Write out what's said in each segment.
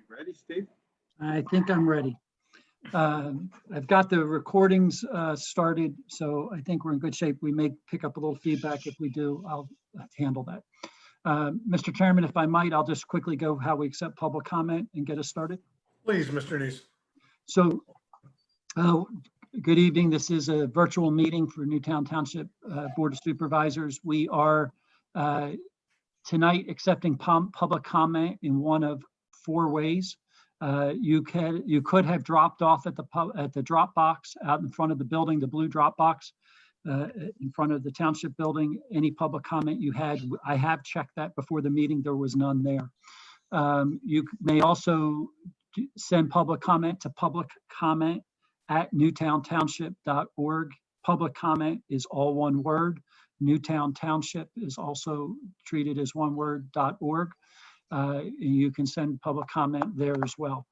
Ready, Steve? I think I'm ready. I've got the recordings started, so I think we're in good shape. We may pick up a little feedback. If we do, I'll handle that. Mr. Chairman, if I might, I'll just quickly go how we accept public comment and get us started. Please, Mr. Neese. So, good evening. This is a virtual meeting for Newtown Township Board of Supervisors. We are tonight accepting public comment in one of 4 ways. You could have dropped off at the drop box out in front of the building, the blue drop box in front of the township building. Any public comment you had, I have checked that before the meeting. There was none there. You may also send public comment to publiccomment@newtowntownship.org. Public comment is all one word. Newtown Township is also treated as one word, .org. You can send public comment there as well.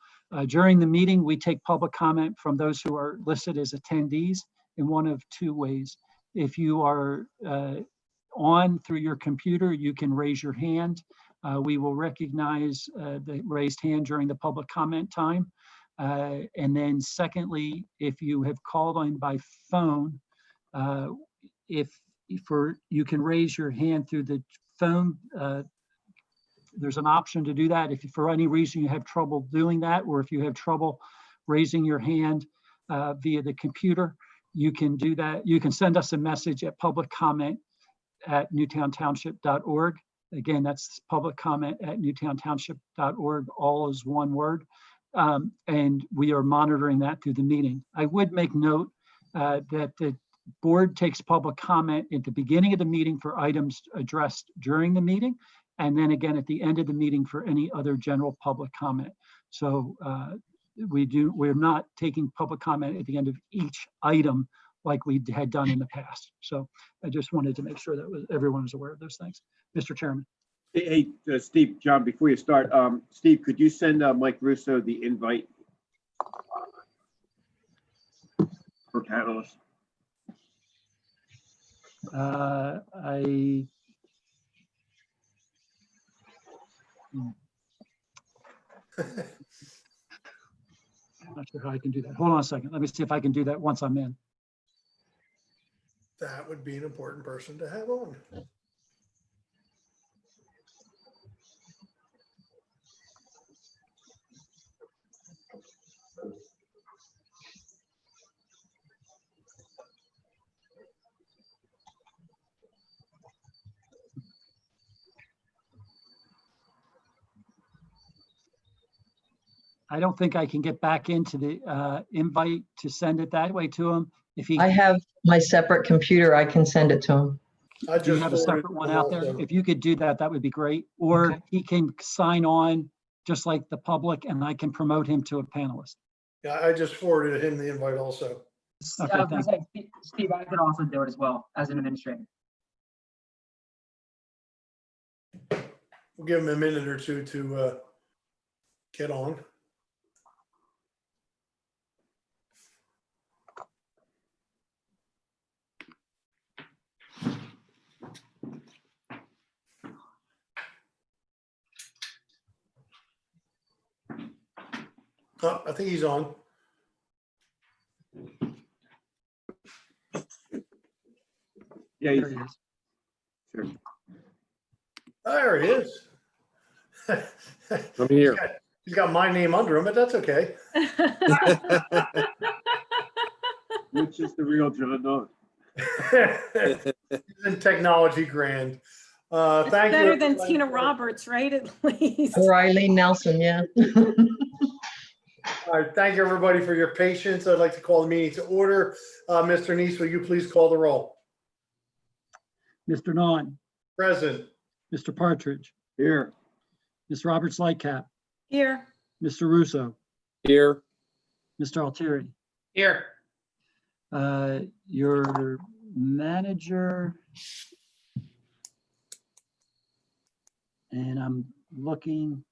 During the meeting, we take public comment from those who are listed as attendees in one of 2 ways. If you are on through your computer, you can raise your hand. We will recognize the raised hand during the public comment time. And then secondly, if you have called in by phone, you can raise your hand through the phone. There's an option to do that. If for any reason you have trouble doing that, or if you have trouble raising your hand via the computer, you can do that. You can send us a message at publiccomment@newtowntownship.org. Again, that's publiccomment@newtowntownship.org, all is one word. And we are monitoring that through the meeting. I would make note that the board takes public comment at the beginning of the meeting for items addressed during the meeting, and then again at the end of the meeting for any other general public comment. So we're not taking public comment at the end of each item like we had done in the past. So I just wanted to make sure that everyone was aware of those things. Mr. Chairman. Hey, Steve, John, before you start, Steve, could you send Mike Russo the invite for panelists? I'm not sure how I can do that. Hold on a second. Let me see if I can do that once I'm in. That would be an important person to have on. I don't think I can get back into the invite to send it that way to him. If he, I have my separate computer. I can send it to him. I do you just have a forwarded separate one out there? also. If you could do that, that would be great. Or Okay. he can sign on just like the public and I can promote him to a panelist. Yeah, I just forwarded him the invite also. Okay, thanks. Steve, I could also do it as well as an administrator. We'll give him a minute or 2 to get on. Oh, I think he's on. Yeah, There he is. sure. There he is. I'm here. He's got my name under him, but that's okay. Which is the real John Nawn? He's in technology grand. It's Thank you. better than everybody, Tina for- Roberts, right? At least. Or Eileen Nelson, yeah. All right, thank you, everybody, for your patience. I'd like to call the meeting to order. Mr. Neese, will you please call the roll? Mr. Nawn, Present. Mr. Partridge, Here. Ms. Roberts Lightcap, Here. Mr. Russo, Here. Mr. Altieri. Here. Your manager. And I'm looking.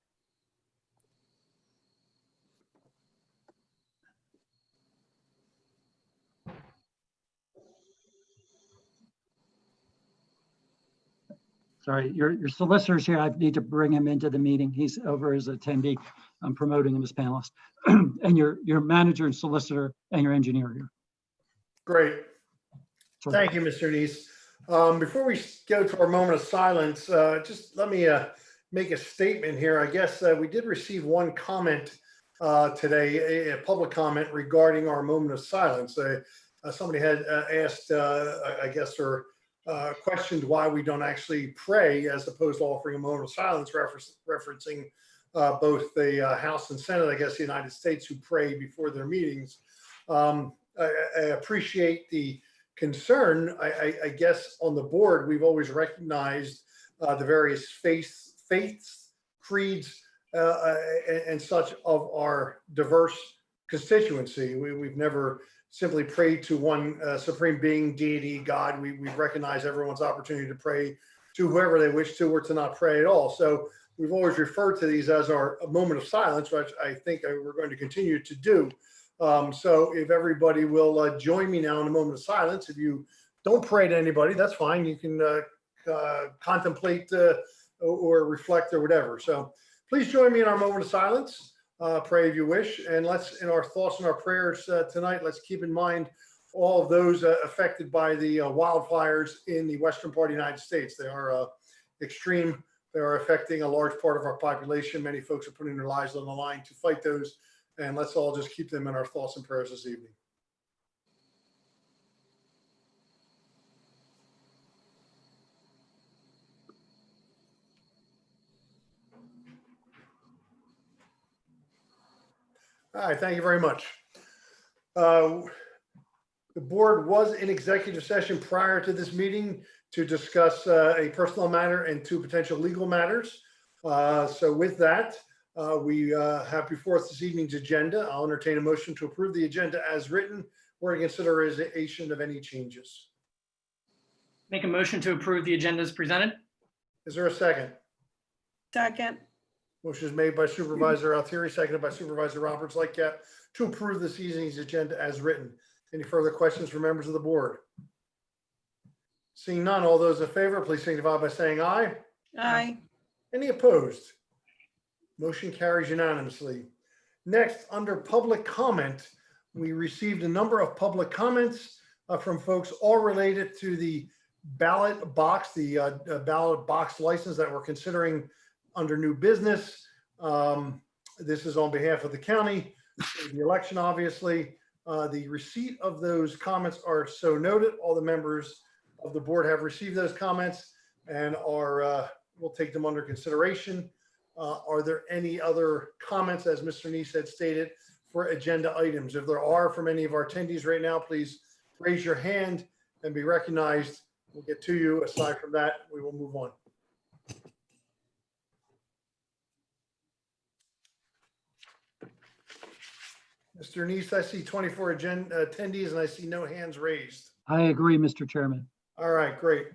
Sorry, your solicitor's here. I need to bring him into the meeting. He's over as attendee. I'm promoting him as panelist. And your manager and solicitor and your engineer here. Great. Sorry. Thank you, Mr. Neese. Before we go to our moment of silence, just let me make a statement here. I guess we did receive one comment today, a public comment regarding our moment of silence. Somebody had asked, I guess, or questioned why we don't actually pray as opposed to offering a moment of silence, referencing both the House and Senate, I guess, the United States, who pray before their meetings. I appreciate the concern. I guess on the board, we've always recognized the various faiths, creeds, and such of our diverse constituency. We've never simply prayed to one supreme being, deity, God. We recognize everyone's opportunity to pray to whoever they wish to, or to not pray at all. So we've always referred to these as our moment of silence, which I think we're going to continue to do. So if everybody will join me now in a moment of silence. If you don't pray to anybody, that's fine. You can contemplate or reflect or whatever. So please join me in our moment of silence. Pray if you wish. And let's, in our thoughts and our prayers tonight, let's keep in mind all of those affected by the wildfires in the western part of the United States. They are extreme. They are affecting a large part of our population. Many folks are putting their lives on the line to fight those. And let's all just keep them in our thoughts and prayers this evening. All right, thank you very much. The board was in executive session prior to this meeting to discuss a personal matter and two potential legal matters. So with that, we have before us this evening's agenda. I'll entertain a motion to approve the agenda as written or in consideration of any changes. Make a motion to approve the agenda as presented. Is there a second? Second. Motion is made by Supervisor Altieri, seconded by Supervisor Roberts Lightcap to approve this evening's agenda as written. Any further questions from members of the board? Seeing none, all those in favor, please signify by saying aye. Aye. Any opposed? Motion carries unanimously. Next, under public comment, we received a number of public comments from folks all related to the ballot box, the ballot box license that we're considering under new business. This is on behalf of the county, the election, obviously. The receipt of those comments are so noted. All the members of the board have received those comments and are we'll take them under consideration. Are there any other comments, as Mr. Neese had stated, for agenda items? If there are from any of our attendees right now, please raise your hand and be recognized. We'll get to you. Aside from that, we will move on. Mr. Neese, I see 24 agenda attendees and I see no hands raised. I agree, Mr. Chairman. All right, great.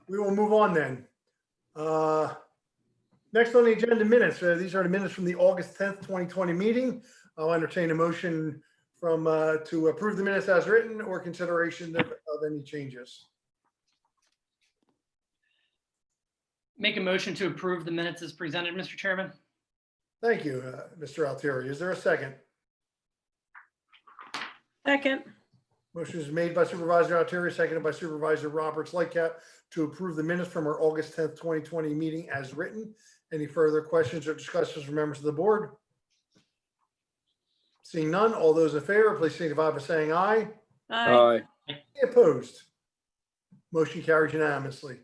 We will move on then. Next on the agenda, minutes. These are the minutes from the August 10th, 2020 meeting. I'll entertain a motion from to approve the minutes as written or consideration of any changes. Make a motion to approve the minutes as presented, Mr. Chairman. Thank you, Mr. Altieri. Is there a second? Second. Motion is made by Supervisor Altieri, seconded by Supervisor Roberts Lightcap to approve the minutes from our August 10th, 2020 meeting as written. Any further questions or discussions from members of the board? Seeing none, all those in favor, please signify by saying aye. Aye. Aye. Any opposed? Motion carries unanimously.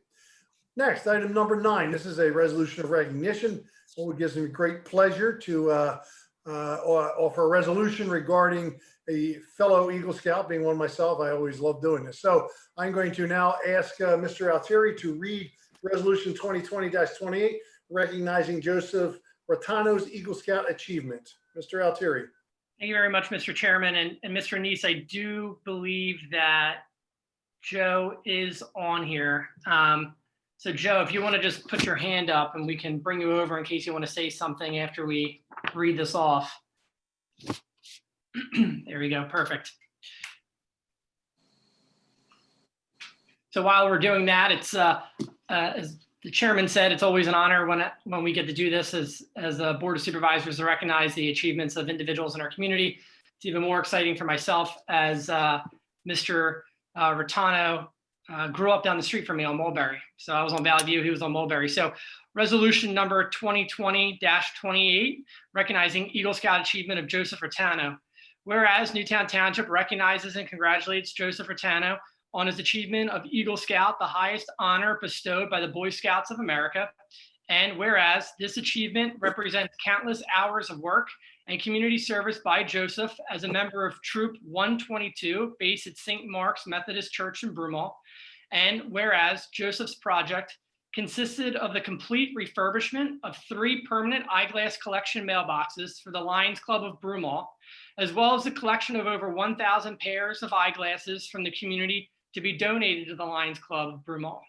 Next, item number 9. This is a resolution of recognition. It gives me great pleasure to offer a resolution regarding a fellow Eagle Scout, being one myself. I always love doing this. So I'm going to now ask Mr. Altieri to read Resolution 2020-28, recognizing Joseph Reitano's Eagle Scout achievement. Mr. Altieri. Thank you very much, Mr. Chairman. And Mr. Neese, I do believe that Joe is on here. So Joe, if you want to just put your hand up and we can bring you over in case you want to say something after we read this off. There we go. Perfect. So while we're doing that, it's as the chairman said, it's always an honor when we get to do this as a board of supervisors to recognize the achievements of individuals in our community. It's even more exciting for myself as Mr. Reitano grew up down the street from me on Mulberry. So I was on Valley View, he was on Mulberry. So resolution number 2020-28, recognizing Eagle Scout achievement of Joseph Reitano. Whereas Newtown Township recognizes and congratulates Joseph Reitano on his achievement of Eagle Scout, the highest honor bestowed by the Boy Scouts of America. And whereas this achievement represents countless hours of work and community service by Joseph as a member of Troop 122, based at St. Mark's Methodist Church in Broomall. And whereas Joseph's project consisted of the complete refurbishment of 3 permanent eyeglass collection mailboxes for the Lions Club of Broomall, as well as the collection of over 1,000 pairs of eyeglasses from the community to be donated to the Lions Club of Broomall.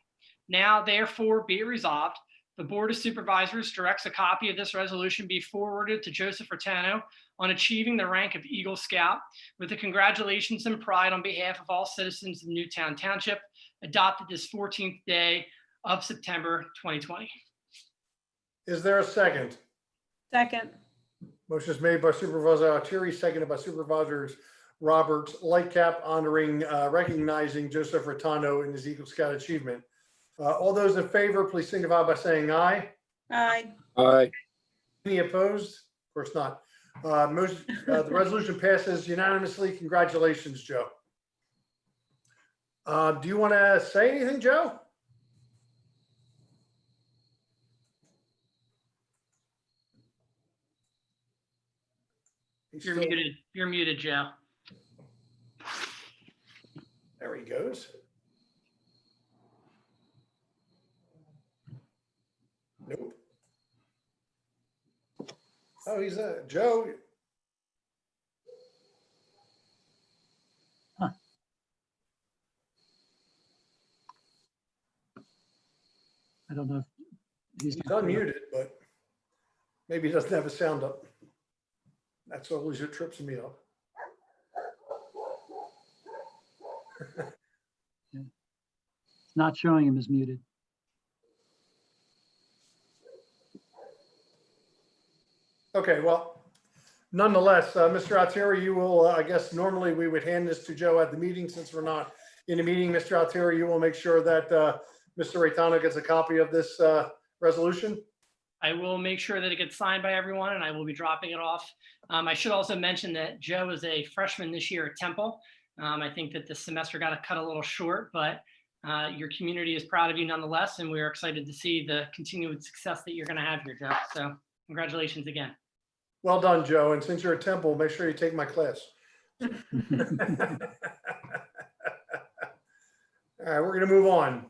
Now, therefore, be it resolved, the Board of Supervisors directs a copy of this resolution be forwarded to Joseph Reitano on achieving the rank of Eagle Scout with the congratulations and pride on behalf of all citizens of Newtown Township, adopted this 14th day of September 2020. Is there a second? Second. Motion is made by Supervisor Altieri, seconded by Supervisors Roberts, Lightcap, honoring, recognizing Joseph Reitano in his Eagle Scout achievement. All those in favor, please signify by saying aye. Aye. Aye. Any opposed? Of course not. The resolution passes unanimously. Congratulations, Joe. Do you want to say anything, Joe? He's You're still- muted. You're muted, Joe. There he goes. Nope. Oh, he's Joe. I don't know if He's unmuted, but maybe he doesn't have a sound up. That's always what trips me up. It's not showing him as muted. Okay, well, nonetheless, Mr. Altieri, you will, I guess normally we would hand this to Joe at the meeting. Since we're not in a meeting, Mr. Altieri, you will make sure that Mr. Reitano gets a copy of this resolution. I will make sure that it gets signed by everyone and I will be dropping it off. I should also mention that Joe is a freshman this year at Temple. I think that the semester got cut a little short, but your community is proud of you nonetheless, and we're excited to see the continued success that you're going to have here, Joe. So congratulations again. Well done, Joe. And since you're at Temple, make sure you take my class. All right, we're going to move on.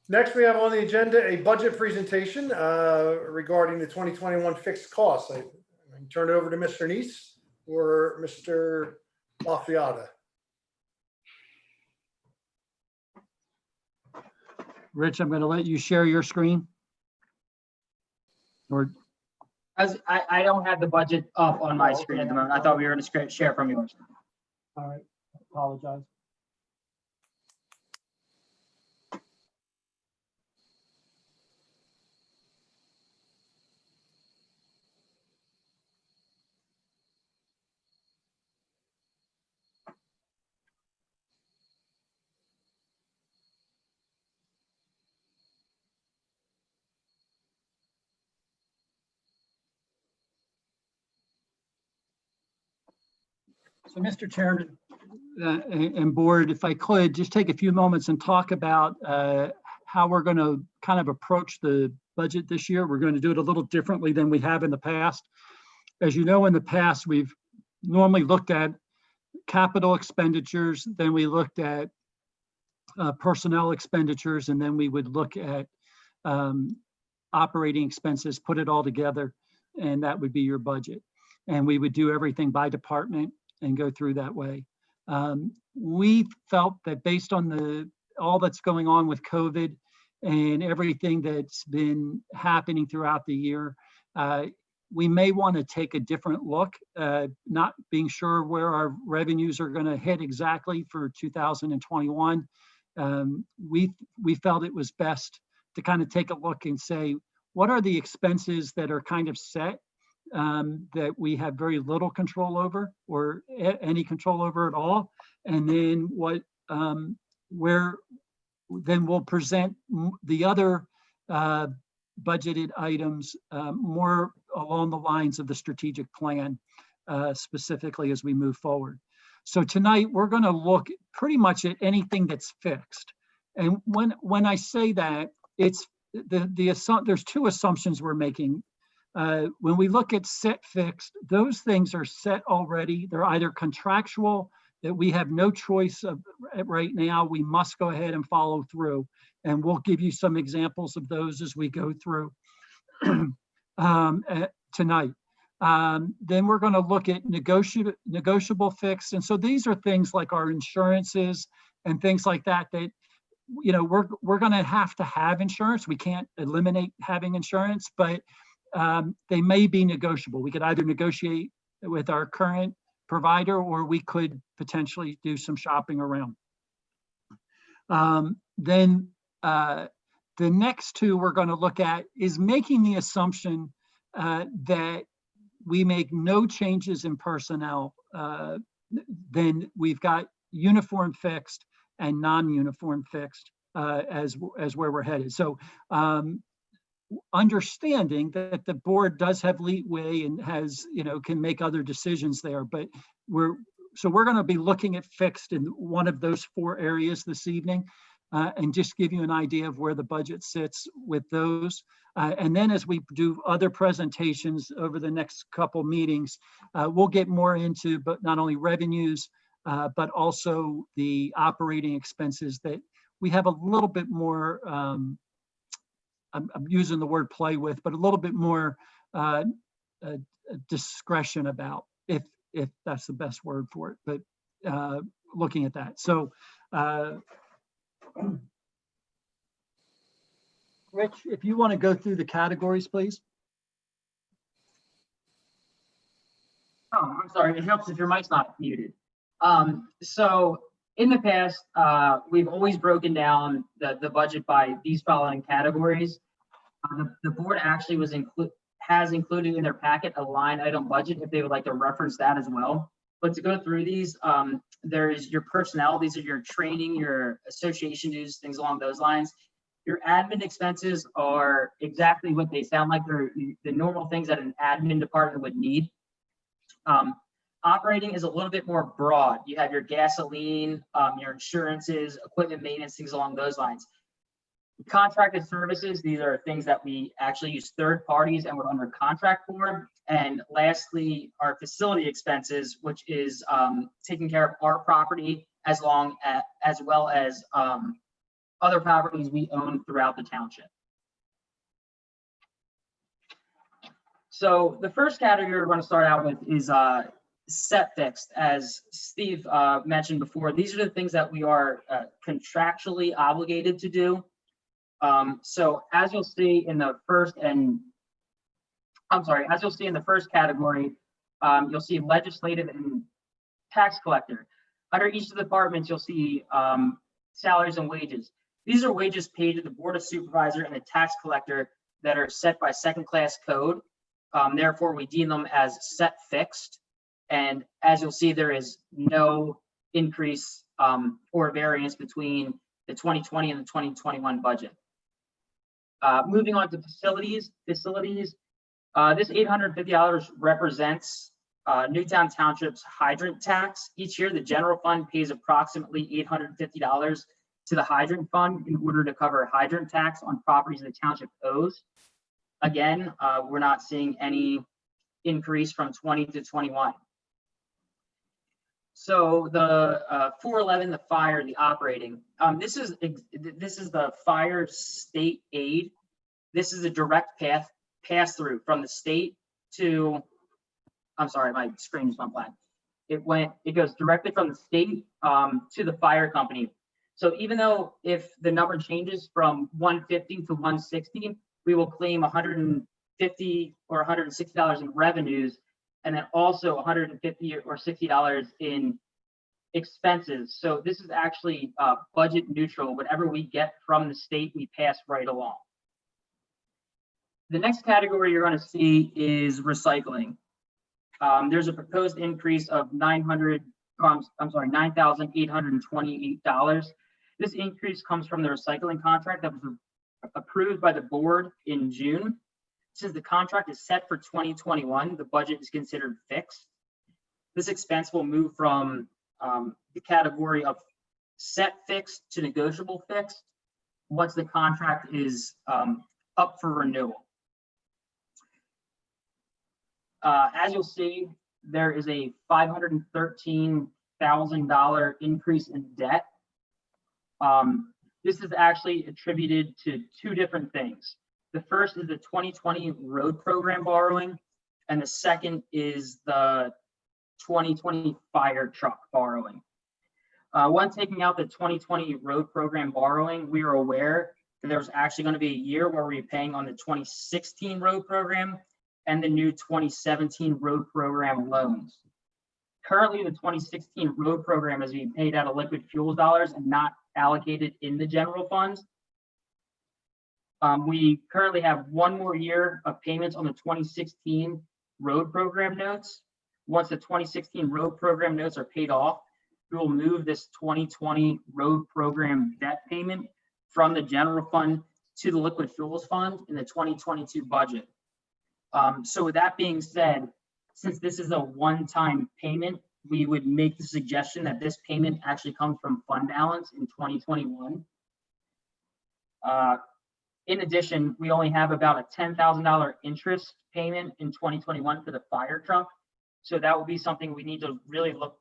Next, we have on the agenda a budget presentation regarding the 2021 fixed costs. I can turn it over to Mr. Neese or Mr. Lafayette. Rich, I'm going to let you share your screen. Or As I don't have the budget up on my screen at the moment. I thought we were going to share from yours. all right, apologize. So, Mr. Chairman and Board, if I could, just take a few moments and talk about how we're going to kind of approach the budget this year. We're going to do it a little differently than we have in the past. As you know, in the past, we've normally looked at capital expenditures, then we looked at personnel expenditures, and then we would look at operating expenses, put it all together, and that would be your budget. And we would do everything by department and go through that way. We felt that based on all that's going on with COVID and everything that's been happening throughout the year, we may want to take a different look, not being sure where our revenues are going to hit exactly for 2021. We felt it was best to kind of take a look and say, what are the expenses that are kind of set that we have very little control over or any control over at all? And then where then we'll present the other budgeted items more along the lines of the strategic plan, specifically as we move forward. So tonight we're going to look pretty much at anything that's fixed. And when I say that, it's there's two assumptions we're making. When we look at set fixed, those things are set already. They're either contractual that we have no choice of right now. We must go ahead and follow through. And we'll give you some examples of those as we go through tonight. Then we're going to look at negotiable fixed. And so these are things like our insurances and things like that, we're going to have insurance. We can't eliminate having insurance, but they may be negotiable. We could either negotiate with our current provider, or we could potentially do some shopping around. Then the next two we're going to look at is making the assumption that we make no changes in personnel. Then we've got uniform fixed and non-uniform fixed as where we're headed. So understanding that the board does have leeway and has, can make other decisions there, but we're going to be looking at fixed in one of those four areas this evening, and just give you an idea of where the budget sits with those. And then as we do other presentations over the next couple meetings, we'll get more into, but not only revenues, but also the operating expenses that we have a little bit more, I'm using the word play with, but a little bit more discretion about, if that's the best word for it, but looking at that. So, Rich, if you want to go through the categories, please. Oh, I'm sorry. It helps if your mic's not muted. So in the past, we've always broken down the budget by these following categories. The board actually has included in their packet a line item budget if they would like to reference that as well. But to go through these, there's your personnel. These are your training, your association dues, things along those lines. Your admin expenses are exactly what they sound like. They're the normal things that an admin department would need. Operating is a little bit more broad. You have your gasoline, your insurances, equipment maintenance, things along those lines. Contracted services, these are things that we actually use third parties and we're under contract for. And lastly, our facility expenses, which is taking care of our property as well as other properties we own throughout the township. So the first category we're going to start out with is set fixed. As Steve mentioned before, these are the things that we are contractually obligated to do. So as you'll see in the first category, you'll see legislative and tax collector. Under each of the departments, you'll see salaries and wages. These are wages paid to the Board of Supervisor and the tax collector that are set by second-class code. Therefore, we deem them as set fixed. And as you'll see, there is no increase or variance between the 2020 and the 2021 budget. Moving on to facilities. This $850 represents Newtown Township's hydrant tax. Each year, the general fund pays approximately $850 to the hydrant fund in order to cover hydrant tax on properties the township owes. Again, we're not seeing any increase from 20 to 21. So the 411, the fire, the operating. This is the fire state aid. This is a direct pass through from the state to. I'm sorry, my screen just went blank. It goes directly from the state to the fire company. So even though if the number changes from 150 to 160, we will claim $150 or $160 in revenues, and then also $150 or $60 in expenses. So this is actually budget neutral. Whatever we get from the state, we pass right along. The next category you're going to see is recycling. There's a proposed increase of $9,828. This increase comes from the recycling contract that was approved by the board in June. Since the contract is set for 2021, the budget is considered fixed. This expense will move from the category of set fixed to negotiable fixed once the contract is up for renewal. As you'll see, there is a $513,000 increase in debt. This is actually attributed to two different things. The first is the 2020 road program borrowing, and the second is the 2020 fire truck borrowing. When taking out the 2020 road program borrowing, we are aware that there's actually going to be a year where we're paying on the 2016 road program and the new 2017 road program loans. Currently, the 2016 road program is being paid out of liquid fuels dollars and not allocated in the general fund. We currently have one more year of payments on the 2016 road program notes. Once the 2016 road program notes are paid off, we will move this 2020 road program debt payment from the general fund to the liquid fuels fund in the 2022 budget. So with that being said, since this is a one-time payment, we would make the suggestion that this payment actually comes from fund balance in 2021. In addition, we only have about a $10,000 interest payment in 2021 for the fire truck. So that will be something we need to really look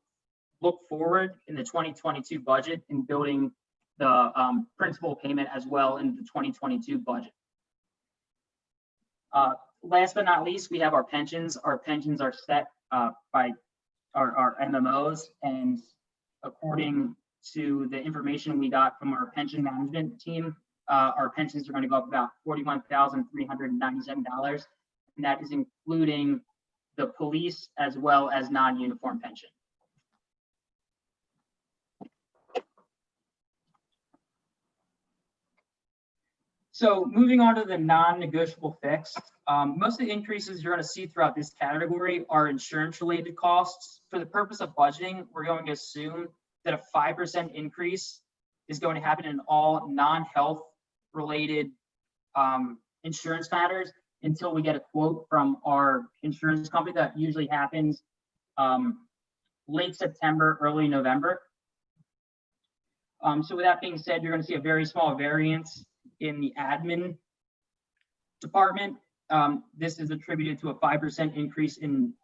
forward in the 2022 budget in building the principal payment as well in the 2022 budget. Last but not least, we have our pensions. Our pensions are set by our MMOs, and according to the information we got from our pension management team, our pensions are going to go up about $41,397, and that is including the police as well as non-uniform pension. So moving on to the non-negotiable fixed, most of the increases you're going to see throughout this category are insurance-related costs. For the purpose of budgeting, we're going to assume that a 5% increase is going to happen in all non-health related insurance matters until we get a quote from our insurance company. That usually happens late September, early November. So with that being said, you're going to see a very small variance in the admin department. This is attributed to a 5% increase in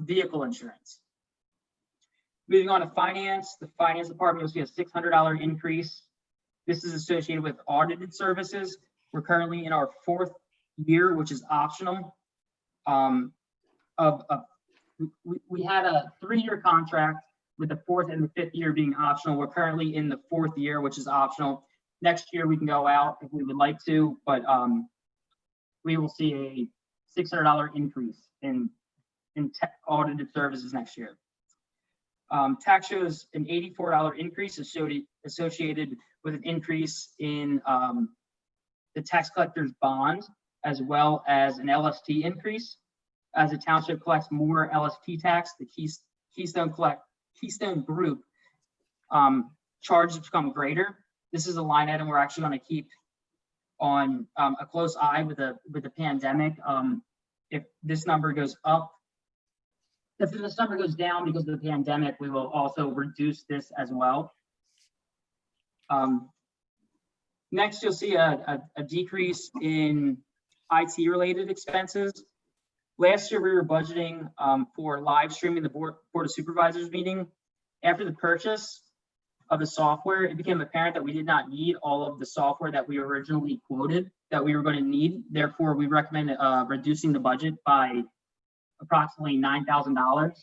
vehicle insurance. Moving on to finance, the finance department, you'll see a $600 increase. This is associated with audited services. We're currently in our 4th year, which is optional. We had a 3-year contract with the 4th and the 5th year being optional. We're currently in the 4th year, which is optional. Next year we can go out if we would like to, but we will see a $600 increase in audited services next year. Tax shows an $84 increase associated with an increase in the tax collector's bond, as well as an LST increase. As the township collects more LST tax, the Keystone Group charges become greater. This is a line item we're actually going to keep on a close eye with the pandemic. If this number goes up, if this number goes down because of the pandemic, we will also reduce this as well. Next, you'll see a decrease in IT related expenses. Last year, we were budgeting for live streaming the Board of Supervisors meeting. After the purchase of the software, it became apparent that we did not need all of the software that we originally quoted that we were going to need. Therefore, we recommend reducing the budget by approximately $9,000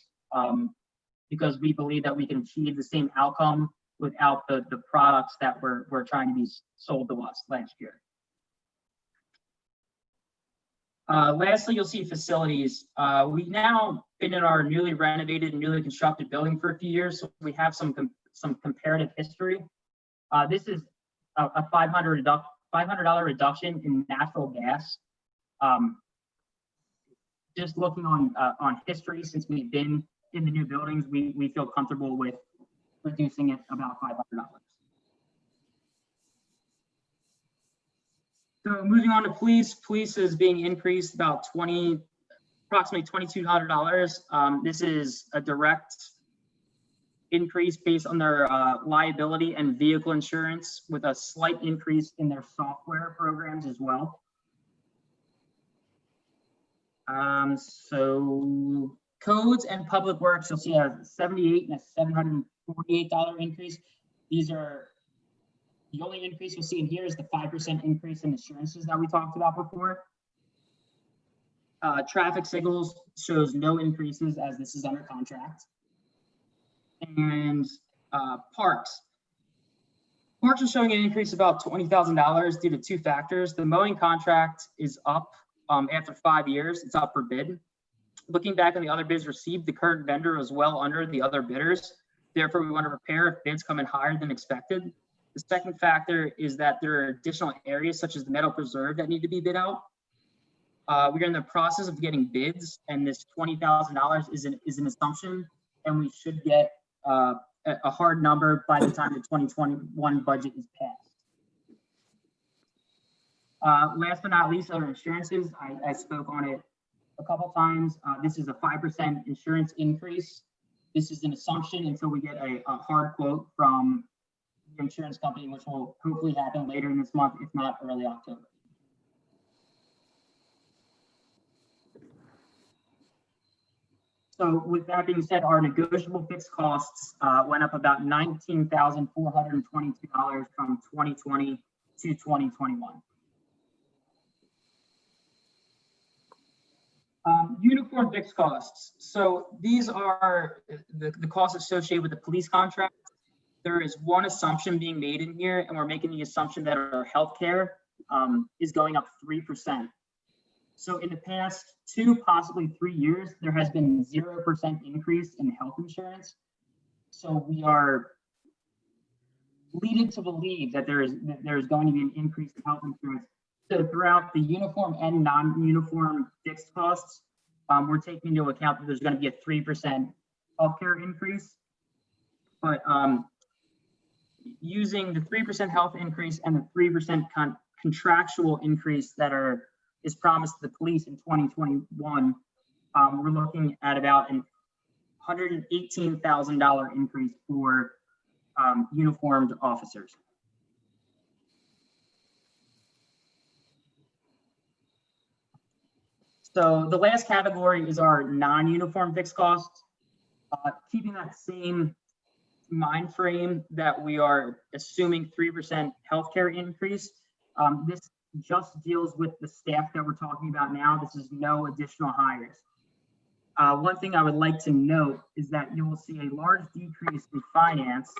because we believe that we can achieve the same outcome without the products that were trying to be sold to us last year. Lastly, you'll see facilities. We've now been in our newly renovated and newly constructed building for a few years, so we have some comparative history. This is a $500 reduction in natural gas Just looking on history, since we've been in the new buildings, we feel comfortable with reducing it about $500. So moving on to police is being increased about approximately $2,200. This is a direct increase based on their liability and vehicle insurance, with a slight increase in their software programs as well. So codes and public works, you'll see a $78 and a $748 increase. These are the only increase you'll see in here is the 5% increase in insurances that we talked about before. Traffic signals shows no increases as this is under contract. And parks. Parks is showing an increase of about $20,000 due to two factors. The mowing contract is up after 5 years. It's up for bid. Looking back on the other bids received, the current vendor is well under the other bidders. Therefore, we want to prepare if bids come in higher than expected. The second factor is that there are additional areas such as the Meadow Preserve that need to be bid out. We're in the process of getting bids, and this $20,000 is an assumption, and we should get a hard number by the time the 2021 budget is passed. Last but not least, other insurances. I spoke on it a couple times. This is a 5% insurance increase. This is an assumption until we get a hard quote from the insurance company, which will hopefully happen later in this month, if not early October. So with that being said, our negotiable fixed costs went up about $19,422 from 2020 to 2021. Uniform fixed costs. So these are the costs associated with the police contract. There is one assumption being made in here, and we're making the assumption that our healthcare is going up 3%. So in the past 2, possibly 3 years, there has been 0% increase in health insurance. So we are leading to believe that there is going to be an increase in health insurance. So throughout the uniform and non-uniform fixed costs, we're taking into account that there's going to be a 3% healthcare increase. But using the 3% health increase and the 3% contractual increase that is promised to the police in 2021, we're looking at about an $118,000 increase for uniformed officers. So the last category is our non-uniform fixed costs. Keeping that same mind frame that we are assuming 3% healthcare increase. This just deals with the staff that we're talking about now. This is no additional hires. One thing I would like to note is that you will see a large decrease in finance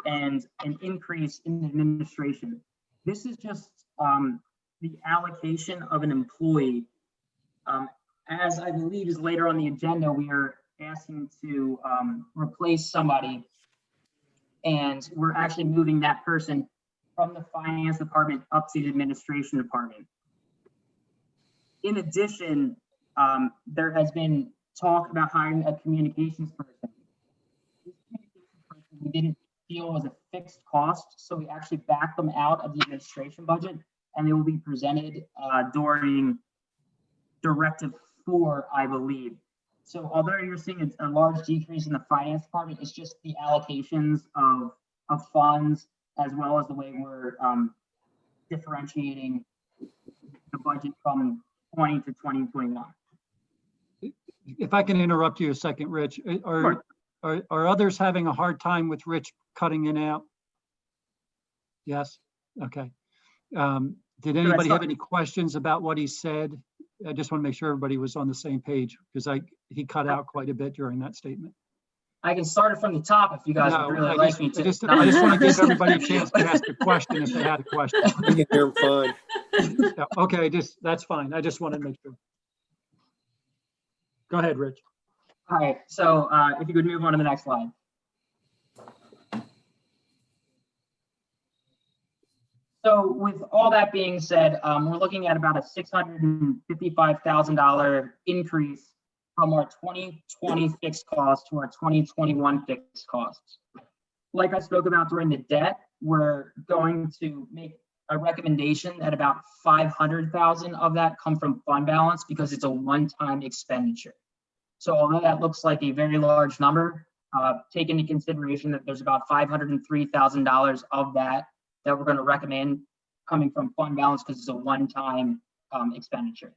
and an increase in administration. This is just the allocation of an employee. As I believe is later on the agenda, we are asking to replace somebody, and we're actually moving that person from the finance department up to the administration department. In addition, there has been talk about hiring a communications person. This communications person we didn't feel was a fixed cost, so we actually backed them out of the administration budget, and they will be presented during Directive 4, I believe. So although you're seeing a large decrease in the finance department, it's just the allocations of funds, as well as the way we're differentiating the budget from 20 to 2021. If I can interrupt you a second, Rich, are others having a hard time with Rich cutting in and out? Yes, okay. Did anybody have any questions about what he said? I just want to make sure everybody was on the same page, because he cut out quite a bit during that statement. I can start it from the top if you guys would really like me to. I just want to give everybody a chance to ask a question if they had a question. You can hear him fine. Yeah, okay, that's fine. I just wanted to make sure. Go ahead, Rich. All right, so if you could move on to the next slide. So with all that being said, we're looking at about a $655,000 increase from our 2020 fixed costs to our 2021 fixed costs. Like I spoke about during the debt, we're going to make a recommendation that about 500,000 of that come from fund balance because it's a one-time expenditure. So although that looks like a very large number, take into consideration that there's about $503,000 of that we're going to recommend coming from fund balance because it's a one-time expenditure.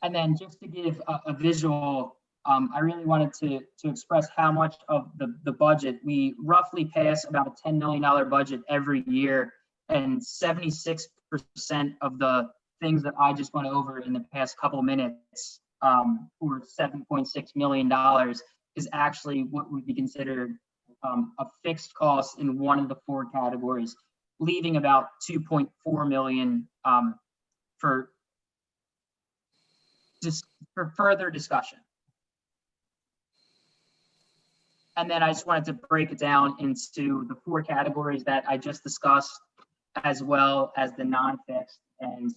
And then just to give a visual, I really wanted to express how much of the budget, we roughly pass about a $10 million budget every year, and 76% of the things that I just went over in the past couple of minutes, or $7.6 million, is actually what would be considered a fixed cost in one of the four categories, leaving about 2.4 million for further discussion. And then I just wanted to break it down into the four categories that I just discussed, as well as the non-fixed. And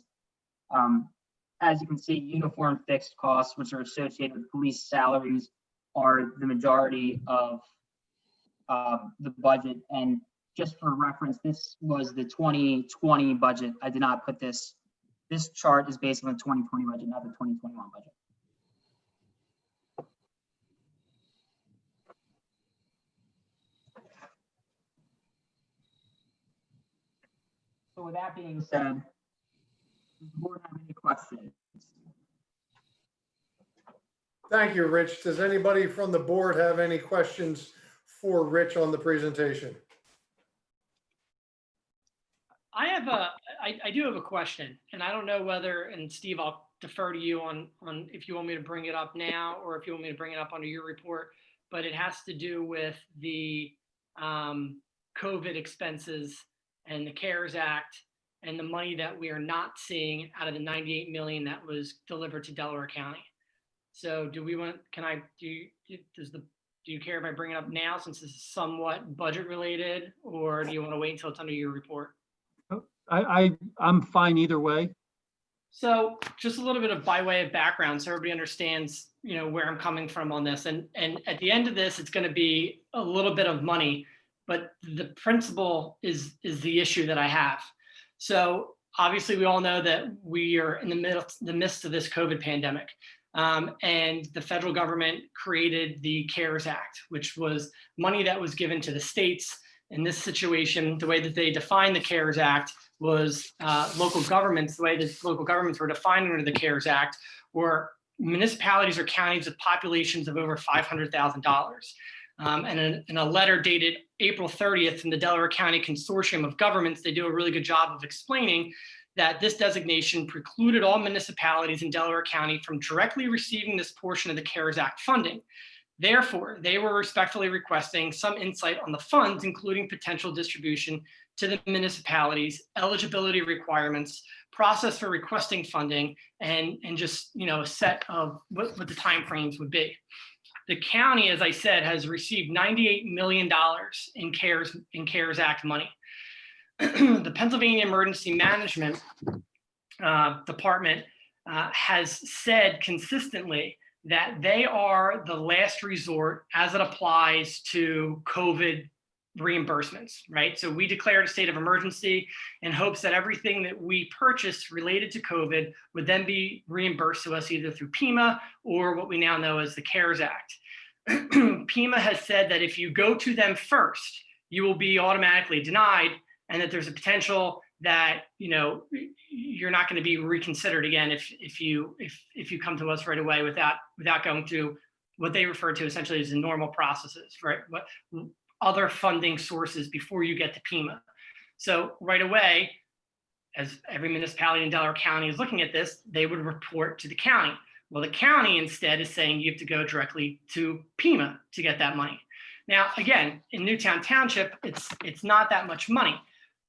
as you can see, uniform fixed costs, which are associated with police salaries, are the majority of the budget. And just for reference, this was the 2020 budget. I did not put this. This chart is based on the 2020 budget, not the 2021 budget. So with that being said, does the board have any questions? Thank you, Rich. Does anybody from the board have any questions for Rich on the presentation? I do have a question, and I don't know whether, and Steve, I'll defer to you on if you want me to bring it up now or if you want me to bring it up under your report, but it has to do with the COVID expenses and the CARES Act and the money that we are not seeing out of the 98 million that was delivered to Delaware County. So do you care if I bring it up now, since this is somewhat budget related, or do you want to wait until it's under your report? I'm fine either way. So just a little bit of by way of background, so everybody understands, where I'm coming from on this. And at the end of this, it's going to be a little bit of money, but the principle is the issue that I have. So obviously, we all know that we are in the midst of this COVID pandemic. And the federal government created the CARES Act, which was money that was given to the states. In this situation, the way that they defined the CARES Act was local governments. The way that local governments were defined under the CARES Act were municipalities or counties with populations of over $500,000. And in a letter dated April 30th from the Delaware County Consortium of Governments, they do a really good job of explaining that this designation precluded all municipalities in Delaware County from directly receiving this portion of the CARES Act funding. Therefore, they were respectfully requesting some insight on the funds, including potential distribution to the municipalities, eligibility requirements, process for requesting funding, and just a set of what the timeframes would be. The county, as I said, has received $98 million in CARES Act money. The Pennsylvania Emergency Management Department has said consistently that they are the last resort as it applies to COVID reimbursements, right? So we declared a state of emergency in hopes that everything that we purchased related to COVID would then be reimbursed to us either through PEMA or what we now know as the CARES Act. PEMA has said that if you go to them first, you will be automatically denied, and that there's a potential that you're not going to be reconsidered again if you come to us right away without going through what they refer to essentially as the normal processes, right? What other funding sources before you get to PEMA. So right away, as every municipality in Delaware County is looking at this, they would report to the county. Well, the county instead is saying you have to go directly to PEMA to get that money. Now, again, in Newtown Township, it's not that much money.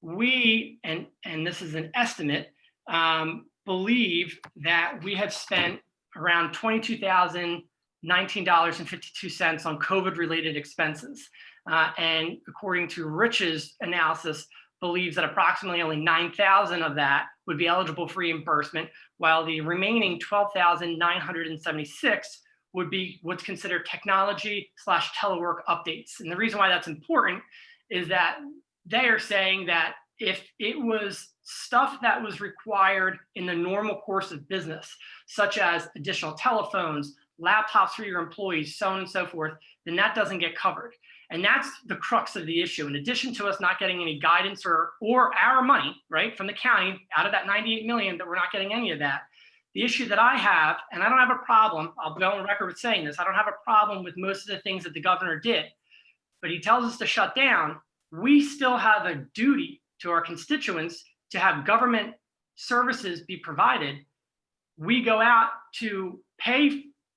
We, and this is an estimate, believe that we have spent around $22,900 $19.52 on COVID-related expenses. And according to Rich's analysis, believes that approximately only 9,000 of that would be eligible for reimbursement, while the remaining 12,976 would be what's considered technology/telework updates. And the reason why that's important is that they are saying that if it was stuff that was required in the normal course of business, such as additional telephones, laptops for your employees, so on and so forth, then that doesn't get covered. And that's the crux of the issue. In addition to us not getting any guidance or our money, right, from the county out of that 98 million, that we're not getting any of that. The issue that I have, and I don't have a problem, I'll go on record with saying this, I don't have a problem with most of the things that the governor did, but he tells us to shut down. We still have a duty to our constituents to have government services be provided. We go out to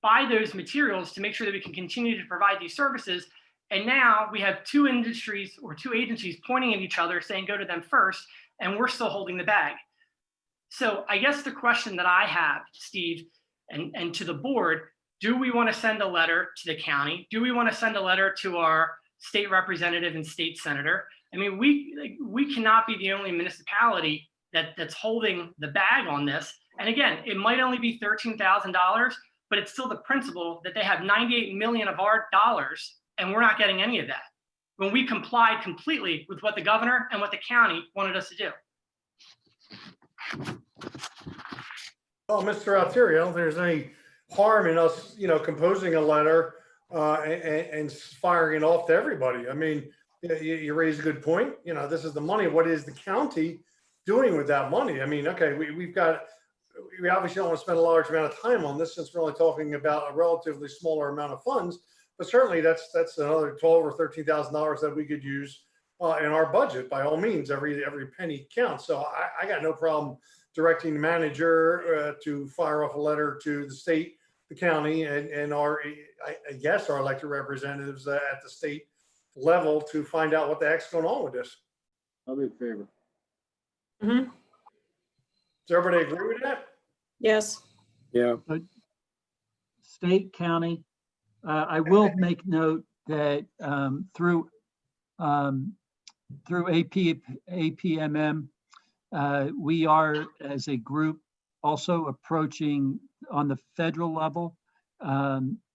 buy those materials to make sure that we can continue to provide these services. And now we have two industries or two agencies pointing at each other saying, go to them first, and we're still holding the bag. So I guess the question that I have, Steve, and to the board, do we want to send a letter to the county? Do we want to send a letter to our state representative and state senator? I mean, we cannot be the only municipality that's holding the bag on this. And again, it might only be $13,000, but it's still the principle that they have 98 million of our dollars and we're not getting any of that when we complied completely with what the governor and what the county wanted us to do. Well, Mr. Altieri, I don't think there's any harm in us, composing a letter and firing it off to everybody. I mean, you raise a good point. This is the money. What is the county doing with that money? I mean, okay, we obviously don't want to spend a large amount of time on this since we're only talking about a relatively smaller amount of funds, but certainly that's another $12,000 or $13,000 that we could use in our budget. By all means, every penny counts. So I got no problem directing the manager to fire off a letter to the state, the county, and our elected representatives at the state level to find out what the heck's going on with this. I'll be in favor. Does everybody agree with that? Yes. Yeah. State, county, I will make note that through APMM, we are as a group also approaching on the federal level,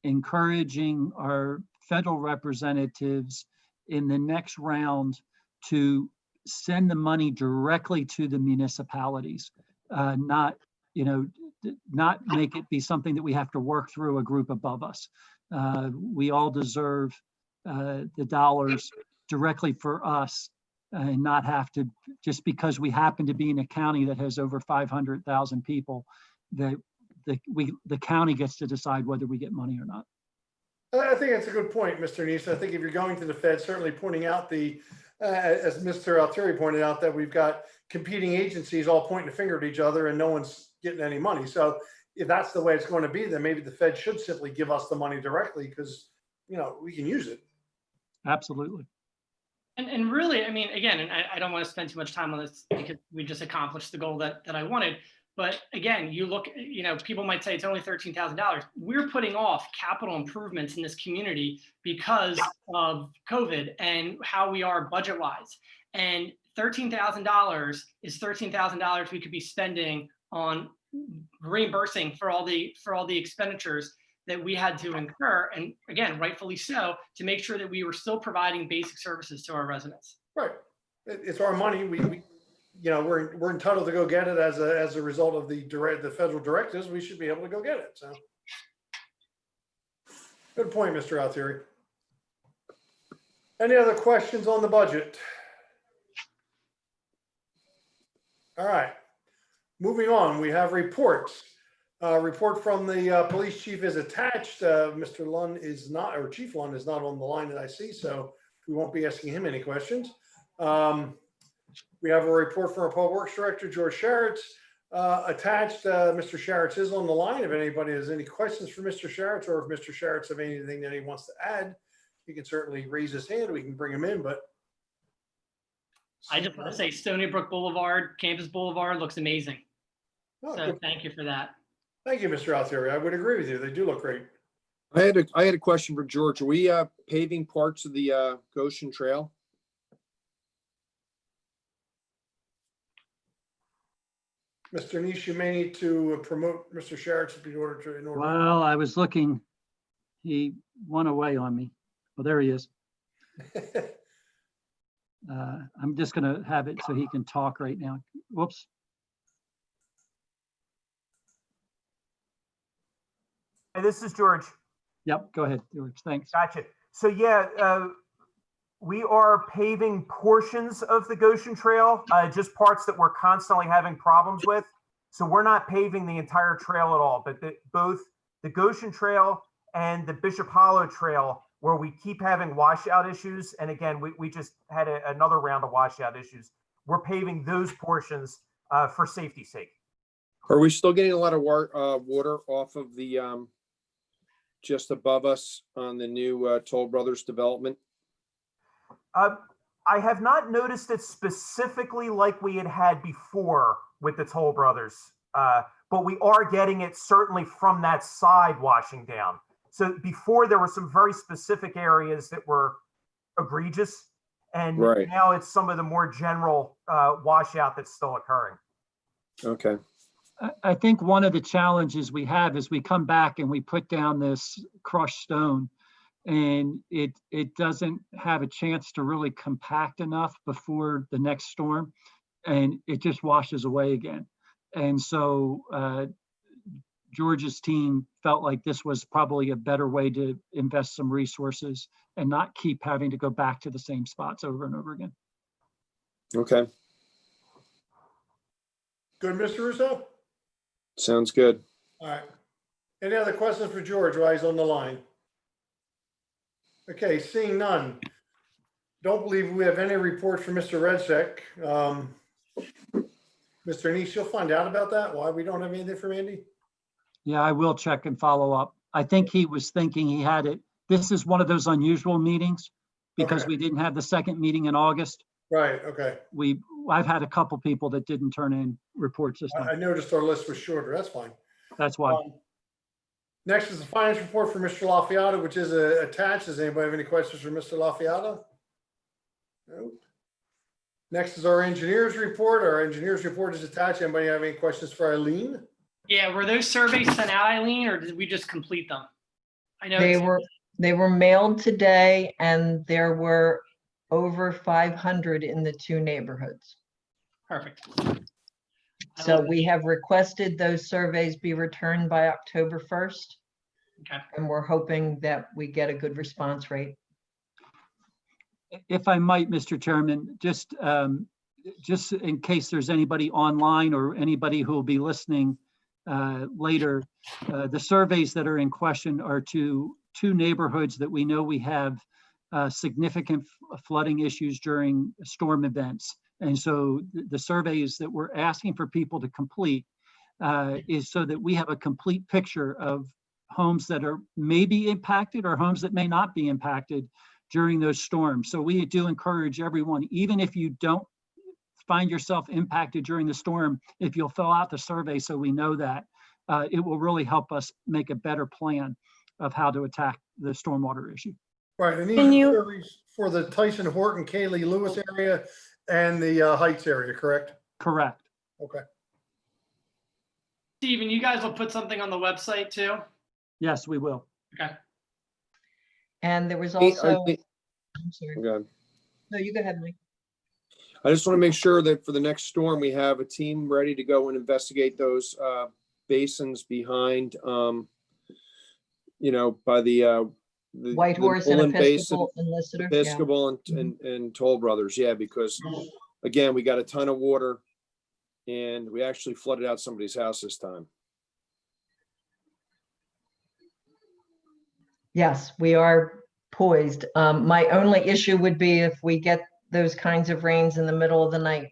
encouraging our federal representatives in the next round to send the money directly to the municipalities, not make it be something that we have to work through a group above us. We all deserve the dollars directly for us and not have to, just because we happen to be in a county that has over 500,000 people, that the county gets to decide whether we get money or not. I think that's a good point, Mr. Neese. I think if you're going to the Fed, certainly pointing out as Mr. Altieri pointed out, that we've got competing agencies all pointing a finger at each other and no one's getting any money. So if that's the way it's going to be, then maybe the Fed should simply give us the money directly because, we can use it. Absolutely. And really, I mean, again, and I don't want to spend too much time on this because we just accomplished the goal that I wanted. But again, you look, people might say it's only $13,000. We're putting off capital improvements in this community because of COVID and how we are budget wise. And $13,000 is $13,000 we could be spending on reimbursing for all the expenditures that we had to incur, and again, rightfully so, to make sure that we were still providing basic services to our residents. Right. It's our money. We're entitled to go get it as a result of the federal directives. We should be able to go get it. So good point, Mr. Altieri. Any other questions on the budget? All right. Moving on, we have reports. Report from the police chief is attached. Mr. Lund is not, or Chief Lund is not on the line that I see, so we won't be asking him any questions. We have a report from our Public Works Director, George Sharitz, attached. Mr. Sharitz is on the line. If anybody has any questions for Mr. Sharitz, or if Mr. Sharitz has anything that he wants to add, he can certainly raise his hand. We can bring him in, but. I just want to say Stony Brook Boulevard, Campus Boulevard looks amazing. Oh, So good. thank you for that. Thank you, Mr. Altieri. I would agree with you. They do look great. I had a question for George. Are we paving parts of the Goshen Trail? Mr. Nish, you may need to promote Mr. Sharretts in order to. Well, I was looking, he went away on me. Well, there he is. I'm just gonna have it so he can talk right now. Whoops. Hey, this is George. Yep, go ahead, George. Thanks. Gotcha. So yeah, we are paving portions of the Goshen Trail, just parts that we're constantly having problems with. So we're not paving the entire trail at all, but both the Goshen Trail and the Bishop Hollow Trail, where we keep having washout issues. And again, we just had another round of washout issues. We're paving those portions for safety's sake. Are we still getting a lot of water off of the just above us on the new Toll Brothers development? I have not noticed it specifically like we had before with the Toll Brothers, but we are getting it certainly from that side washing down. So before there were some very specific areas that were egregious, and Right. now it's some of the more general washout that's still occurring. Okay. I think one of the challenges we have is we come back and we put down this crushed stone, and it doesn't have a chance to really compact enough before the next storm, and it just washes away again. And so George's team felt like this was probably a better way to invest some resources and not keep having to go back to the same spots over and over again. Okay. Good, Mr. Russo? Sounds good. All right. Any other questions for George while he's on the line? Okay, seeing none. Don't believe we have any reports from Mr. Redsek. Mr. Nish, you'll find out about that, why we don't have anything from Andy? Yeah, I will check and follow up. I think he was thinking he had it. This is one of those unusual meetings because Okay. we didn't have the second meeting in August. Right, okay. I've had a couple people that didn't turn in reports this I time. noticed our list was shorter, that's fine. That's why. Next is the finance report for Mr. LaFiata, which is attached. Does anybody have any questions for Mr. LaFiata? Nope. Next is our engineers report. Our engineers report is attached. Anybody have any questions for Eileen? Yeah, were those surveys sent out, Eileen, or did we just complete them? I know. They were mailed today, and there were over 500 in the two neighborhoods. Perfect. So we have requested those surveys be returned by October 1st. Okay. And we're hoping that we get a good response rate. If I might, Mr. Chairman, just in case there's anybody online or anybody who will be listening later, the surveys that are in question are to two neighborhoods that we know we have significant flooding issues during storm events. And so the surveys that we're asking for people to complete is so that we have a complete picture of homes that are maybe impacted or homes that may not be impacted during those storms. So we do encourage everyone, even if you don't find yourself impacted during the storm, if you'll fill out the survey so we know that, it will really help us make a better plan of how to attack the stormwater issue. Right, and these Can are you- surveys for the Tyson, Horton, Kaylee, Lewis area and the Heights area, correct? Correct. Okay. Steven, you guys will put something on the website too? Yes, we will. Okay. And there was Hey, also, I'm sorry. Okay. No, you go ahead, Mike. I just want to make sure that for the next storm, we have a team ready to go and investigate those basins behind, by the White Horse and Mullen Basin, Episcopal and Lister. Yeah. Episcopal and Toll Brothers. Yeah, because again, we got a ton of water and we actually flooded out somebody's house this time. Yes, we are poised. My only issue would be if we get those kinds of rains in the middle of the night.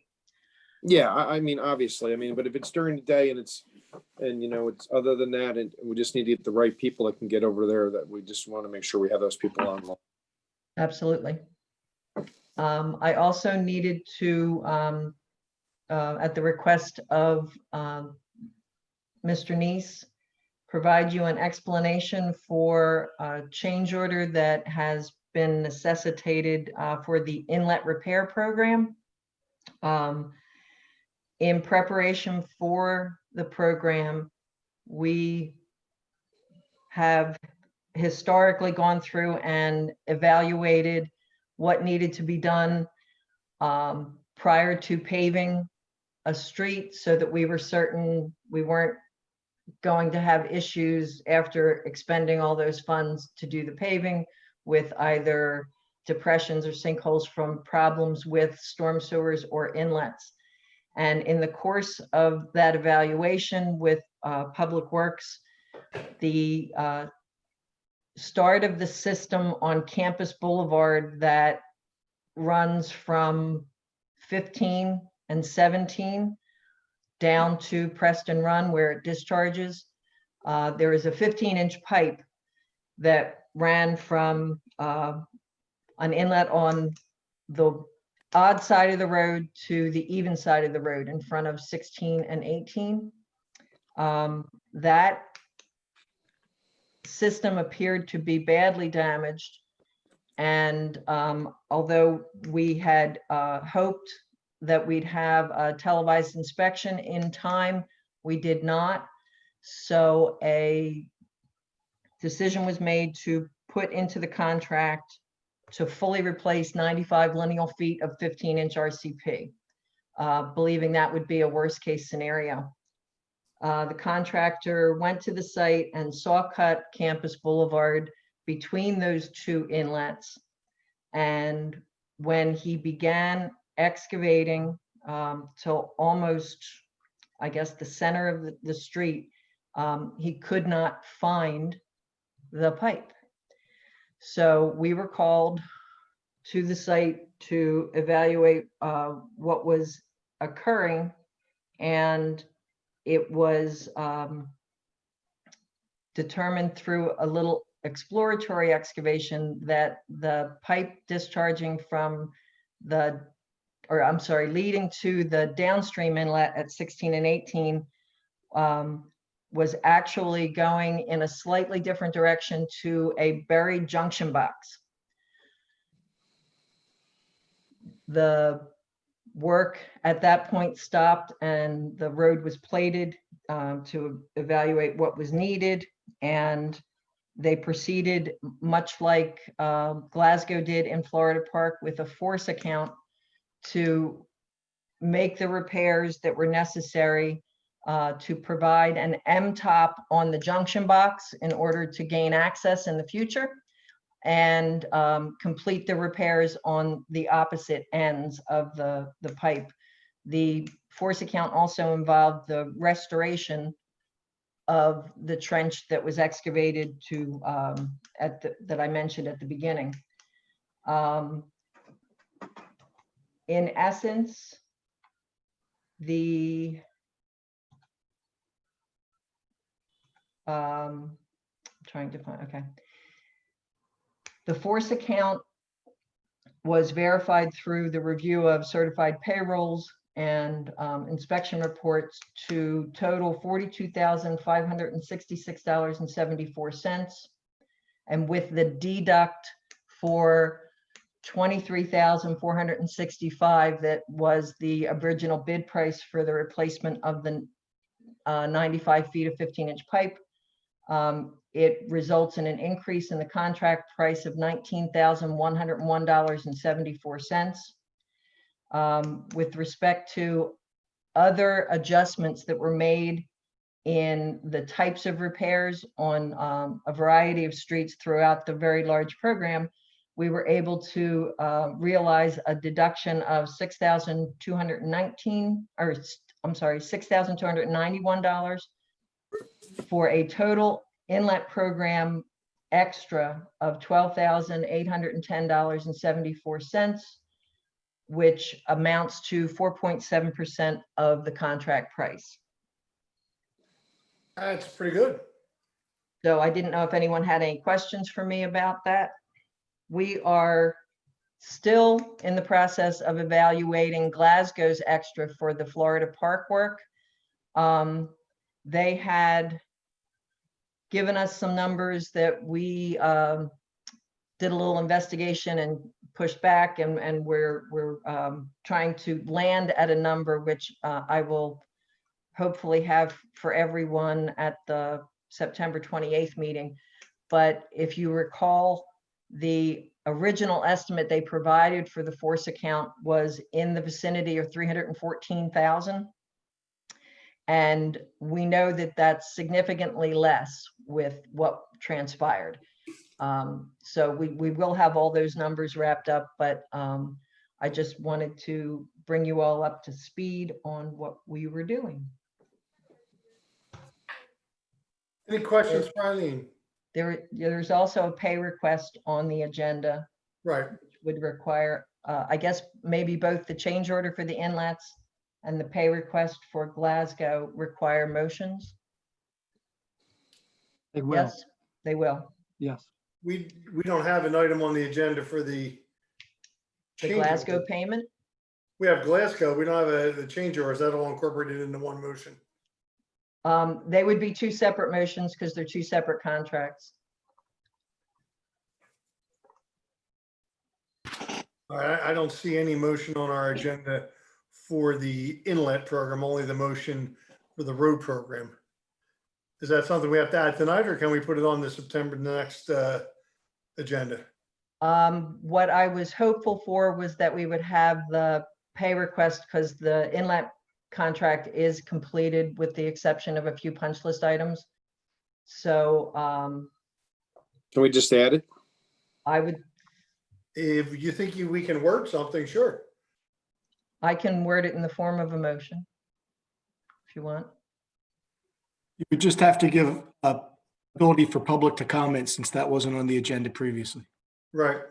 Yeah, I mean, obviously, but if it's during the day and it's other than that, and we just need to get the right people that can get over there, that we just want to make sure we have those people on. Absolutely. I also needed to, at the request of Mr. Neese, provide you an explanation for a change order that has been necessitated for the inlet repair program. In preparation for the program, we have historically gone through and evaluated what needed to be done prior to paving a street so that we were certain we weren't going to have issues after expending all those funds to do the paving with either depressions or sinkholes from problems with storm sewers or inlets. And in the course of that evaluation with Public Works, the start of the system on Campus Boulevard that runs from 15 and 17 down to Preston Run where it discharges. There is a 15-inch pipe that ran from an inlet on the odd side of the road to the even side of the road in front of 16 and 18. That system appeared to be badly damaged. And although we had hoped that we'd have a televised inspection in time, we did not. So a decision was made to put into the contract to fully replace 95 lineal feet of 15-inch RCP, believing that would be a worst case scenario. The contractor went to the site and saw cut Campus Boulevard between those two inlets. And when he began excavating till almost, I guess, the center of the street, he could not find the pipe. So we were called to the site to evaluate what was occurring, and it was determined through a little exploratory excavation that the pipe discharging from the, or I'm sorry, leading to the downstream inlet at 16 and 18 was actually going in a slightly different direction to a buried junction box. The work at that point stopped and the road was plated to evaluate what was needed, and they proceeded much like Glasgow did in Florida Park with a force account to make the repairs that were necessary to provide an M-top on the junction box in order to gain access in the future, and complete the repairs on the opposite ends of the pipe. The force account also involved the restoration of the trench that was excavated to that I mentioned at the beginning. In essence, the trying to find, okay. The force account was verified through the review of certified payrolls and inspection reports to total $42,566.74. And with the deduct for $23,465, that was the original bid price for the replacement of the 95 feet of 15-inch pipe. It results in an increase in the contract price of $19,101.74. With respect to other adjustments that were made in the types of repairs on a variety of streets throughout the very large program, we were able to realize a deduction of $6,291 for a total inlet program extra of $12,810.74, which amounts to 4.7% of the contract price. That's pretty good. So I didn't know if anyone had any questions for me about that. We are still in the process of evaluating Glasgow's extra for the Florida Park work. They had given us some numbers that we did a little investigation and pushed back, and we're trying to land at a number which I will hopefully have for everyone at the September 28th meeting. But if you recall, the original estimate they provided for the force account was in the vicinity of 314,000. And we know that that's significantly less with what transpired. So we will have all those numbers wrapped up, but I just wanted to bring you all up to speed on what we were doing. Any questions for Eileen? There's also a pay request on the agenda, Right. which would require, I guess, maybe both the change order for the inlets and the pay request for Glasgow require motions. They will, Yes, they will. yes. We don't have an item on the agenda for the The change Glasgow order. payment. We have Glasgow. We don't have the change orders. That all incorporated into one motion. They would be two separate motions because they're two separate contracts. All right, I don't see any motion on our agenda for the inlet program, only the motion for the road program. Is that something we have to add tonight, or can we put it on the September next agenda? What I was hopeful for was that we would have the pay request because the inlet contract is completed with the exception of a few punch list items. So Can we just add it? I would, If you think we can word something, sure. I can word it in the form of a motion if you want. You would just have to give ability for public to comment since that wasn't on the agenda previously. Right.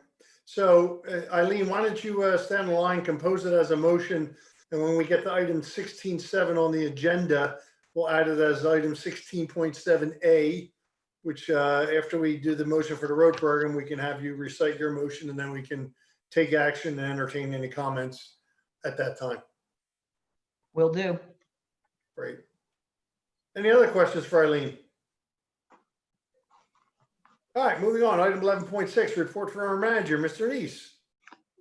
So Eileen, why don't you stand in line, compose it as a motion, and when we get to item 16.7 on the agenda, we'll add it as item 16.7A, which after we do the motion for the road program, we can have you recite your motion, and then we can take action and entertain any comments at that time. Will do. Great. Any other questions for Eileen? All right, moving on. Item 11.6, report from our manager, Mr. Neese.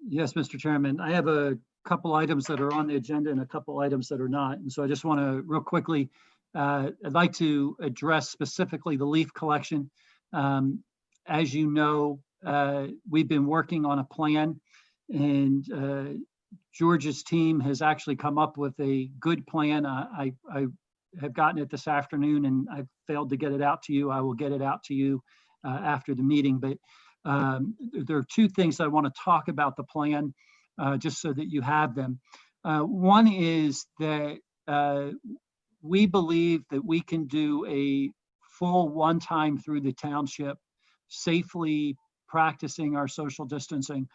Yes, Mr. Chairman, I have a couple items that are on the agenda and a couple items that are not. And so I just want to real quickly, I'd like to address specifically the leaf collection. As you know, we've been working on a plan, and George's team has actually come up with a good plan. I have gotten it this afternoon and I failed to get it out to you. I will get it out to you after the meeting, but there are two things I want to talk about the plan, just so that you have them. One is that we believe that we can do a full one time through the township, safely practicing our social distancing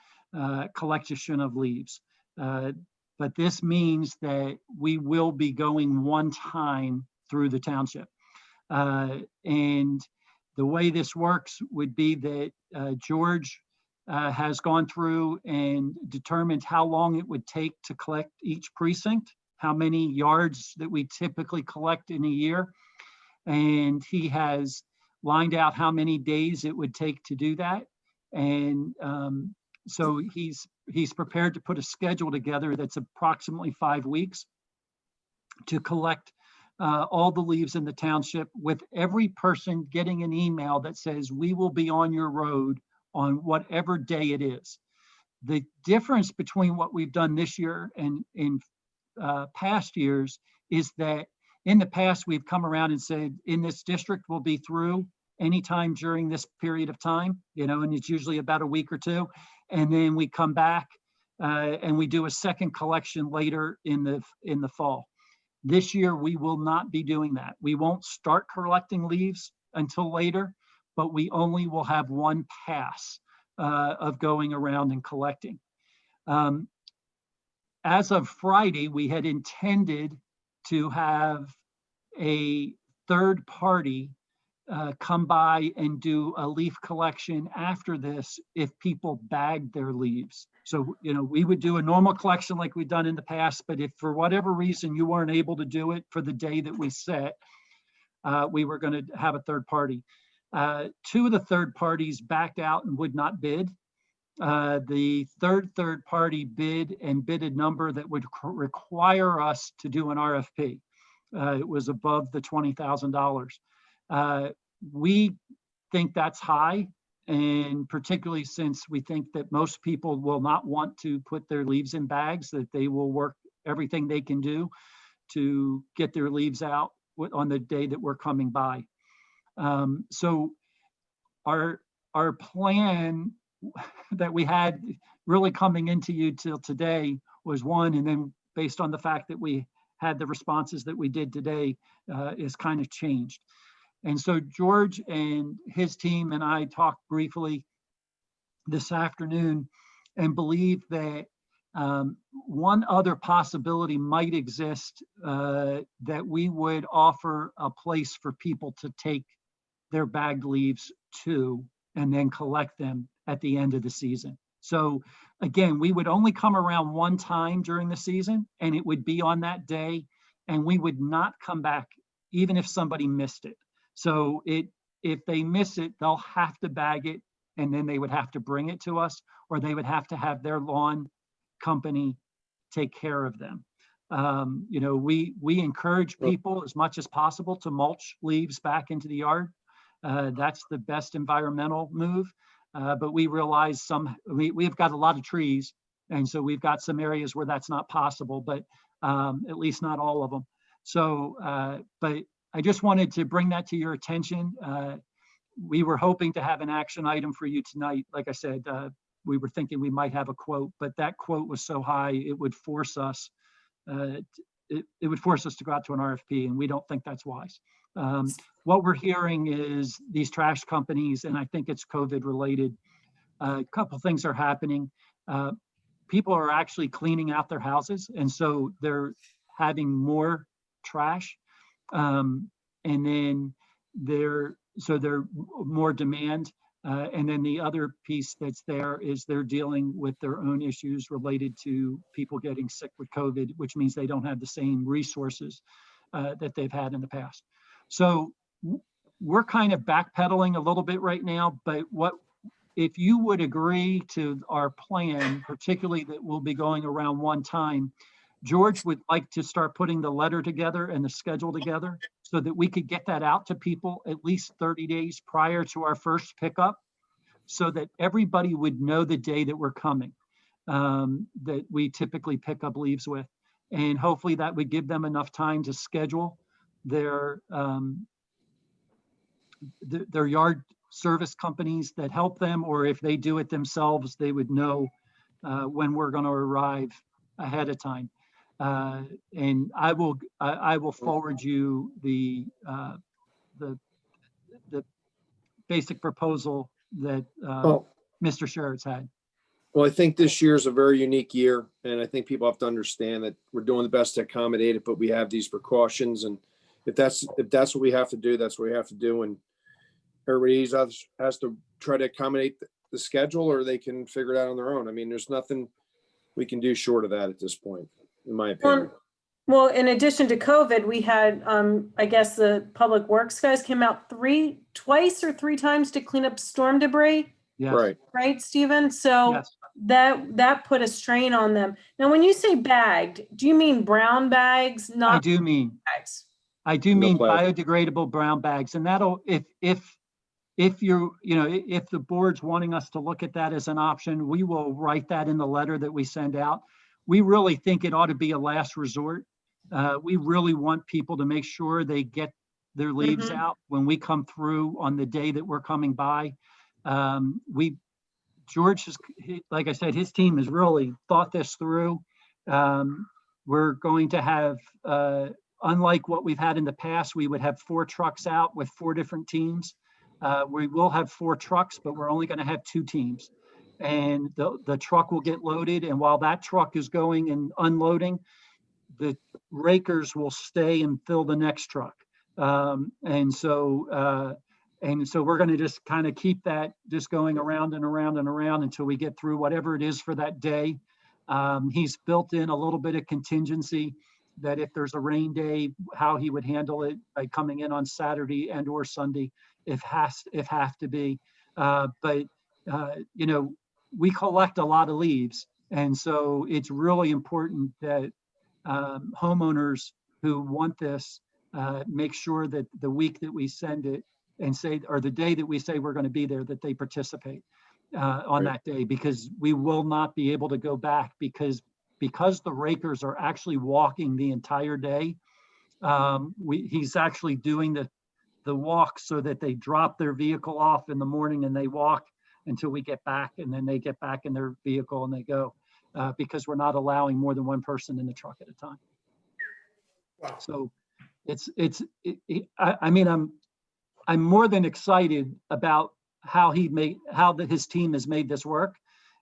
collection of leaves. But this means that we will be going one time through the township. And the way this works would be that George has gone through and determined how long it would take to collect each precinct, how many yards that we typically collect in a year. And he has lined out how many days it would take to do that. And so he's prepared to put a schedule together that's approximately 5 weeks to collect all the leaves in the township, with every person getting an email that says, we will be on your road on whatever day it is. The difference between what we've done this year and in past years is that in the past, we've come around and said, in this district, we'll be through anytime during this period of time, and it's usually about a week or two. And then we come back and we do a second collection later in the fall. This year, we will not be doing that. We won't start collecting leaves until later, but we only will have one pass of going around and collecting. As of Friday, we had intended to have a third party come by and do a leaf collection after this if people bagged their leaves. So, we would do a normal collection like we've done in the past, but if for whatever reason you weren't able to do it for the day that we set, we were going to have a third party. Two of the third parties backed out and would not bid. The third party bid and bid a number that would require us to do an RFP. It was above the $20,000. We think that's high, and particularly since we think that most people will not want to put their leaves in bags, that they will work everything they can do to get their leaves out on the day that we're coming by. So our plan that we had really coming into you till today was one, and then based on the fact that we had the responses that we did today, is kind of changed. And so George and his team and I talked briefly this afternoon and believe that one other possibility might exist, that we would offer a place for people to take their bagged leaves to and then collect them at the end of the season. So again, we would only come around one time during the season, and it would be on that day, and we would not come back even if somebody missed it. So if they miss it, they'll have to bag it, and then they would have to bring it to us, or they would have to have their lawn company take care of them. You know, we encourage people as much as possible to mulch leaves back into the yard. That's the best environmental move. But we realize we've got a lot of trees, and so we've got some areas where that's not possible, but at least not all of them. So, but I just wanted to bring that to your attention. We were hoping to have an action item for you tonight. Like I said, we were thinking we might have a quote, but that quote was so high, it would force us, it would force us to go out to an RFP, and we don't think that's wise. What we're hearing is these trash companies, and I think it's COVID related, a couple things are happening. People are actually cleaning out their houses, and so they're having more trash. And then they're more demand. And then the other piece that's there is they're dealing with their own issues related to people getting sick with COVID, which means they don't have the same resources that they've had in the past. So we're kind of backpedaling a little bit right now, but if you would agree to our plan, particularly that we'll be going around one time, George would like to start putting the letter together and the schedule together so that we could get that out to people at least 30 days prior to our first pickup, so that everybody would know the day that we're coming, that we typically pick up leaves with. And hopefully that would give them enough time to schedule their yard service companies that help them, or if they do it themselves, they would know when we're going to arrive ahead of time. And I will forward you the basic proposal that Mr. Sherritt's had. Well, I think this year is a very unique year, and I think people have to understand that we're doing the best to accommodate it, but we have these precautions, and if that's what we have to do, that's what we have to do. And everybody has to try to accommodate the schedule, or they can figure it out on their own. I mean, there's nothing we can do short of that at this point, in my opinion. Well, in addition to COVID, we had, I guess the public works guys came out twice or three times to clean up storm debris. Yes. Right. Right, Stephen? So Yes. that put a strain on them. Now, when you say bagged, do you mean brown bags, I not do mean bags? biodegradable brown bags, and that'll, if the board's wanting us to look at that as an option, we will write that in the letter that we send out. We really think it ought to be a last resort. We really want people to make sure they get their leaves out when we come through on the day that we're coming by. George has, like I said, his team has really thought this through. We're going to have, unlike what we've had in the past, we would have 4 trucks out with 4 different teams. We will have 4 trucks, but we're only going to have 2 teams. And the truck will get loaded. And while that truck is going and unloading, the rakers will stay and fill the next truck. And so we're going to just kind of keep that just going around and around and around until we get through whatever it is for that day. He's built in a little bit of contingency that if there's a rain day, how he would handle it by coming in on Saturday and or Sunday, if have to be. But you know, we collect a lot of leaves, and so it's really important that homeowners who want this make sure that the week that we send it and say, or the day that we say we're going to be there, that they participate on that day, because we will not be able to go back because the rakers are actually walking the entire day. He's actually doing the walk so that they drop their vehicle off in the morning and they walk until we get back, and then they get back in their vehicle and they go, because we're not allowing more than one person in the truck at a time. Wow. So I mean, I'm more than excited about how his team has made this work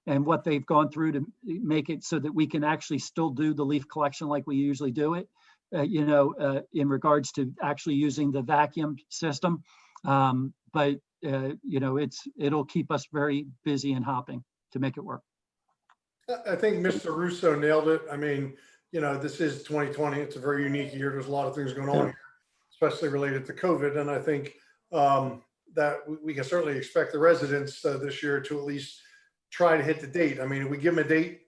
and what they've gone through to make it so that we can actually still do the leaf collection like we usually do it, you know, in regards to actually using the vacuum system. But you know, it'll keep us very busy and hopping to make it work. I think Mr. Russo nailed it. I mean, you know, this is 2020. It's a very unique year. There's a lot of things going on here, especially related to COVID. And I think that we can certainly expect the residents this year to at least try to hit the date. I mean, we give them a date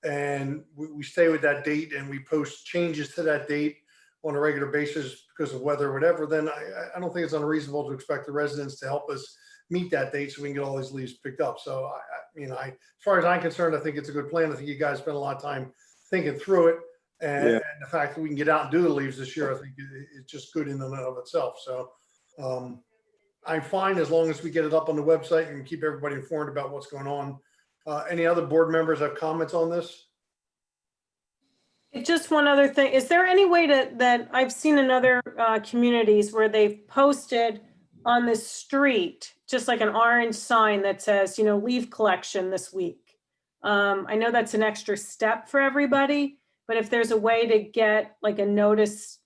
and we stay with that date and we post changes to that date on a regular basis because of weather or whatever, then I don't think it's unreasonable to expect the residents to help us meet that date so we can get all these leaves picked up. So, as far as I'm concerned, I think it's a good plan. I think you guys spent a lot of time thinking through it. And the fact that we can get out and do the leaves this year, I think it's just good in and of itself. So I'm fine as long as we get it up on the website and keep everybody informed about what's going on. Any other board members have comments on this? Just one other thing. Is there any way that I've seen in other communities where they've posted on the street, just like an orange sign that says, you know, leaf collection this week? I know that's an extra step for everybody, but if there's a way to get like a notice,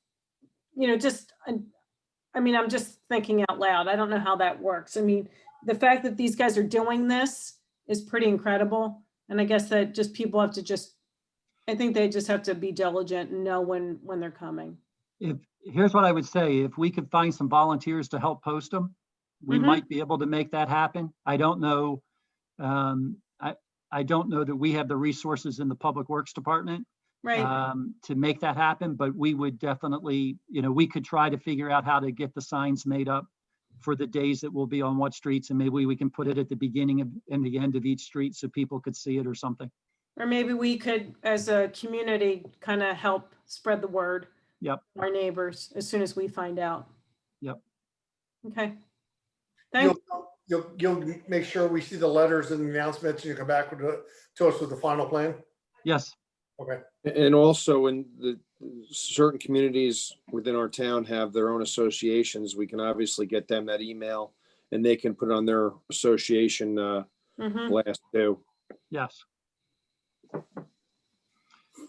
you know, I'm just thinking out loud. I don't know how that works. I mean, the fact that these guys are doing this is pretty incredible. And I guess that just people have to I think they just have to be diligent and know when they're coming. Here's what I would say. If we could find some volunteers to help post them, we might be able to make that happen. I don't know. I don't know that we have the resources in the Public Works Department to make that happen, but we would definitely, you know, we could try to figure out how to get the signs made up for the days that will be on what streets, and maybe we can put it at the beginning and the end of each street so people could see it or something. Or maybe we could, as a community, kind of help spread the word. Yep. Our neighbors, as soon as we find out. Yep. Okay. Thanks. You'll make sure we see the letters and the announcements and you come back to us with the final plan? Yes. Okay. And also in the certain communities within our town have their own associations. We can obviously get them that email and they can put it on their association blast too. Yes.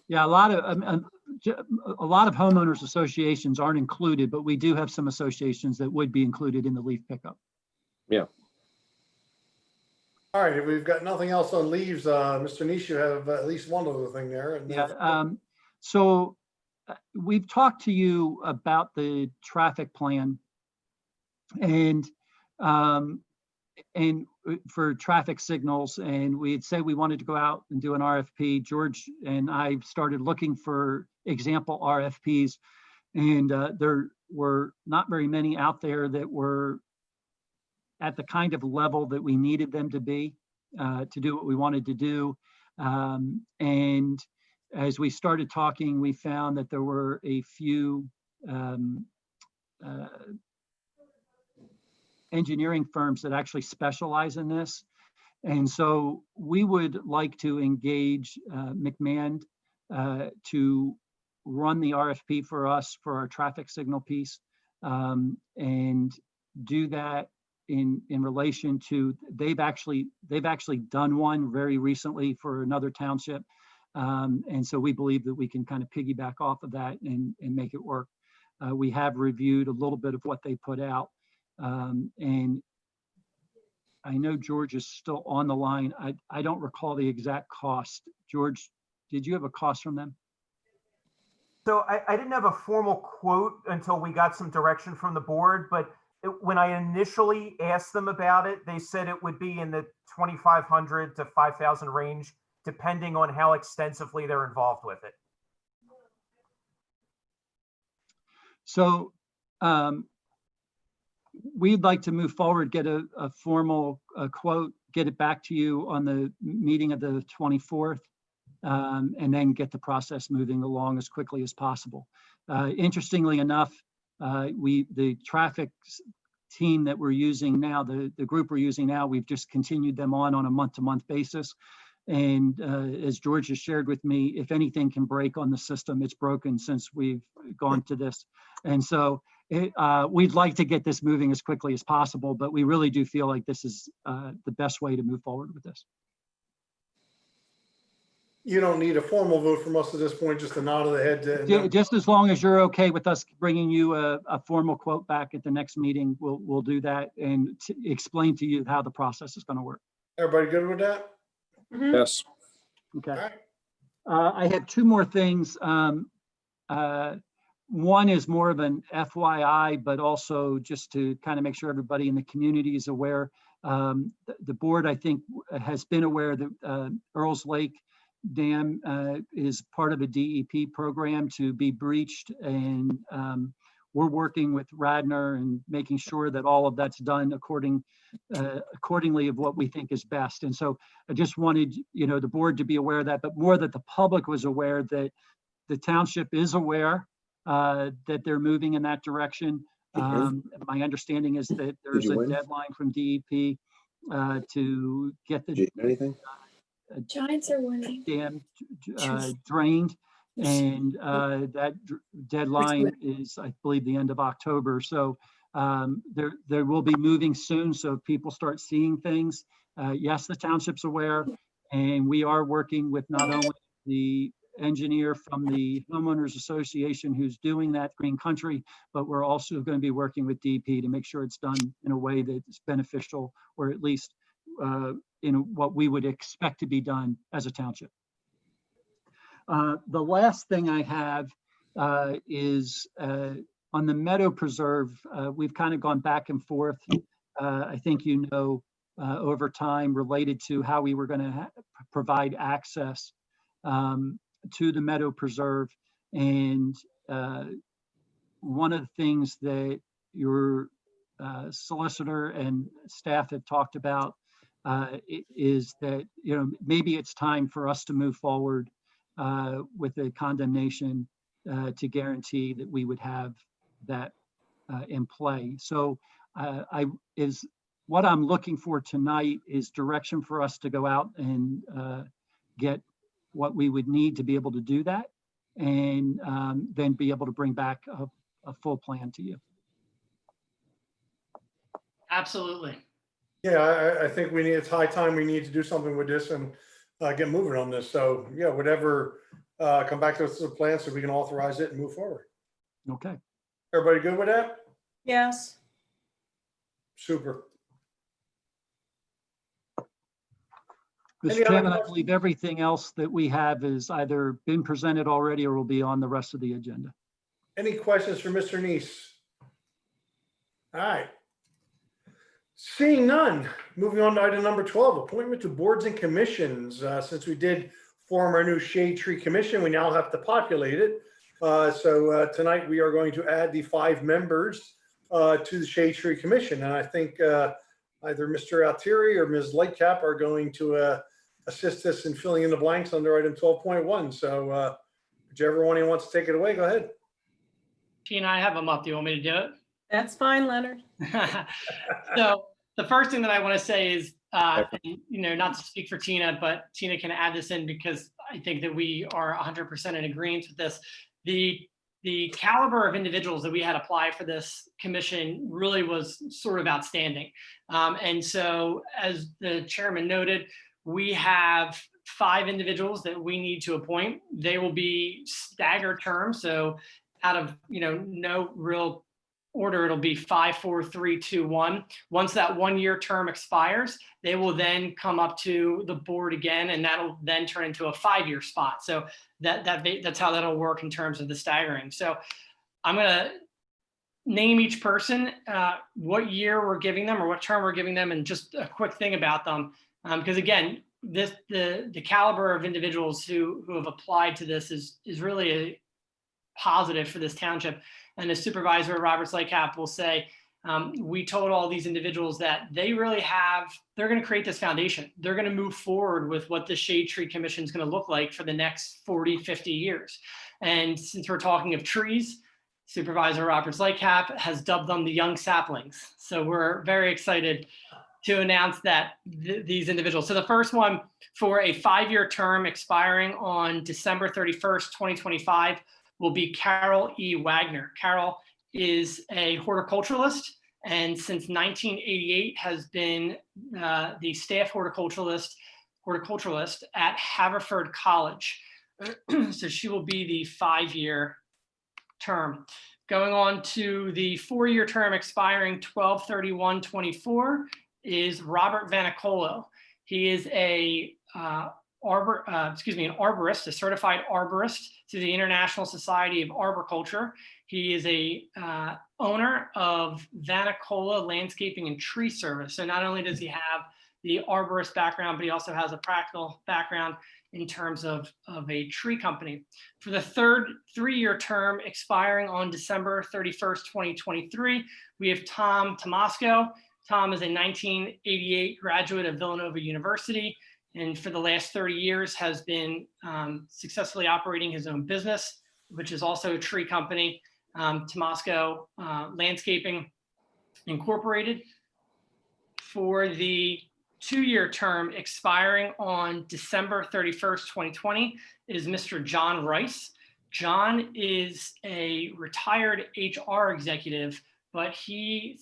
Yeah, a lot of homeowners associations aren't included, but we do have some associations that would be included in the leaf pickup. Yeah. All right, if we've got nothing else on leaves, Mr. Nish, you have at least one other thing there. And then... So we've talked to you about the traffic plan and for traffic signals, and we had said we wanted to go out and do an RFP. George and I started looking for example RFPs, and there were not very many out there that were at the kind of level that we needed them to be to do what we wanted to do. And as we started talking, we found that there were a few engineering firms that actually specialize in this. And so we would like to engage McMahon to run the RFP for us for our traffic signal piece, and do that in relation to, they've actually done one very recently for another township. And so we believe that we can kind of piggyback off of that and make it work. We have reviewed a little bit of what they put out. And I know George is still on the line. I don't recall the exact cost. George, did you have a cost from them? So I didn't have a formal quote until we got some direction from the board, but when I initially asked them about it, they said it would be in the 2,500 to 5,000 range, depending on how extensively they're involved with it. So we'd like to move forward, get a formal quote, get it back to you on the meeting of the 24th, and then get the process moving along as quickly as possible. Interestingly enough, the traffic team that we're using now, the group we're using now, we've just continued them on a month-to-month basis. And as George has shared with me, if anything can break on the system, it's broken since we've gone to this. And so we'd like to get this moving as quickly as possible, but we really do feel like this is the best way to move forward with this. You don't need a formal vote from us at this point, just a nod of the head. Just as long as you're okay with us bringing you a formal quote back at the next meeting, we'll do that and explain to you how the process is going to work. Everybody good with that? Yes. Okay. All right. I have two more things. One is more of an FYI, but also just to kind of make sure everybody in the community is aware. The board, I think, has been aware that Earls Lake Dam is part of a DEP program to be breached, and we're working with Radnor and making sure that all of that's done accordingly of what we think is best. And so I just wanted, the board to be aware of that, but more that the public was aware that the township is aware that they're moving in that direction. My understanding is that there's a deadline from DEP to get the Giants are winning. dam drained, and that deadline is, I believe, the end of October. So there will be moving soon. So if people start seeing things, yes, the township's aware, and we are working with not only the engineer from the homeowners association who's doing that green country, but we're also going to be working with DEP to make sure it's done in a way that's beneficial, or at least in what we would expect to be done as a township. The last thing I have is on the Meadow Preserve. We've kind of gone back and forth, I think over time, related to how we were going to provide access to the Meadow Preserve. And one of the things that your solicitor and staff have talked about is that, maybe it's time for us to move forward with a condemnation to guarantee that we would have that in play. So what I'm looking for tonight is direction for us to go out and get what we would need to be able to do that, and then be able to bring back a full plan to you. Absolutely. Yeah, I think it's high time we need to do something with this and get moving on this. So yeah, whatever, come back to us with a plan so we can authorize it and move forward. Okay. Everybody good with that? Yes. Super. Mr. Chairman, I believe everything else that we have is either been presented already or will be on the rest of the agenda. Any questions for Mr. Neese? All right. Seeing none, moving on to item number 12, appointment to boards and commissions. Since we did form our new Shade Tree Commission, we now have to populate it. So tonight we are going to add the 5 members to the Shade Tree Commission. And I think either Mr. Altieri or Ms. Lightcap are going to assist us in filling in the blanks under item 12.1. So whichever one who wants to take it away, go ahead. Tina, I have them up. Do you want me to do it? That's fine, Leonard. So the first thing that I want to say is, not to speak for Tina, but Tina can add this in because I think that we are 100% in agreement with this. The caliber of individuals that we had apply for this commission really was sort of outstanding. And so, as the chairman noted, we have 5 individuals that we need to appoint. They will be staggered terms. So out of, no real order, it'll be 5, 4, 3, 2, 1. Once that 1-year term expires, they will then come up to the board again, and that'll then turn into a 5-year spot. So that's how that'll work in terms of the staggering. So I'm going to name each person, what year we're giving them or what term we're giving them, and just a quick thing about them. Because again, the caliber of individuals who have applied to this is really a positive for this township. And as Supervisor Roberts Lightcap will say, we told all these individuals that they're going to create this foundation. They're going to move forward with what the Shade Tree Commission is going to look like for the next 40, 50 years. And since we're talking of trees, Supervisor Roberts Lightcap has dubbed them the young saplings. So we're very excited to announce that these individuals. So the first one, for a 5-year term expiring on December 31st, 2025, will be Carol E. Wagner. Carol is a horticulturalist, and since 1988 has been the staff horticulturalist at Haverford College. So she will be the 5-year term. Going on to the 4-year term expiring 12/31/24 is Robert Vanicolo. He is an arborist, a certified arborist through the International Society of Arboriculture. He is a owner of Vanicola Landscaping and Tree Service. So not only does he have the arborist background, but he also has a practical background in terms of a tree company. For the third 3-year term expiring on December 31st, 2023, we have Tom Tomasco. Tom is a 1988 graduate of Villanova University, and for the last 30 years has been successfully operating his own business, which is also a tree company, Tomasco Landscaping Incorporated. For the 2-year term expiring on December 31st, 2020 is Mr. John Rice. John is a retired HR executive, but he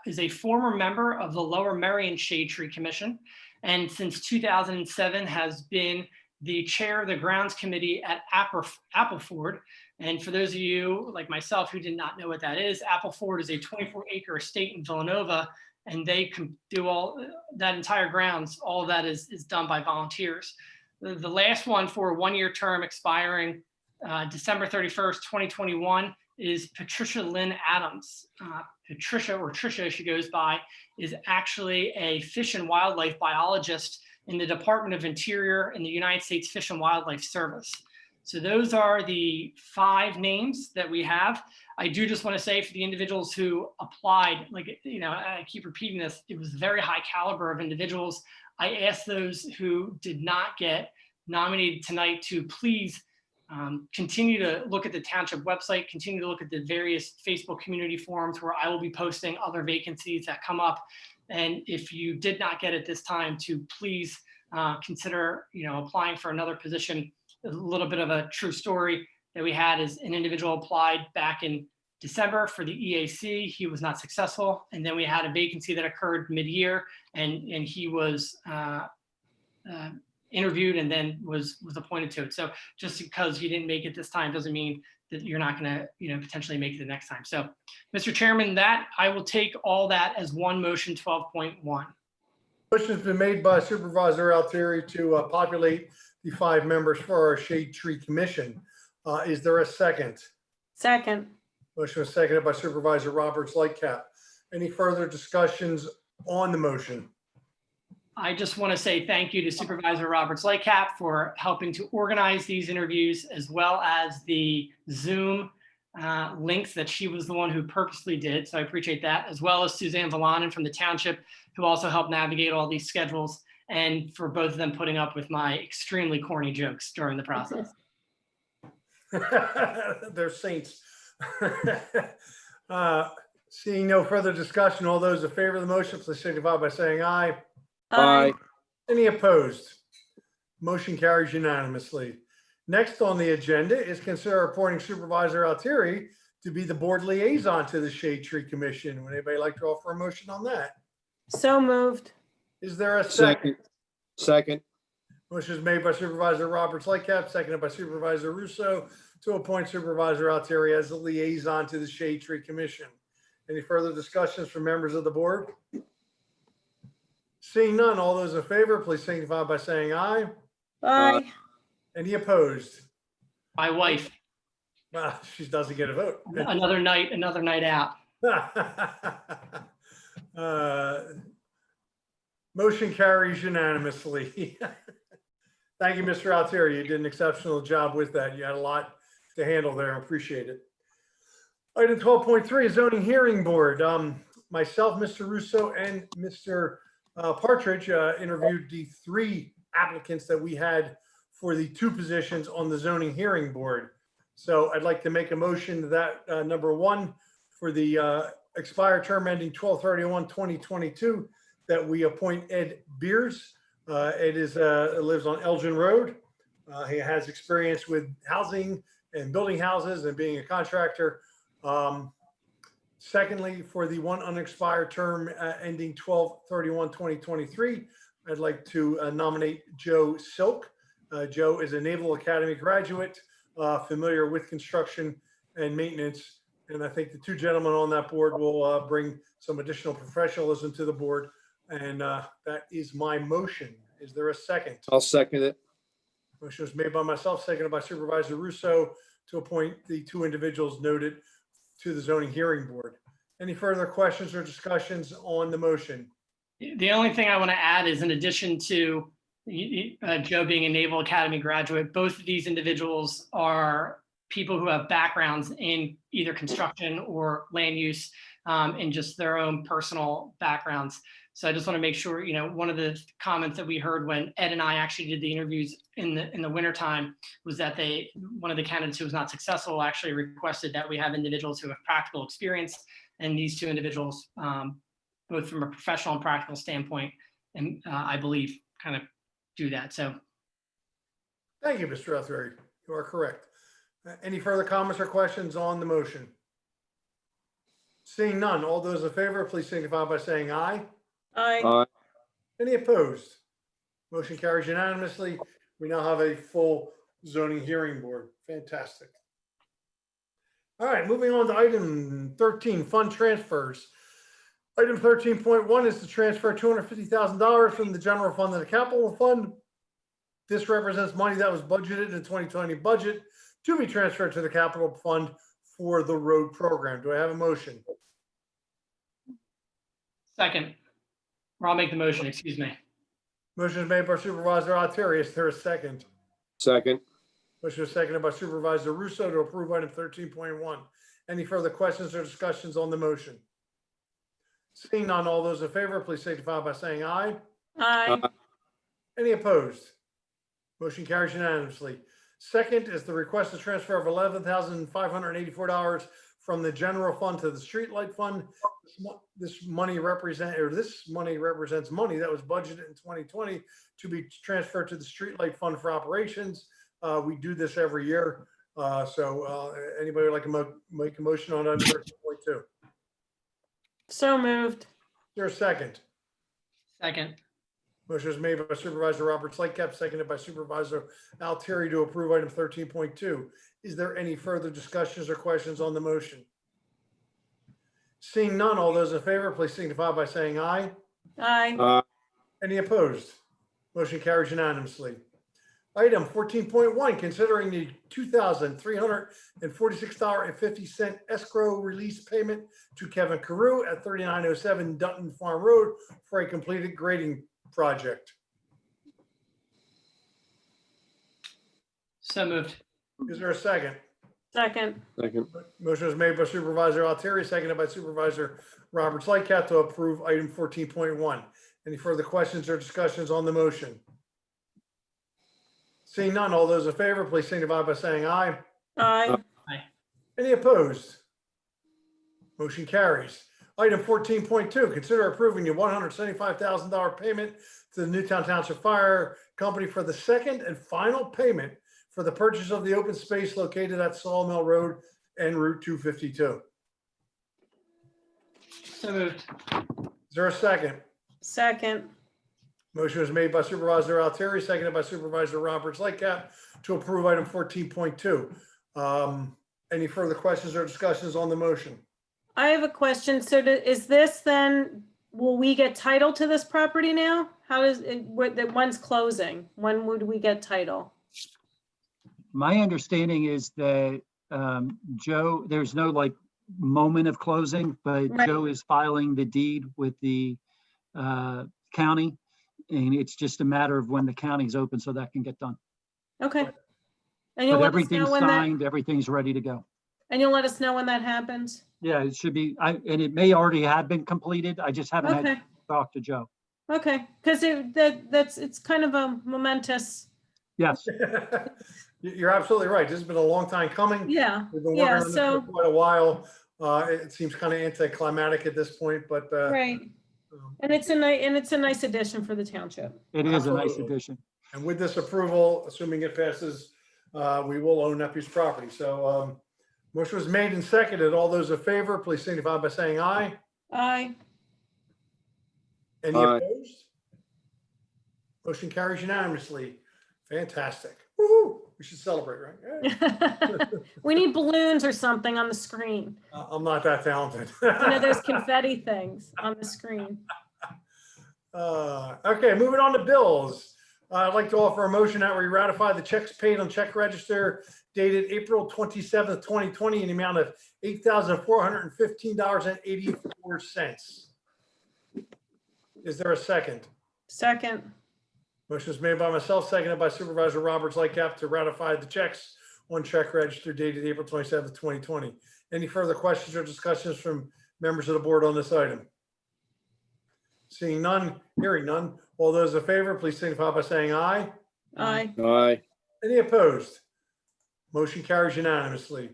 is a former member of the Lower Merion Shade Tree Commission, and since 2007 has been the chair of the grounds committee at Appleford. And for those of you like myself who did not know what that is, Appleford is a 24-acre estate in Villanova, and they can do all that entire grounds. All of that is done by volunteers. The last one for a 1-year term expiring December 31st, 2021 is Patricia Lynn Adams. Patricia, or Tricia as she goes by, is actually a fish and wildlife biologist in the Department of Interior in the United States Fish and Wildlife Service. So those are the 5 names that we have. I do just want to say, for the individuals who applied, I keep repeating this, it was very high caliber of individuals. I asked those who did not get nominated tonight to please continue to look at the township website, continue to look at the various Facebook community forums where I will be posting other vacancies that come up. And if you did not get it this time, to please consider, applying for another position. A little bit of a true story that we had is an individual applied back in December for the EAC. He was not successful. And then we had a vacancy that occurred mid-year, and he was interviewed and then was appointed to it. So just because you didn't make it this time doesn't mean that you're not going to, potentially make it the next time. So, Mr. Chairman, I will take all that as one motion 12.1. Motion's been made by Supervisor Altieri to populate the 5 members for our Shade Tree Commission. Is there a second? Second. Motion was seconded by Supervisor Roberts Lightcap. Any further discussions on the motion? I just want to say thank you to Supervisor Roberts Lightcap for helping to organize these interviews, as well as the Zoom links that she was the one who purposely did. So I appreciate that, as well as Suzanne Valanen from the township, who also helped navigate all these schedules, and for both of them putting up with my extremely corny jokes during the process. They're saints. Seeing no further discussion, all those in favor of the motion, please signify by saying aye. Aye. Any opposed? Motion carries unanimously. Next on the agenda is consider appointing Supervisor Altieri to be the board liaison to the Shade Tree Commission. Would anybody like to offer a motion on that? So moved. Is there a second? Second. Motion is made by Supervisor Roberts Lightcap, seconded by Supervisor Russo, to appoint Supervisor Altieri as the liaison to the Shade Tree Commission. Any further discussions from members of the board? Seeing none, all those in favor, please signify by saying aye. Aye. Any opposed? My wife, Well, she doesn't get a vote. another night out. Motion carries unanimously. Thank you, Mr. Altieri. You did an exceptional job with that. You had a lot to handle there. I appreciate it. Item 12.3 is zoning hearing board. Myself, Mr. Russo, and Mr. Partridge interviewed the 3 applicants that we had for the 2 positions on the zoning hearing board. So I'd like to make a motion that number 1 for the expired term ending 12/31/2022, that we appoint Ed Beers. Ed lives on Elgin Road. He has experience with housing and building houses and being a contractor. Secondly, for the 1 unexpired term ending 12/31/2023, I'd like to nominate Joe Silk. Joe is a Naval Academy graduate, familiar with construction and maintenance. And I think the 2 gentlemen on that board will bring some additional professionalism to the board. And that is my motion. Is there a second? I'll second it. Motion was made by myself, seconded by Supervisor Russo, to appoint the 2 individuals noted to the zoning hearing board. Any further questions or discussions on the motion? The only thing I want to add is, in addition to Joe being a Naval Academy graduate, both of these individuals are people who have backgrounds in either construction or land use, in just their own personal backgrounds. So I just want to make sure, one of the comments that we heard when Ed and I actually did the interviews in the wintertime was that one of the candidates who was not successful actually requested that we have individuals who have practical experience. And these 2 individuals, both from a professional and practical standpoint, and I believe kind of do that. So. Thank you, Mr. Altieri. You are correct. Any further comments or questions on the motion? Seeing none, all those in favor, please signify by saying aye. Aye. Any opposed? Motion carries unanimously. We now have a full zoning hearing board. Fantastic. All right, moving on to item 13, fund transfers. Item 13.1 is to transfer $250,000 from the general fund to the capital fund. This represents money that was budgeted in the 2020 budget to be transferred to the capital fund for the road program. Do I have a motion? Second, or I'll make the motion, excuse me. Motion is made by Supervisor Altieri. Is there a second? Second. Motion is seconded by Supervisor Russo to approve item 13.1. Any further questions or discussions on the motion? Seeing none, all those in favor, please signify by saying aye. Aye. Any opposed? Motion carries unanimously. Second is the request to transfer of $11,584 from the general fund to the streetlight fund. This money represents money that was budgeted in 2020 to be transferred to the streetlight fund for operations. We do this every year. Anybody would like to make a motion on item 13.2? So moved. Is there a second? Second, Motion is made by Supervisor Roberts Lightcap, seconded by Supervisor Altieri to approve item 13.2. Is there any further discussions or questions on the motion? Seeing none, all those in favor, please signify by saying aye. Aye. Any opposed? Motion carries unanimously. Item 14.1, considering the $2,346.50 escrow release payment to Kevin Carew at 3907 Dutton Farm Road for a completed grading project. so moved. Is there a second? Second. Second. Motion is made by Supervisor Altieri, seconded by Supervisor Roberts Lightcap to approve item 14.1. Any further questions or discussions on the motion? Seeing none, all those in favor, please signify by saying aye. Aye. Any opposed? Motion carries. Item 14.2, consider approving the $175,000 payment to the Newtown Township Fire Company for the second and final payment for the purchase of the open space located at Sawmill Road and Route 252. So moved. Is there a second? Second. Motion was made by Supervisor Altieri, seconded by Supervisor Roberts Lightcap to approve item 14.2. Any further questions or discussions on the motion? I have a question. So is this then, will we get title to this property now? How does it, when's closing? When would we get title? My understanding is that Joe, there's no like moment of closing, but Right. Joe is filing the deed with the county. And it's just a matter of when the county's open so that can get done. Okay. And you'll But let us know everything's when that, signed, everything's ready to go. and you'll let us know when that happens? Yeah, it should be, and it may already have been completed. I just haven't had Okay, to talk to Joe. okay, because it's kind of a momentous, Yes, You're absolutely right. This has been a long time coming. yeah, We've been yeah, working on this so, for quite a while. It seems kind of anticlimactic at this point, but right. And it's a nice addition for the township. it is a nice Absolutely. addition. and with this approval, assuming it passes, we will own that piece of property. So motion was made and seconded. All those in favor, please signify by saying aye. Aye. Any Aye. opposed? Motion carries unanimously. Fantastic. Woo-hoo. We should celebrate, right? We need balloons or something on the screen. I'm not that talented. Those confetti things on the screen. Okay, moving on to bills. I'd like to offer a motion that we ratify the checks paid on check register dated April 27th, 2020 in the amount of $8,415.84. Is there a second? Second. Motion is made by myself, seconded by Supervisor Roberts Lightcap to ratify the checks on check register dated April 27th, 2020. Any further questions or discussions from members of the board on this item? Seeing none, hearing none. All those in favor, please signify by saying aye. Aye. Aye. Any opposed? Motion carries unanimously.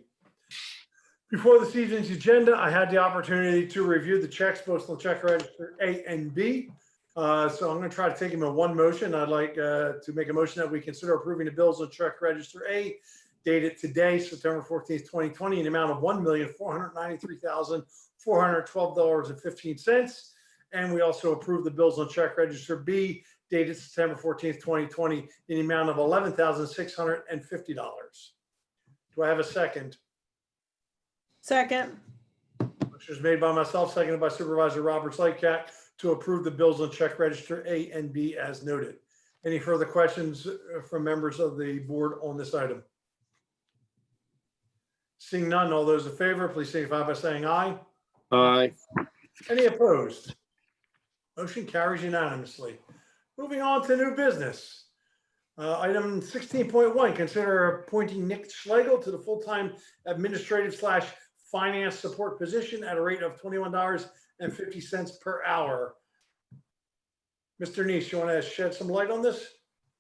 Before this evening's agenda, I had the opportunity to review the checks, both on check register A and B. So I'm going to try to take them in one motion. I'd like to make a motion that we consider approving the bills on check register A dated today, September 14th, 2020, in the amount of $1,493,412.15. And we also approve the bills on check register B dated September 14th, 2020, in the amount of $11,650. Do I have a second? Second. Motion is made by myself, seconded by Supervisor Roberts Lightcap to approve the bills on check register A and B as noted. Any further questions from members of the board on this item? Seeing none, all those in favor, please signify by saying aye. Aye. Any opposed? Motion carries unanimously. Moving on to new business. Item 16.1, consider appointing Nick Schlegel to the full-time administrative/finance support position at a rate of $21.50 per hour. Mr. Neese, you want to shed some light on this?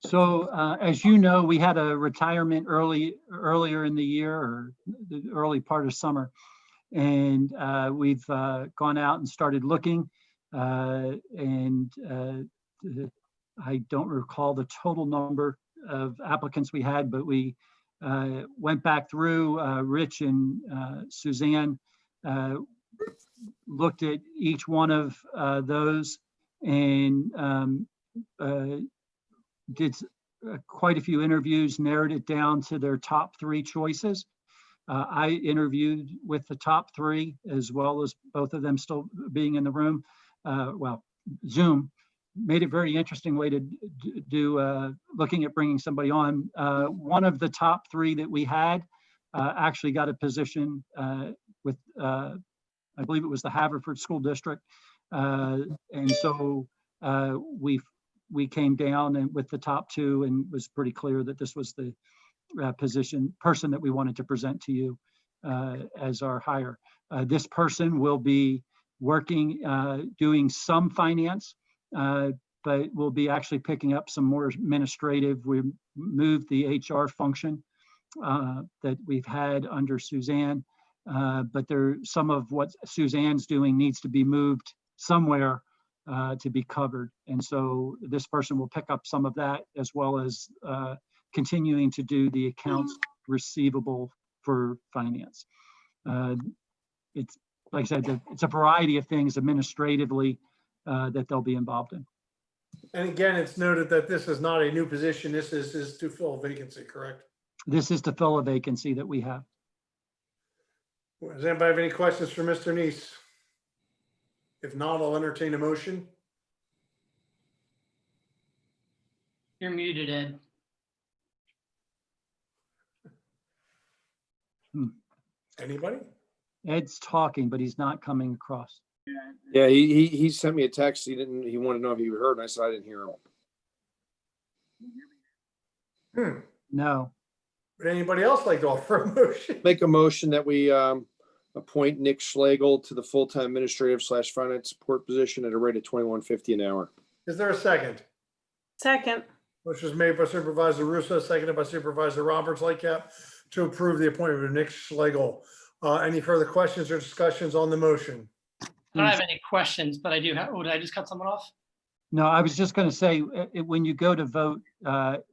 So as you know, we had a retirement earlier in the year or the early part of summer. And we've gone out and started looking. I don't recall the total number of applicants we had, but we went back through, Rich and Suzanne looked at each one of those and did quite a few interviews, narrowed it down to their top 3 choices. I interviewed with the top 3, as well as both of them still being in the room. Well, Zoom made it very interesting way to do looking at bringing somebody on. One of the top 3 that we had actually got a position with, I believe it was the Haverford School District. And so we came down and with the top 2 and was pretty clear that this was the person that we wanted to present to you as our hire. This person will be working, doing some finance, but we'll be actually picking up some more administrative. We moved the HR function that we've had under Suzanne, but some of what Suzanne's doing needs to be moved somewhere to be covered. And so this person will pick up some of that, as well as continuing to do the accounts receivable for finance. It's, like I said, it's a variety of things administratively that they'll be involved in. And again, it's noted that this is not a new position. This is to fill a vacancy, correct? This is to fill a vacancy that we have. Does anybody have any questions for Mr. Neese? If not, I'll entertain a motion. You're muted, Ed. Anybody? Ed's talking, but he's not coming across. Yeah, he sent me a text. He wanted to know if you heard, and I said I didn't hear him. No. Would anybody else like to offer a motion? Make a motion that we appoint Nick Schlegel to the full-time administrative/finance support position at a rate of $21.50 an hour. Is there a second? Second. Motion was made by Supervisor Russo, seconded by Supervisor Roberts Lightcap to approve the appointment of Nick Schlegel. Any further questions or discussions on the motion? I don't have any questions, but I do have, did I just cut someone off? No, I was just going to say, when you go to vote,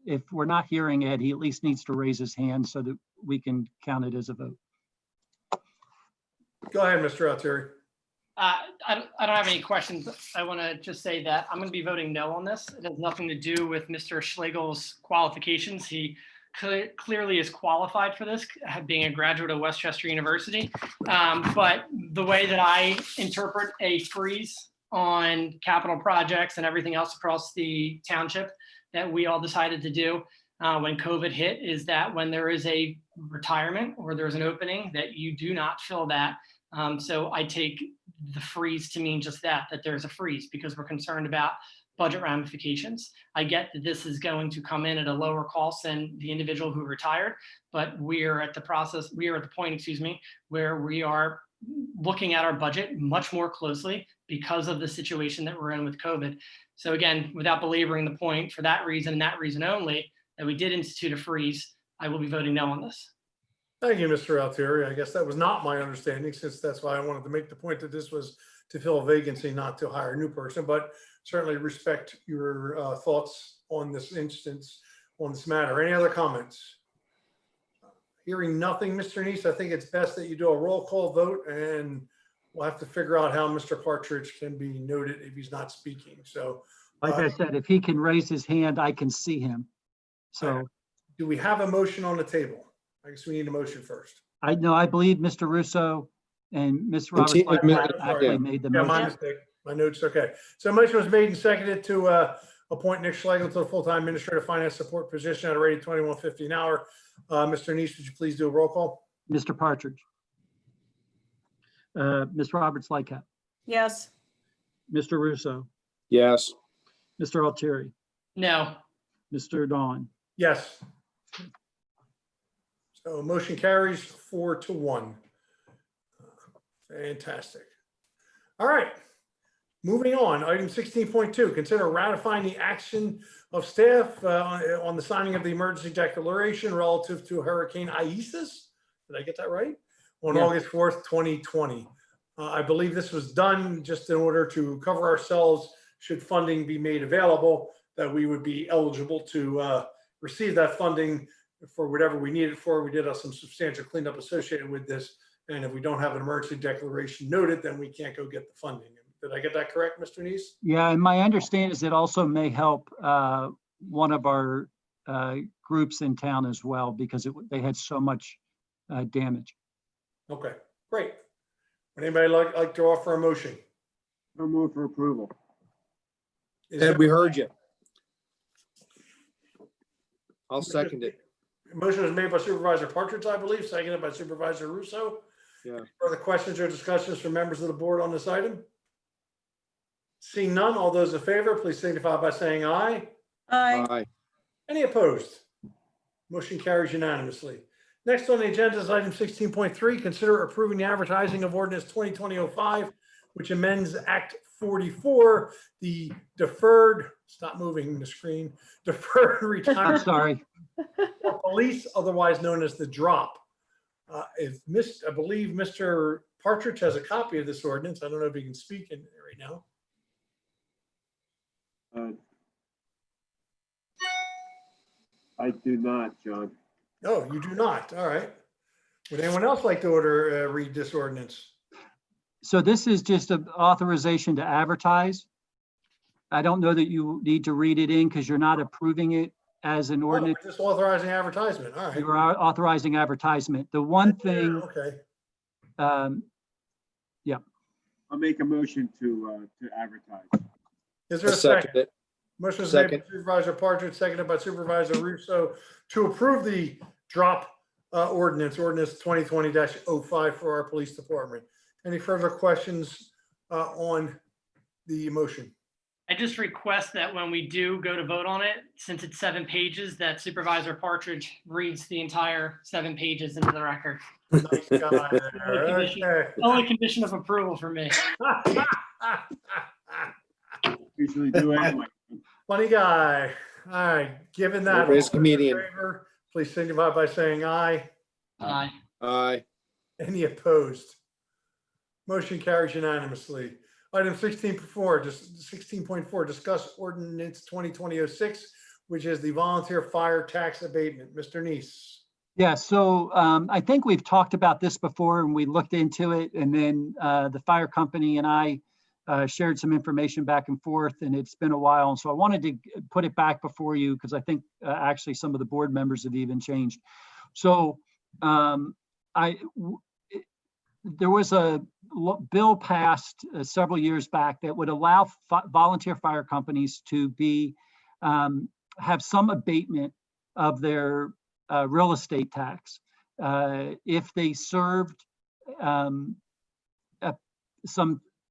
if we're not hearing Ed, he at least needs to raise his hand so that we can count it as a vote. Go ahead, Mr. Altieri. I don't have any questions. I want to just say that I'm going to be voting no on this. It has nothing to do with Mr. Schlegel's qualifications. He clearly is qualified for this, being a graduate of Westchester University. But the way that I interpret a freeze on capital projects and everything else across the township that we all decided to do when COVID hit is that when there is a retirement or there's an opening, that you do not fill that. So I take the freeze to mean just that there's a freeze because we're concerned about budget ramifications. I get that this is going to come in at a lower cost than the individual who retired, but we are at the point, where we are looking at our budget much more closely because of the situation that we're in with COVID. So again, without belaboring the point, for that reason and that reason only, that we did institute a freeze, I will be voting no on this. Thank you, Mr. Altieri. I guess that was not my understanding, since that's why I wanted to make the point that this was to fill a vacancy, not to hire a new person, but certainly respect your thoughts on this instance, on this matter. Any other comments? Hearing nothing, Mr. Neese, I think it's best that you do a roll call vote, and we'll have to figure out how Mr. Partridge can be noted if he's not speaking. So, Like I said, if he can raise his hand, I can see him. So do we have a motion on the table? I guess we need a motion first. I believe Mr. Russo and Ms. Roberts actually made the Yeah, my motion. mistake. My notes, okay. So a motion was made and seconded to appoint Nick Schlegel to the full-time administrative finance support position at a rate of $21.50 an hour. Mr. Neese, would you please do a roll call? Mr. Partridge. Ms. Roberts Lightcap. Yes. Mr. Russo. Yes. Mr. Altieri. No. Mr. Nawn. Yes. So motion carries 4-1. Fantastic. All right. Moving on, item 16.2, consider ratifying the action of staff on the signing of the emergency declaration relative to Hurricane Isis. Did I get that right? On August 4th, 2020. I believe this was done just in order to cover ourselves should funding be made available, that we would be eligible to receive that funding for whatever we need it for. We did have some substantial cleanup associated with this. And if we don't have an emergency declaration noted, then we can't go get the funding. Did I get that correct, Mr. Neese? Yeah, and my understanding is it also may help one of our groups in town as well, because they had so much damage. Okay, great. Would anybody like to offer a motion? No move for approval. Ed, we heard you. I'll second it. Motion was made by Supervisor Partridge, I believe, seconded by Supervisor Russo. Yeah. Further questions or discussions from members of the board on this item? Seeing none, all those in favor, please signify by saying aye. Aye. Aye. Any opposed? Motion carries unanimously. Next on the agenda is item 16.3, consider approving the advertising of ordinance 2020-05, which amends Act 44, the deferred, stop moving the screen, deferred I'm retirement sorry. for police, otherwise known as the drop. I believe Mr. Partridge has a copy of this ordinance. I don't know if he can speak in right now. I do not, John. No, you do not. All right. Would anyone else like to read this ordinance? So this is just an authorization to advertise. I don't know that you need to read it in because you're not approving it as an ordinance. Just authorizing advertisement. All right. You are authorizing advertisement. The one thing, Okay. I'll make a motion to advertise. Is there I a second second? it. Motion is made by Second. Supervisor Partridge, seconded by Supervisor Russo to approve the drop ordinance 2020-05 for our police department. Any further questions on the motion? I just request that when we do go to vote on it, since it's 7 pages, that Supervisor Partridge reads the entire 7 pages into the record. Nice guy there. Okay. Only condition of approval for me. Usually do anyway. Funny guy. All right, given that, Everybody's all those in comedian. favor, please signify by saying aye. Aye. Aye. Any opposed? Motion carries unanimously. Item 16.4, discuss ordinance 2020-06, which is the volunteer fire tax abatement. Mr. Neese. Yeah, so I think we've talked about this before and we looked into it, and then the fire company and I shared some information back and forth, and it's been a while. And so I wanted to put it back before you because I think actually some of the board members have even changed. So there was a bill passed several years back that would allow volunteer fire companies to be have some abatement of their real estate tax if they served some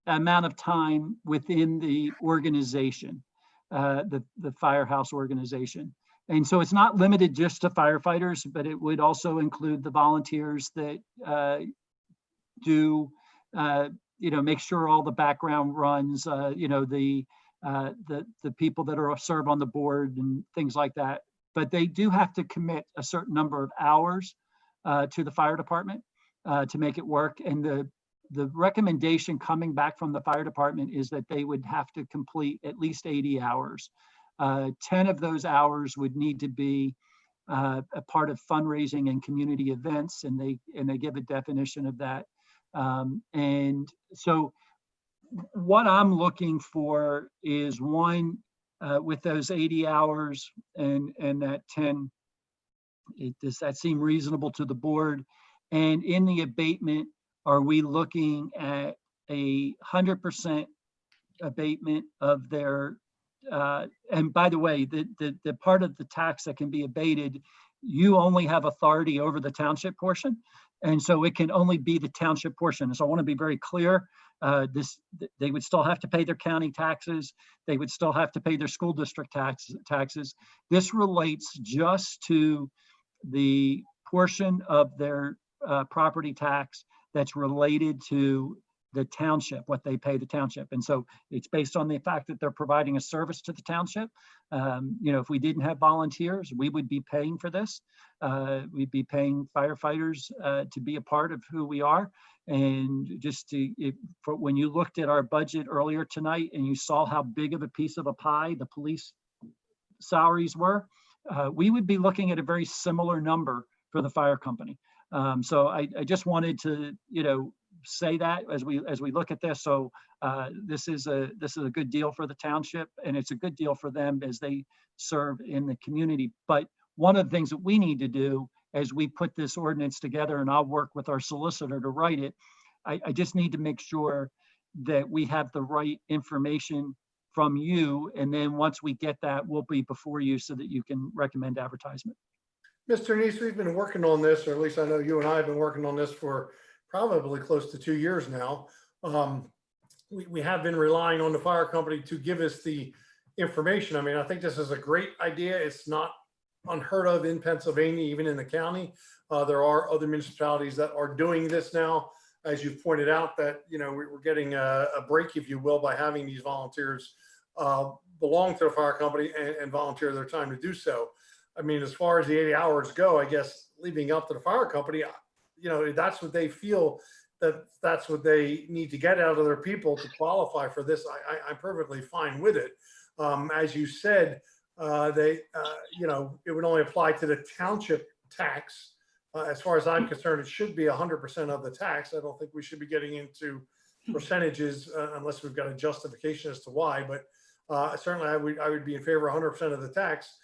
amount of time within the organization, the firehouse organization. And so it's not limited just to firefighters, but it would also include the volunteers that do, make sure all the background runs, the people that are serve on the board and things like that. But they do have to commit a certain number of hours to the fire department to make it work. And the recommendation coming back from the fire department is that they would have to complete at least 80 hours. 10 of those hours would need to be a part of fundraising and community events, and they give a definition of that. And so what I'm looking for is one, with those 80 hours and that 10, does that seem reasonable to the board? And in the abatement, are we looking at 100% abatement of their, and by the way, the part of the tax that can be abated, you only have authority over the township portion. And so it can only be the township portion. So I want to be very clear. They would still have to pay their county taxes. They would still have to pay their school district taxes. This relates just to the portion of their property tax that's related to the township, what they pay the township. And so it's based on the fact that they're providing a service to the township. If we didn't have volunteers, we would be paying for this. We'd be paying firefighters to be a part of who we are. And just when you looked at our budget earlier tonight and you saw how big of a piece of a pie the police salaries were, we would be looking at a very similar number for the fire company. So I just wanted to, say that as we look at this. So this is a good deal for the township, and it's a good deal for them as they serve in the community. But one of the things that we need to do as we put this ordinance together, and I'll work with our solicitor to write it, I just need to make sure that we have the right information from you. And then once we get that, we'll be before you so that you can recommend advertisement. Mr. Neese, we've been working on this, or at least I know you and I have been working on this for probably close to 2 years now. We have been relying on the fire company to give us the information. I mean, I think this is a great idea. It's not unheard of in Pennsylvania, even in the county. There are other municipalities that are doing this now. As you've pointed out, that we're getting a break, if you will, by having these volunteers belong to the fire company and volunteer their time to do so. I mean, as far as the 80 hours go, I guess leaving up to the fire company, that's what they feel that's what they need to get out of their people to qualify for this. I'm perfectly fine with it. As you said, it would only apply to the township tax. As far as I'm concerned, it should be 100% of the tax. I don't think we should be getting into percentages unless we've got a justification as to why. But certainly, I would be in favor of 100% of the tax.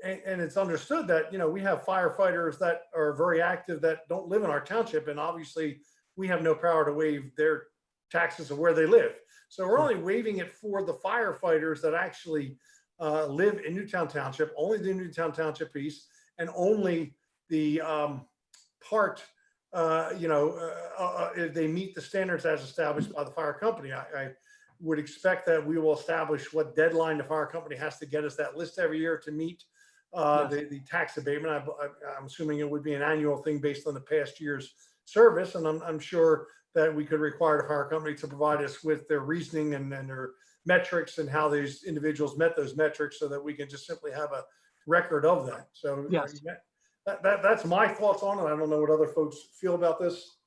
And it's understood that we have firefighters that are very active that don't live in our township, and obviously we have no power to waive their taxes of where they live. So we're only waiving it for the firefighters that actually live in Newtown Township, only the Newtown Township piece, and only the part, if they meet the standards as established by the fire company. I would expect that we will establish what deadline the fire company has to get us that list every year to meet the tax abatement. I'm assuming it would be an annual thing based on the past year's service. And I'm sure that we could require the fire company to provide us with their reasoning and their metrics and how these individuals met those metrics so that we can just simply have a record of that. So Yes. that's my thoughts on it. I don't know what other folks feel about this.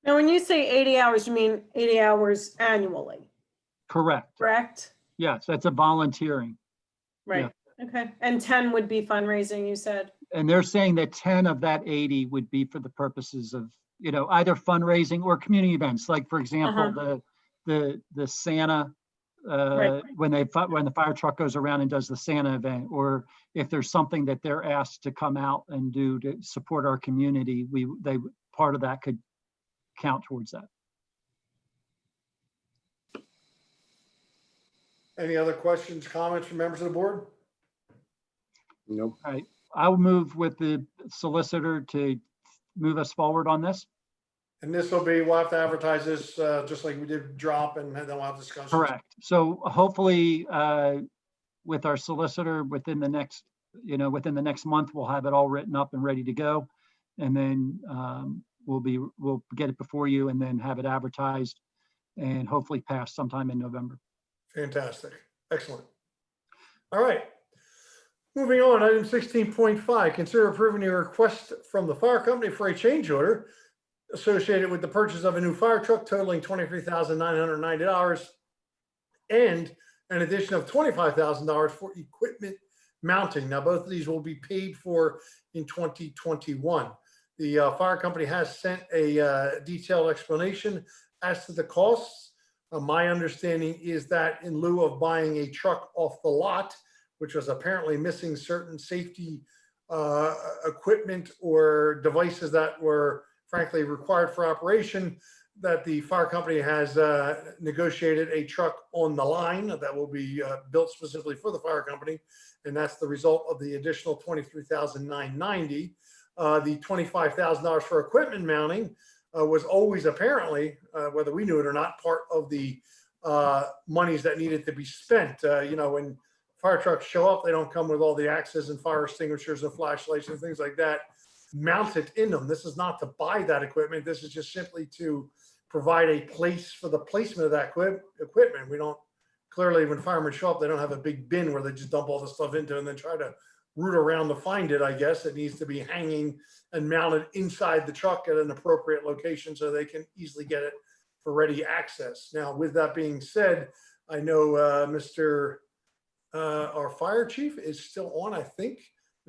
Now, when you say 80 hours, you mean 80 hours annually, Correct. correct? Yes, that's a volunteering. Right. Okay. And 10 would be fundraising, you said? And they're saying that 10 of that 80 would be for the purposes of, either fundraising or community events. Like, for example, the Santa, Right. when the fire truck goes around and does the Santa event, or if there's something that they're asked to come out and do to support our community, part of that could count towards that. Any other questions, comments from members of the board? Nope. All right, I'll move with the solicitor to move us forward on this. And this will be, we'll have to advertise this just like we did drop, and then we'll have discussions. Correct. So hopefully, with our solicitor within the next month, we'll have it all written up and ready to go. And then we'll get it before you and then have it advertised and hopefully pass sometime in November. Fantastic. Excellent. All right. Moving on, item 16.5, consider approving a request from the fire company for a change order associated with the purchase of a new fire truck totaling $23,990 and an addition of $25,000 for equipment mounting. Now, both of these will be paid for in 2021. The fire company has sent a detailed explanation as to the costs. My understanding is that in lieu of buying a truck off the lot, which was apparently missing certain safety equipment or devices that were frankly required for operation, that the fire company has negotiated a truck on the line that will be built specifically for the fire company. And that's the result of the additional $23,990. The $25,000 for equipment mounting was always apparently, whether we knew it or not, part of the monies that needed to be spent. When fire trucks show up, they don't come with all the axes and fire extinguishers and flashlights and things like that mounted in them. This is not to buy that equipment. This is just simply to provide a place for the placement of that equipment. We don't, clearly when firemen show up, they don't have a big bin where they just dump all the stuff into and then try to root around to find it. I guess it needs to be hanging and mounted inside the truck at an appropriate location so they can easily get it for ready access. Now, with that being said, I know our fire chief is still on, I think.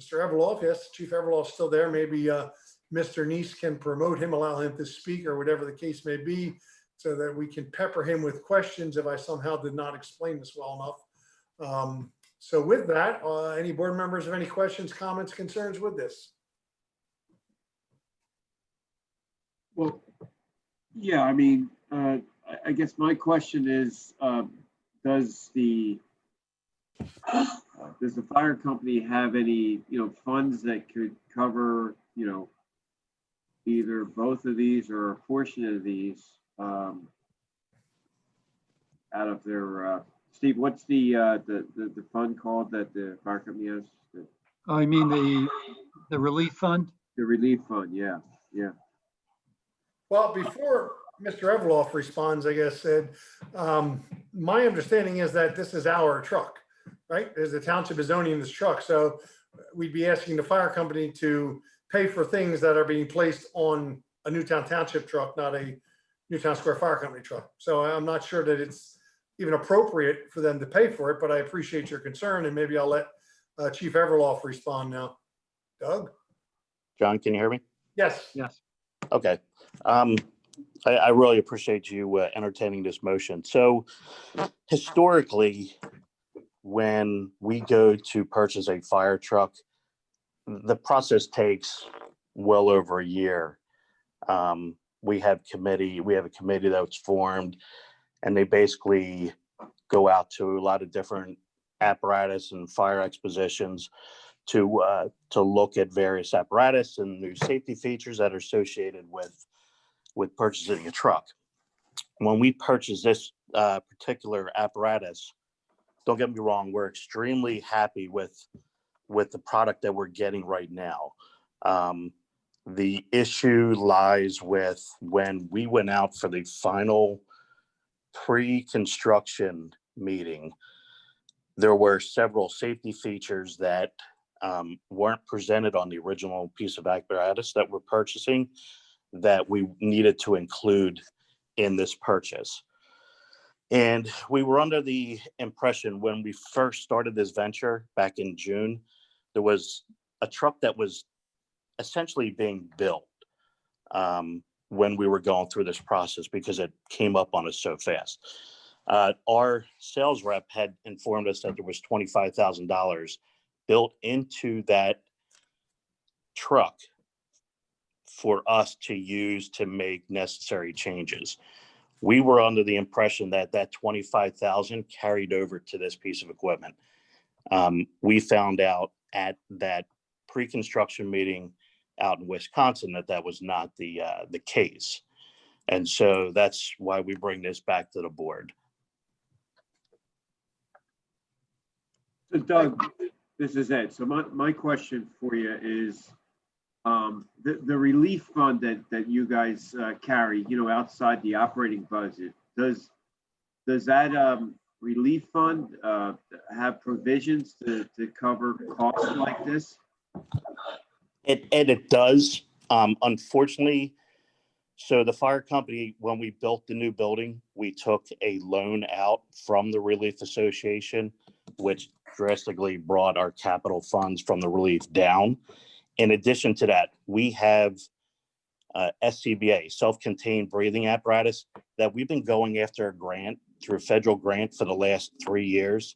Mr. Everloff, yes, Chief Everloff is still there. Maybe Mr. Neese can promote him, allow him to speak or whatever the case may be, so that we can pepper him with questions if I somehow did not explain this well enough. So with that, any board members have any questions, comments, concerns with this? Well, yeah, I mean, I guess my question is, does the fire company have any, funds that could cover, either both of these or a portion of these out of their, Steve, what's the fund called that the fire company has? Oh, you mean the relief fund? The relief fund, yeah. Well, before Mr. Everloff responds, I guess, Ed, my understanding is that this is our truck, right? As the township is owning this truck. So we'd be asking the fire company to pay for things that are being placed on a Newtown Township truck, not a Newtown Square Fire Company truck. So I'm not sure that it's even appropriate for them to pay for it, but I appreciate your concern, and maybe I'll let Chief Everloff respond now. Doug? John, can you hear me? Yes. Yes. Okay. I really appreciate you entertaining this motion. So historically, when we go to purchase a fire truck, the process takes well over a year. we have a committee that's formed, and they basically go out to a lot of different apparatus and fire expositions to look at various apparatus and new safety features that are associated with purchasing a truck. When we purchase this particular apparatus, don't get me wrong, we're extremely happy with the product that we're getting right now. The issue lies with when we went out for the final pre-construction meeting, there were several safety features that weren't presented on the original piece of apparatus that we're purchasing that we needed to include in this purchase. And we were under the impression when we first started this venture back in June, there was a truck that was essentially being built when we were going through this process because it came up on us so fast. Our sales rep had informed us that there was $25,000 built into that truck for us to use to make necessary changes. We were under the impression that that $25,000 carried over to this piece of equipment. We found out at that pre-construction meeting out in Wisconsin that was not the case. And so that's why we bring this back to the board. So Doug, this is Ed. So my question for you is, the relief fund that you guys carry, outside the operating budget, does that relief fund have provisions to cover costs like this? It does. Unfortunately, so the fire company, when we built the new building, we took a loan out from the Relief Association, which drastically brought our capital funds from the relief down. In addition to that, we have SCBA, self-contained breathing apparatus, that we've been going after a grant through a federal grant for the last 3 years.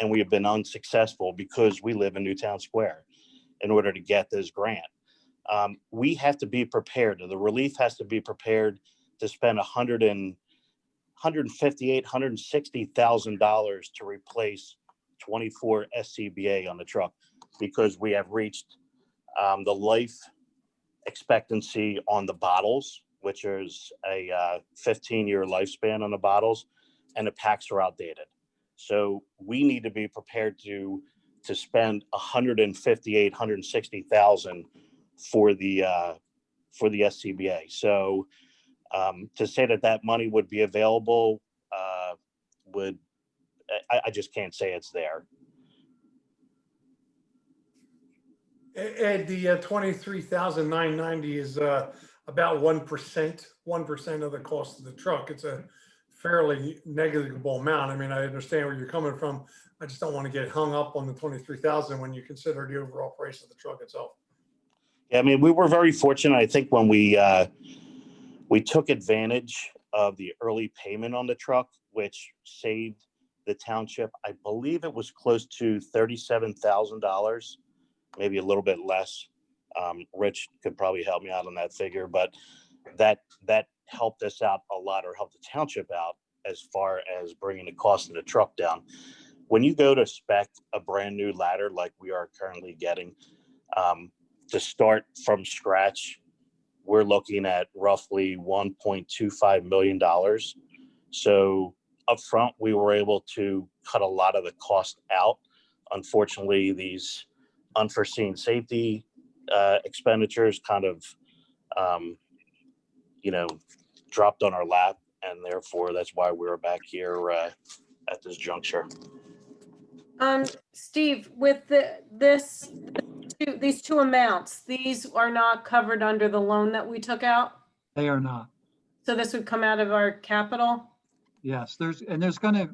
And we have been unsuccessful because we live in Newtown Square in order to get this grant. We have to be prepared. The relief has to be prepared to spend $158,000, $160,000 to replace 24 SCBA on the truck because we have reached the life expectancy on the bottles, which is a 15-year lifespan on the bottles, and the packs are outdated. So we need to be prepared to spend $158,000, $160,000 for the SCBA. So to say that money would be available I just can't say it's there. Ed, the $23,990 is about 1% of the cost of the truck. It's a fairly negligible amount. I mean, I understand where you're coming from. I just don't want to get hung up on the 23,000 when you consider the overall price of the truck itself. Yeah, I mean, we were very fortunate. I think when we took advantage of the early payment on the truck, which saved the township, I believe it was close to $37,000, maybe a little bit less. Rich could probably help me out on that figure, but that helped us out a lot, or helped the township out as far as bringing the cost of the truck down. When you go to spec a brand new ladder like we are currently getting, to start from scratch, we're looking at roughly $1.25 million. So up front, we were able to cut a lot of the cost out. Unfortunately, these unforeseen safety expenditures kind of, dropped on our lap, and therefore that's why we're back here at this juncture. Steve, with these two amounts, these are not covered under the loan that we took out? They are not. So this would come out of our capital? Yes,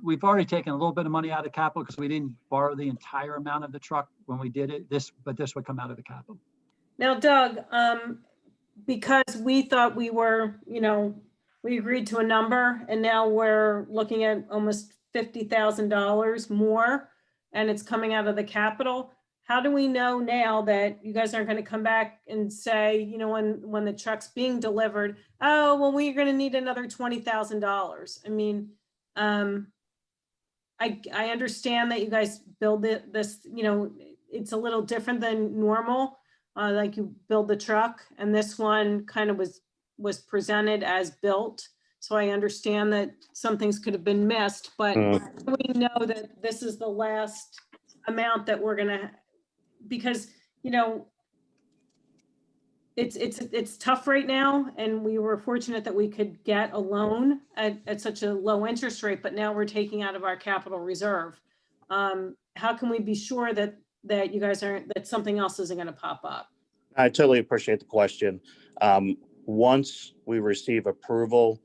we've already taken a little bit of money out of capital because we didn't borrow the entire amount of the truck when we did it. But this would come out of the capital. Now, Doug, because we thought we were, we agreed to a number, and now we're looking at almost $50,000 more, and it's coming out of the capital. how do we know now that you guys aren't going to come back and say, you know, when the truck's being delivered, oh, well, we're going to need another $20,000. I mean, I understand that you guys build this, you know, it's a little different than normal. Like you build the truck, and this one kind of was presented as built. So I understand that some things could have been missed, but we know that this is the last amount that we're gonna, because, you know, it's tough right now, and we were fortunate that we could get a loan at such a low interest rate, but now we're taking out of our capital reserve. How can we be sure that you guys aren't, that something else isn't going to pop up? I totally appreciate the question. Once we receive approval,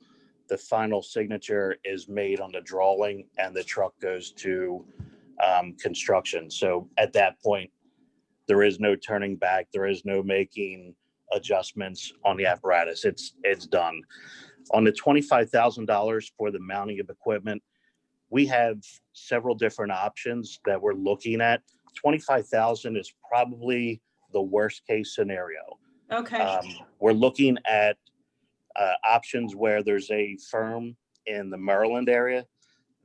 the final signature is made on the drawing and the truck goes to construction. So at that point, there is no turning back. There is no making adjustments on the apparatus. It's done. On the $25,000 for the mounting of equipment, we have several different options that we're looking at. 25,000 is probably the worst case scenario. Okay. We're looking at options where there's a firm in the Maryland area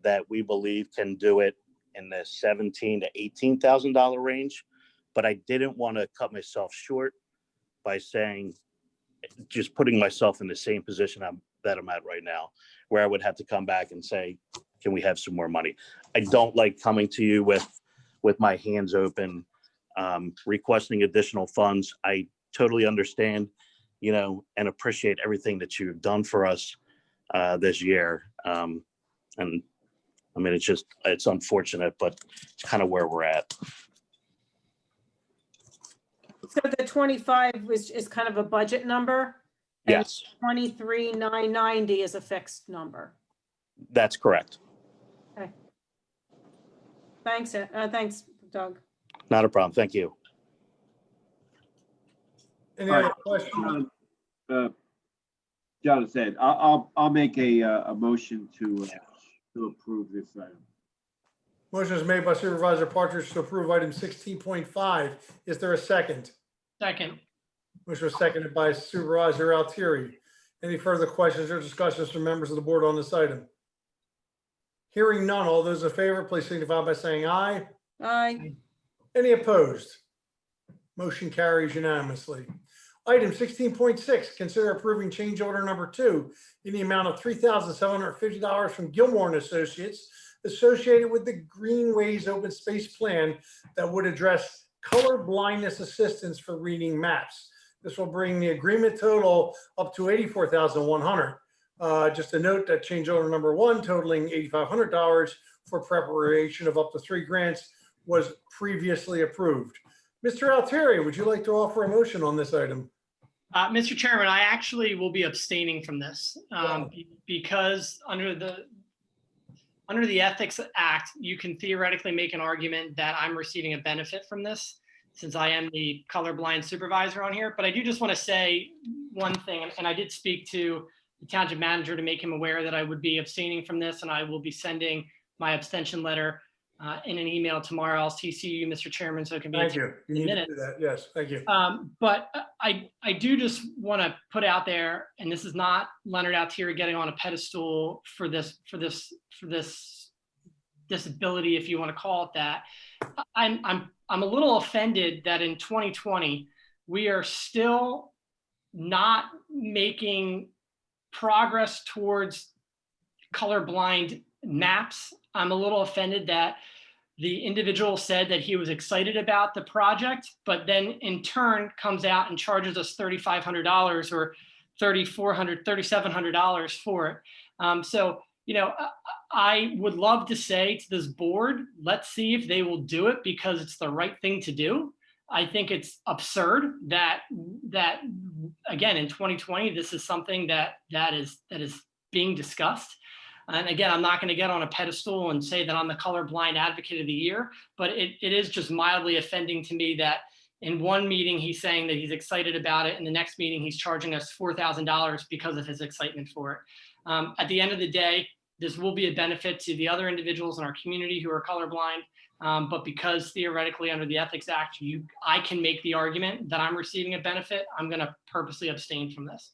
that we believe can do it in the $17,000 to $18,000 range. But I didn't want to cut myself short by saying, just putting myself in the same position that I'm at right now, where I would have to come back and say, can we have some more money? I don't like coming to you with my hands open, requesting additional funds. I totally understand, you know, and appreciate everything that you've done for us this year. And I mean, it's unfortunate, but it's kind of where we're at. So the 25 is kind of a budget number? And Yes, 23,990 is a fixed number. that's correct. Okay. Thanks, thanks, Doug. Not a problem. Thank you. Any All other right. questions? John said, I'll make a motion to approve this item. Motion is made by Supervisor Partridge to approve item 16.5. Is there a second? Second. Motion was seconded by Supervisor Altieri. Any further questions or discussions from members of the board on this item? Hearing none, all those in favor, please signify by saying aye. Aye. Any opposed? Motion carries unanimously. Item 16.6, consider approving change order number 2 in the amount of $3,750 from Gilmore and Associates associated with the Greenways Open Space Plan that would address color blindness assistance for reading maps. This will bring the agreement total up to $84,100. Just a note that change order number 1 totaling $8,500 for preparation of up to 3 grants was previously approved. Mr. Altieri, would you like to offer a motion on this item? Mr. Chairman, I actually will be abstaining from this because under the Ethics Act, you can theoretically make an argument that I'm receiving a benefit from this since I am the colorblind supervisor on here. But I do just want to say one thing, and I did speak to the Township Manager to make him aware that I would be abstaining from this, and I will be sending my abstention letter in an email tomorrow. I'll CC you, Mr. Chairman, so it can be. Thank you. You need to do that. Yes, thank you. But I do just want to put out there, and this is not Leonard Altieri getting on a pedestal for this disability, if you want to call it that. I'm a little offended that in 2020 we are still not making progress towards colorblind maps. I'm a little offended that the individual said that he was excited about the project, but then in turn comes out and charges us $3,500 or $3,400, $3,700 for it. So, you know, I would love to say to this board, let's see if they will do it because it's the right thing to do. I think it's absurd that again, in 2020, this is something that is being discussed. And again, I'm not going to get on a pedestal and say that I'm the colorblind advocate of the year, but it is just mildly offending to me that in one meeting, he's saying that he's excited about it. And the next meeting, he's charging us $4,000 because of his excitement for it. At the end of the day, this will be a benefit to the other individuals in our community who are colorblind. But because theoretically under the Ethics Act, I can make the argument that I'm receiving a benefit, I'm going to purposely abstain from this.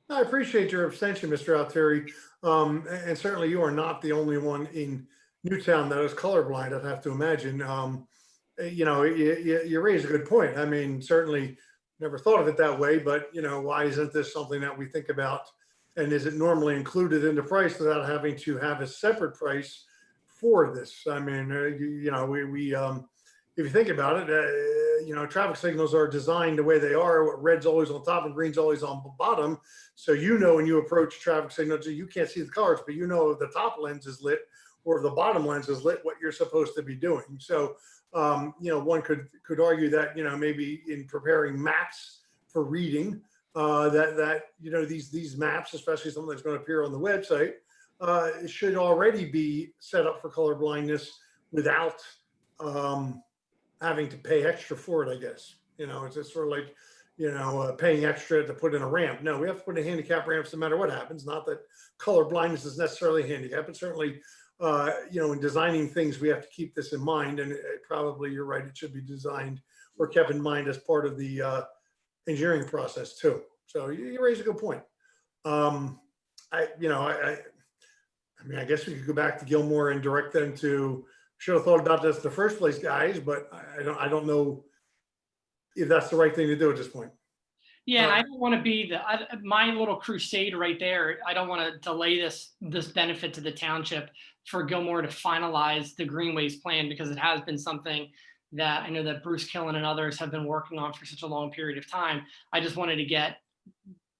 I appreciate your abstention, Mr. Altieri. And certainly you are not the only one in Newtown that is colorblind, I'd have to imagine. You know, you raise a good point. I mean, certainly never thought of it that way, but you know, why isn't this something that we think about? And is it normally included in the price without having to have a separate price for this? I mean, you know, if you think about it, you know, traffic signals are designed the way they are. Red's always on top and green's always on the bottom. So you know when you approach a traffic signal, you can't see the colors, but you know if the top lens is lit or if the bottom lens is lit, what you're supposed to be doing. So, you know, one could argue that, you know, maybe in preparing maps for reading, that you know, these maps, especially something that's going to appear on the website, should already be set up for color blindness without having to pay extra for it, I guess. You know, it's just sort of like, you know, paying extra to put in a ramp. No, we have to put in handicap ramps no matter what happens. Not that color blindness is necessarily a handicap, but certainly, you know, in designing things, we have to keep this in mind. And probably, you're right, it should be designed or kept in mind as part of the engineering process too. So you raise a good point. I mean, I guess we could go back to Gilmore and direct them to, should have thought about this in the first place, guys, but I don't know if that's the right thing to do at this point. Yeah, and I don't want to be my little crusade right there. I don't want to delay this benefit to the township for Gilmore to finalize the Greenways plan, because it has been something that I know that Bruce Killen and others have been working on for such a long period of time. I just wanted to get,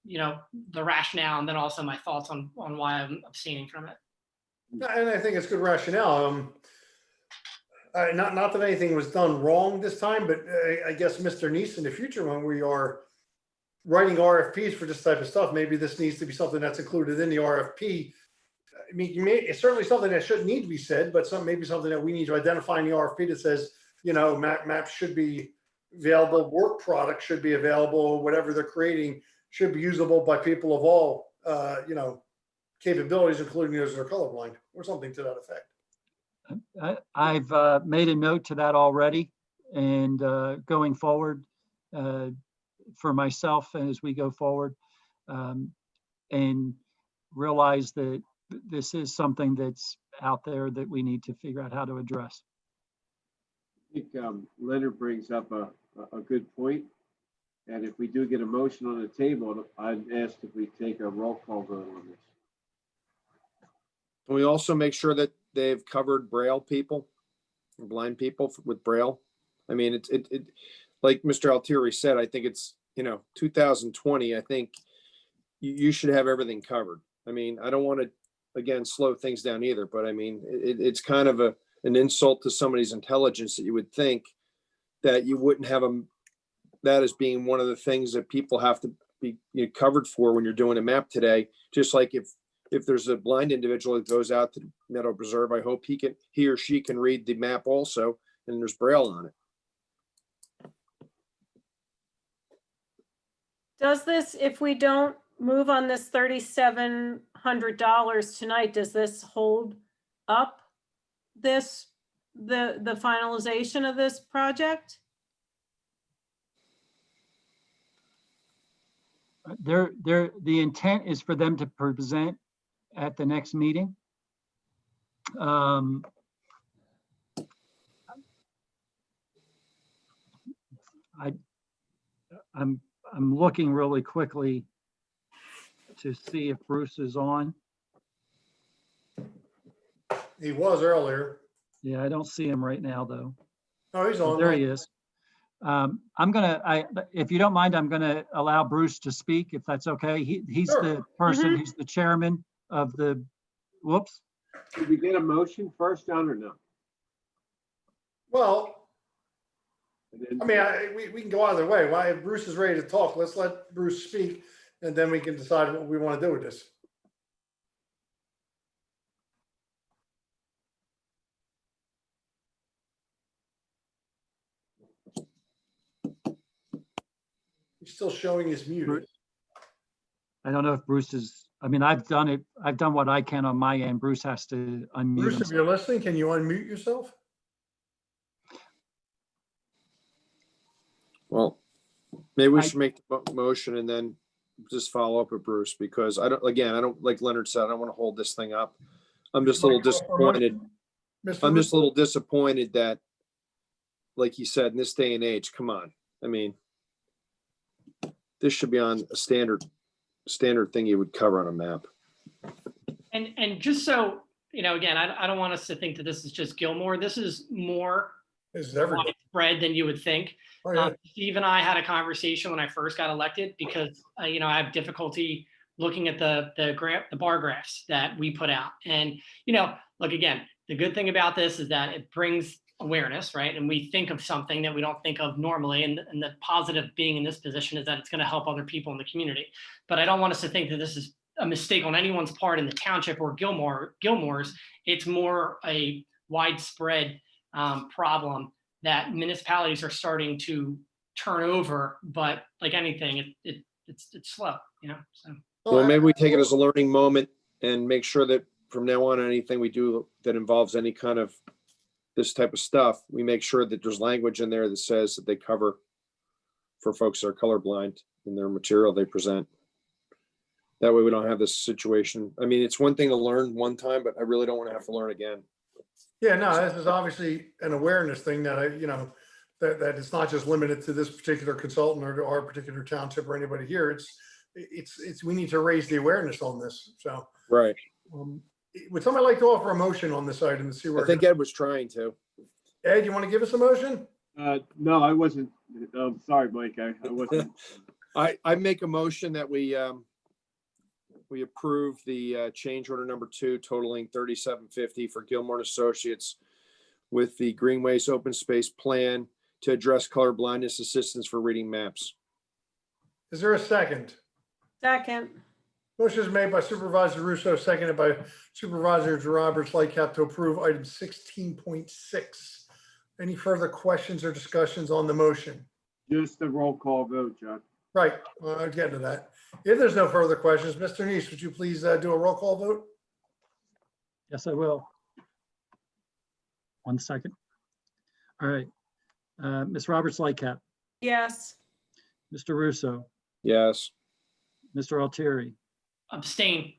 you know, the rationale and then also my thoughts on why I'm abstaining from it. And I think it's good rationale. Not that anything was done wrong this time, but I guess Mr. Neese, in the future, when we are writing RFPs for this type of stuff, maybe this needs to be something that's included in the RFP. I mean, it's certainly something that shouldn't need to be said, but maybe something that we need to identify in the RFP that says, you know, maps should be available, work products should be available, whatever they're creating should be usable by people of all, you know, capabilities, including those that are colorblind, or something to that effect. I've made a note to that already, and going forward, for myself as we go forward, and realize that this is something that's out there that we need to figure out how to address. I think Leonard brings up a good point. And if we do get a motion on the table, I'd ask if we take a roll call vote on this. Can we also make sure that they've covered Braille people, blind people with Braille? I mean, it like Mr. Altieri said, I think it's, you know, 2020, I think you should have everything covered. I mean, I don't want to, again, slow things down either, but I mean, it's kind of an insult to somebody's intelligence that you would think that you wouldn't have that as being one of the things that people have to be covered for when you're doing a map today. Just like if there's a blind individual that goes out to Meadow Preserve, I hope he or she can read the map also, and there's Braille on it. Does this, if we don't move on this $3,700 tonight, does this hold up the finalization of this project? The intent is for them to present at the next meeting. I'm looking really quickly to see if Bruce is on. He was earlier. Yeah, I don't see him right now, though. Oh, he's on. There he is. If you don't mind, I'm gonna allow Bruce to speak, if that's okay. He's Sure. the person, he's the chairman of the, whoops. Did we get a motion first, John, or no? Well, And I then- mean, we can go either way. Why, if Bruce is ready to talk, let's let Bruce speak, and then we can decide what we want to do with this. He's still showing his muted. I don't know if Bruce is, I mean, I've done what I can on my end. Bruce has to unmute Bruce, if himself. you're listening, can you unmute yourself? Well, maybe we should make the motion and then just follow up with Bruce, because I don't, like Leonard said, I don't want to hold this thing up. I'm just a little disappointed. I'm just a little disappointed that, like you said, in this day and age, come on. I mean, this should be on a standard thing you would cover on a map. And just so, again, I don't want us to think that this is just Gilmore. This is more widespread than you would think. Oh, yeah. Steve and I had a conversation when I first got elected because, I have difficulty looking at the bar graphs that we put out. And, look, again, the good thing about this is that it brings awareness, right? And we think of something that we don't think of normally. And the positive being in this position is that it's going to help other people in the community. But I don't want us to think that this is a mistake on anyone's part in the township or Gilmore's. It's more a widespread problem that municipalities are starting to turn over. But like anything, it's slow, so. Well, maybe we take it as a learning moment and make sure that from now on, anything we do that involves any kind of this type of stuff, we make sure that there's language in there that says that they cover for folks that are colorblind in their material they present. That way we don't have this situation. I mean, it's one thing to learn one time, but I really don't want to have to learn again. Yeah, no, this is obviously an awareness thing that that it's not just limited to this particular consultant or to our particular township or anybody here. It's we need to raise the awareness on this. So, right. Would somebody like to offer a motion on this item to see where? I think Ed was trying to. Ed, you want to give us a motion? No, I wasn't. Sorry, Mike. I wasn't. I make a motion that we approve the change order number 2 totaling $37.50 for Gilmore and Associates with the Greenways Open Space Plan to address color blindness assistance for reading maps. Is there a second? Second. Motion is made by Supervisor Russo, seconded by Supervisor Roberts Lightcap to approve item 16.6. Any further questions or discussions on the motion? Just a roll call vote, John. Right, well, I'll get to that. If there's no further questions, Mr. Neese, would you please do a roll call vote? Yes, I will. 1 second. All right. Ms. Roberts Lightcap, Yes. Mr. Russo, Yes. Mr. Altieri, Abstain.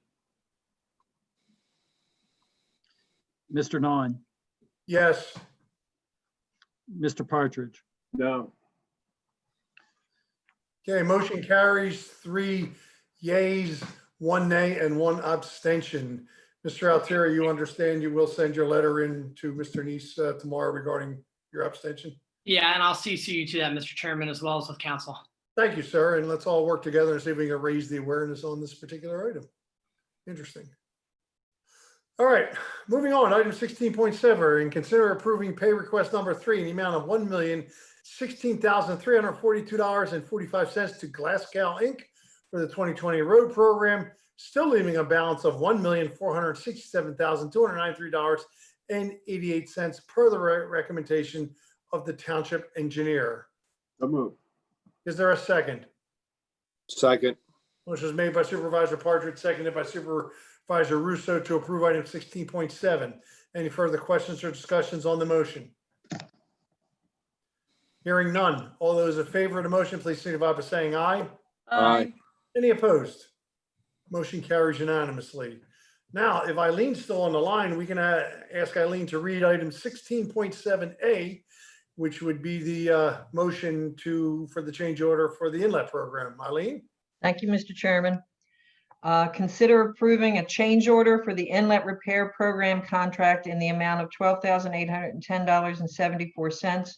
Mr. Nawn, Yes. Mr. Partridge. No. Okay, motion carries 3 yays, 1 nay, and 1 abstention. Mr. Altieri, you understand you will send your letter in to Mr. Neese tomorrow regarding your abstention? Yeah, and I'll CC you to that, Mr. Chairman, as well as with council. Thank you, sir, and let's all work together and see if we can raise the awareness on this particular item. Interesting. All right, moving on, item 16.7, and consider approving pay request number 3 in the amount of $1,016,342.45 to Glasgow Inc. for the 2020 road program, still leaving a balance of $1,467,293.88 per the recommendation of the township engineer. So moved. Is there a second? Second. Motion is made by Supervisor Partridge, seconded by Supervisor Russo to approve item 16.7. Any further questions or discussions on the motion? Hearing none. All those in favor of the motion, please signify by saying aye. Aye. Any opposed? Motion carries unanimously. Now, if Eileen's still on the line, we can ask Eileen to read item 16.7A, which would be the motion for the change order for the inlet program. Eileen? Thank you, Mr. Chairman. Consider approving a change order for the inlet repair program contract in the amount of $12,810.74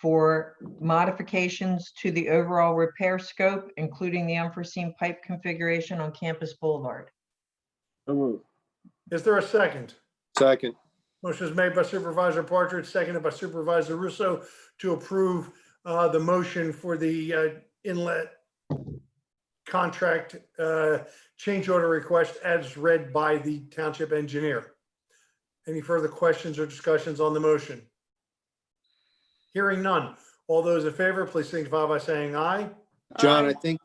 for modifications to the overall repair scope, including the unforeseen pipe configuration on Campus Boulevard. So moved. Is there a second? Second. Motion is made by Supervisor Partridge, seconded by Supervisor Russo to approve the motion for the inlet contract change order request as read by the township engineer. Any further questions or discussions on the motion? Hearing none. All those in favor, please signify by saying aye. John, I think,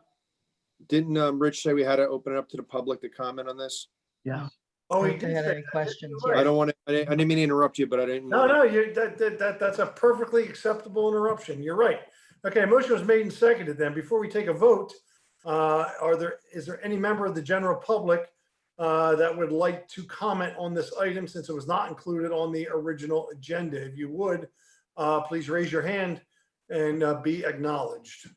didn't Rich say we had to open it up to the public to comment on this? Yeah. Oh, he If did they had say any that. questions, You're right. I don't want to, I didn't mean to interrupt you, but I didn't. No, wanna- no, that's a perfectly acceptable interruption. You're right. Okay, motion was made and seconded then. Before we take a vote, is there any member of the general public that would like to comment on this item since it was not included on the original agenda? If you would, please raise your hand and be acknowledged.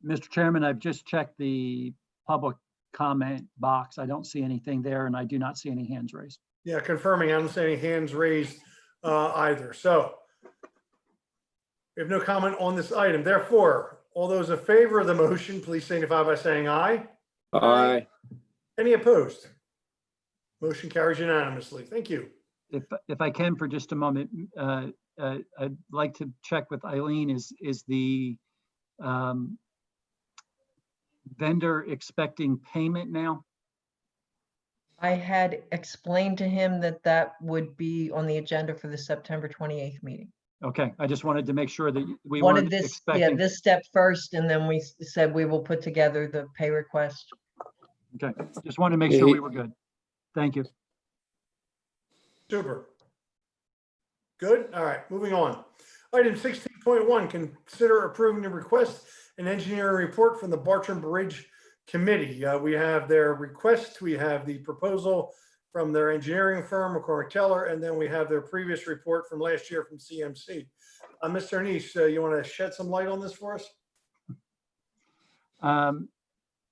Mr. Chairman, I've just checked the public comment box. I don't see anything there, and I do not see any hands raised. Yeah, confirming. I don't see any hands raised either. So we have no comment on this item. Therefore, all those in favor of the motion, please signify by saying aye. Aye. Any opposed? Motion carries unanimously. Thank you. If I can for just a moment, I'd like to check with Eileen, is the vendor expecting payment now? I had explained to him that that would be on the agenda for the September 28th meeting. Okay, I just wanted to make sure that we Wanted weren't this, yeah, expecting. this step first, and then we said we will put together the pay request. Okay, just wanted to make sure we were good. Thank you. Super. Good. All right, moving on. Item 16.1, consider approving the request and engineering report from the Bartram Bridge Committee. We have their request, we have the proposal from their engineering firm, McCormick Teller, and then we have their previous report from last year from CMC. Mr. Anish, you want to shed some light on this for us?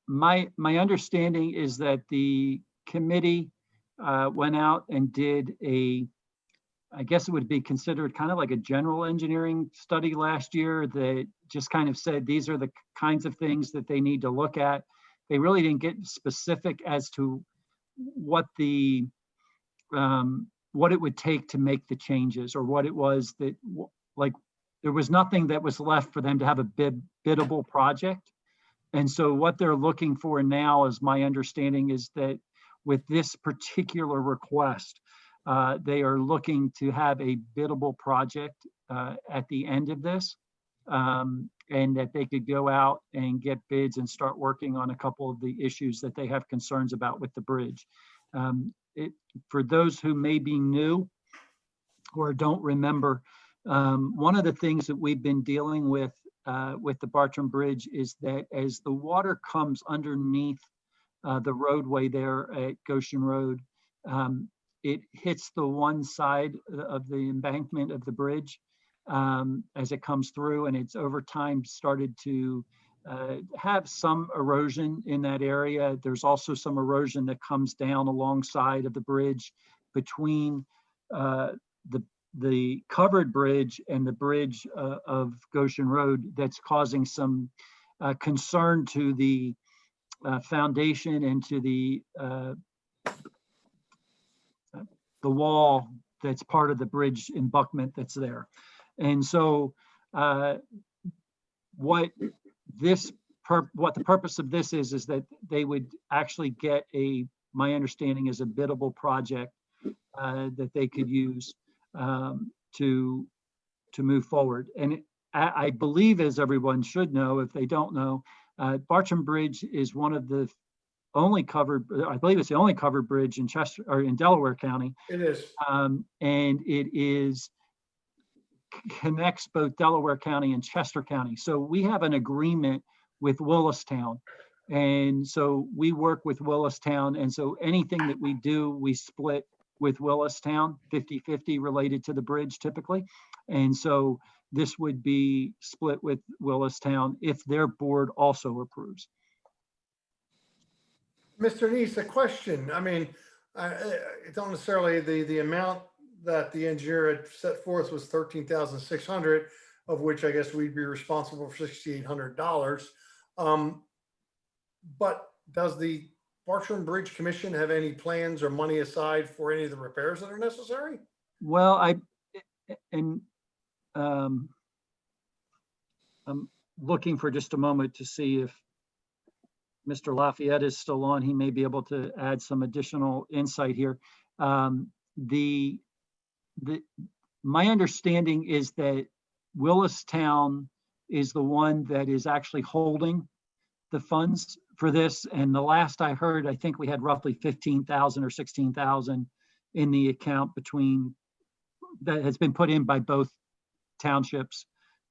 My understanding is that the committee went out and did I guess it would be considered kind of like a general engineering study last year that just kind of said, these are the kinds of things that they need to look at. They really didn't get specific as to what it would take to make the changes, or what it was that, like, there was nothing that was left for them to have a biddable project. And so what they're looking for now, is my understanding, is that with this particular request, they are looking to have a biddable project at the end of this, and that they could go out and get bids and start working on a couple of the issues that they have concerns about with the bridge. For those who may be new or don't remember, one of the things that we've been dealing with the Bartram Bridge is that as the water comes underneath the roadway there at Goshen Road, it hits the one side of the embankment of the bridge as it comes through, and it's over time started to have some erosion in that area. There's also some erosion that comes down alongside of the bridge between the covered bridge and the bridge of Goshen Road, that's causing some concern to the foundation and to the wall that's part of the bridge embankment that's there. And so what the purpose of this is that they would actually get my understanding is a biddable project that they could use to move forward. And I believe, as everyone should know, if they don't know, Bartram Bridge is one of the only covered, I believe it's the only covered bridge in Chester, or in Delaware County. It is. And it connects both Delaware County and Chester County. So we have an agreement with Willistown. And so we work with Willistown. And so anything that we do, we split with Willistown, 50-50 related to the bridge typically. And so this would be split with Willistown if their board also approves. Mr. Neese, a question. I mean, I don't necessarily, the amount that the engineer had set forth was $13,600, of which I guess we'd be responsible for $6,800. But does the Bartram Bridge Commission have any plans or money aside for any of the repairs that are necessary? Well, I'm looking for just a moment to see if Mr. Lafayette is still on. He may be able to add some additional insight here. My understanding is that Willistown is the one that is actually holding the funds for this. And the last I heard, I think we had roughly 15,000 or 16,000 in the account between, that has been put in by both townships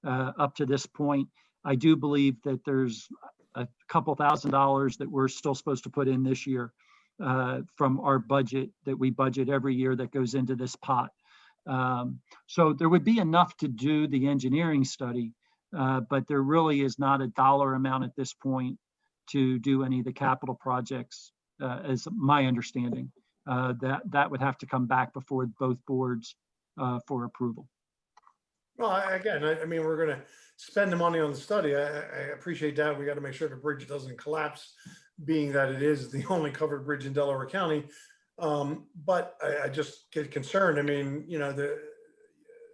up to this point. I do believe that there's a couple $1,000s that we're still supposed to put in this year from our budget that we budget every year that goes into this pot. So there would be enough to do the engineering study, but there really is not a dollar amount at this point to do any of the capital projects, as my understanding. That would have to come back before both boards for approval. Well, I mean, we're going to spend the money on the study. I appreciate that. We got to make sure the bridge doesn't collapse, being that it is the only covered bridge in Delaware County. But I just get concerned. I mean, they're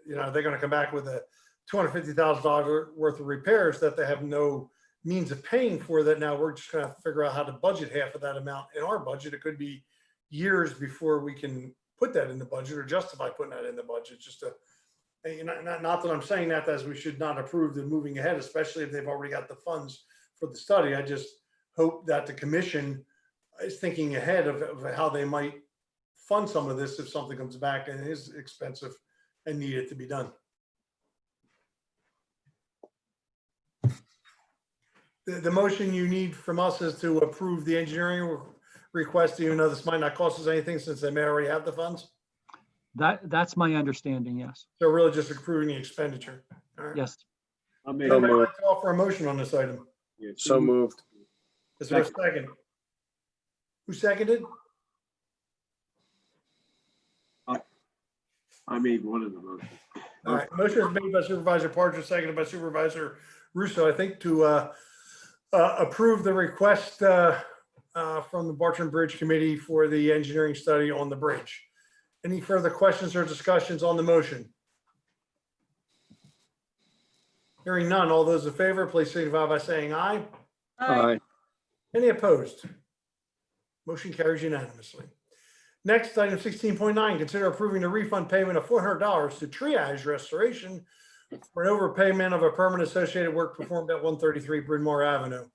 going to come back with a $250,000 worth of repairs that they have no means of paying for. That now we're just going to figure out how to budget half of that amount in our budget. It could be years before we can put that in the budget or justify putting that in the budget. Just to, not that I'm saying that as we should not approve the moving ahead, especially if they've already got the funds for the study. I just hope that the commission is thinking ahead of how they might fund some of this if something comes back and is expensive and needed to be done. The motion you need from us is to approve the engineering request, even though this might not cost us anything since they may already have the funds. That's my understanding, yes. So really just approving the expenditure. All right. Yes. Anybody like to offer a motion on this item? So moved. Is there a second? Who seconded? I made one of the motions. All right, motion is made by Supervisor Partridge, seconded by Supervisor Russo, I think, to approve the request from the Bartram Bridge Committee for the engineering study on the bridge. Any further questions or discussions on the motion? Hearing none, all those in favor, please signify by saying aye. Aye. Any opposed? Motion carries unanimously. Next, item 16.9, consider approving the refund payment of $400 to Triage Restoration for an overpayment of a permit associated work performed at 133 Bryn Mawr Avenue.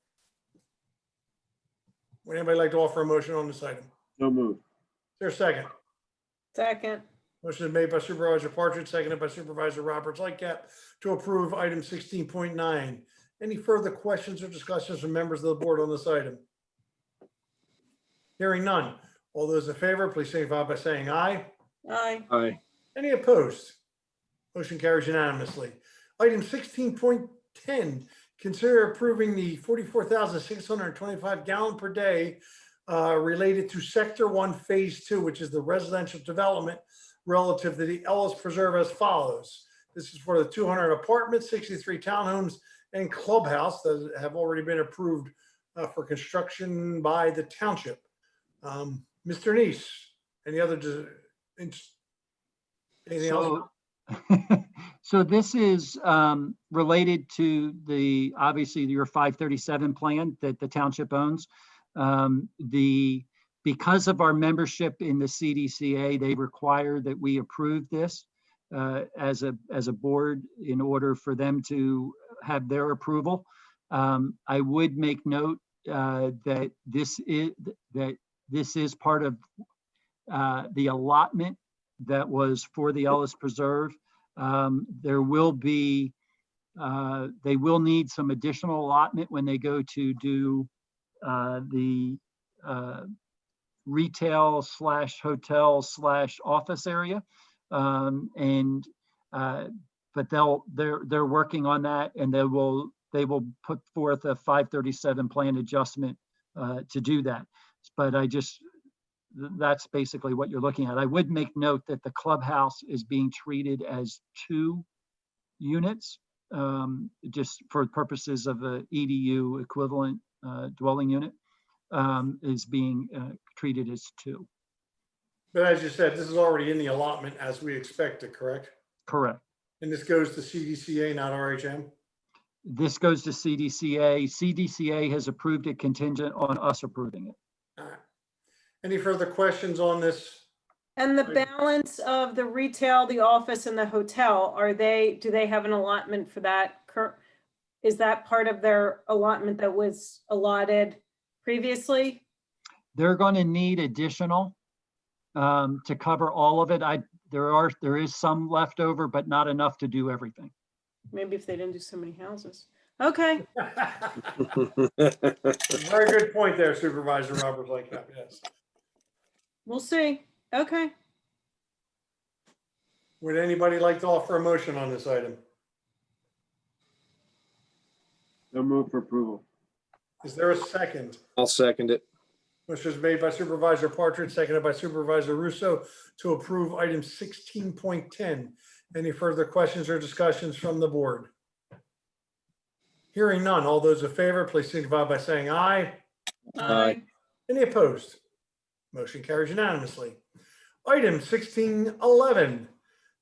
Would anybody like to offer a motion on this item? So moved. Is there a second? Second. Motion is made by Supervisor Partridge, seconded by Supervisor Roberts Lightcap to approve item 16.9. Any further questions or discussions from members of the board on this item? Hearing none. All those in favor, please signify by saying aye. Aye. Aye. Any opposed? Motion carries unanimously. Item 16.10, consider approving the 44,625 gallon per day related to Sector 1 Phase 2, which is the residential development relative to the Ellis Preserve as follows. This is for the 200 apartments, 63 townhomes, and clubhouse that have already been approved for construction by the township. Mr. Neese, any other, anything else? So this is related to obviously your 537 plan that the township owns. Because of our membership in the CDCA, they require that we approve this as a board in order for them to have their approval. I would make note that this is part of the allotment that was for the Ellis Preserve. There will be, they will need some additional allotment when they go to do the retail / hotel / office area. But they're working on that, and they will put forth a 537 plan adjustment to do that. But that's basically what you're looking at. I would make note that the clubhouse is being treated as 2 units, just for purposes of a EDU equivalent dwelling unit, is being treated as 2. But as you said, this is already in the allotment as we expected, correct? Correct. And this goes to CDCA, not RHM? This goes to CDCA. CDCA has approved it contingent on us approving it. All right. Any further questions on this? And the balance of the retail, the office, and the hotel, do they have an allotment for that? Is that part of their allotment that was allotted previously? They're going to need additional to cover all of it. There is some left over, but not enough to do everything. Maybe if they didn't do so many houses. Okay, Very good point there, Supervisor Roberts. Like that, yes. we'll see. Okay. Would anybody like to offer a motion on this item? So move for approval. Is there a second? I'll second it. Motion is made by Supervisor Partridge, seconded by Supervisor Russo to approve item 16.10. Any further questions or discussions from the board? Hearing none. All those in favor, please signify by saying aye. Aye. Any opposed? Motion carries unanimously. Item 1611.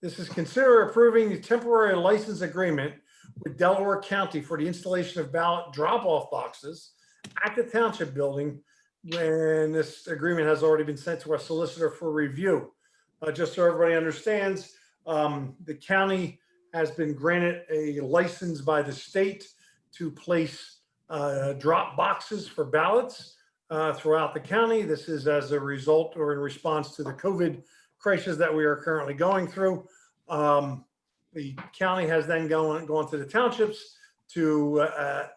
This is consider approving the temporary license agreement with Delaware County for the installation of ballot drop-off boxes at the Township Building when this agreement has already been sent to our solicitor for review. Just so everybody understands, the county has been granted a license by the state to place drop boxes for ballots throughout the county. This is as a result or in response to the COVID crisis that we are currently going through. The county has then gone to the townships to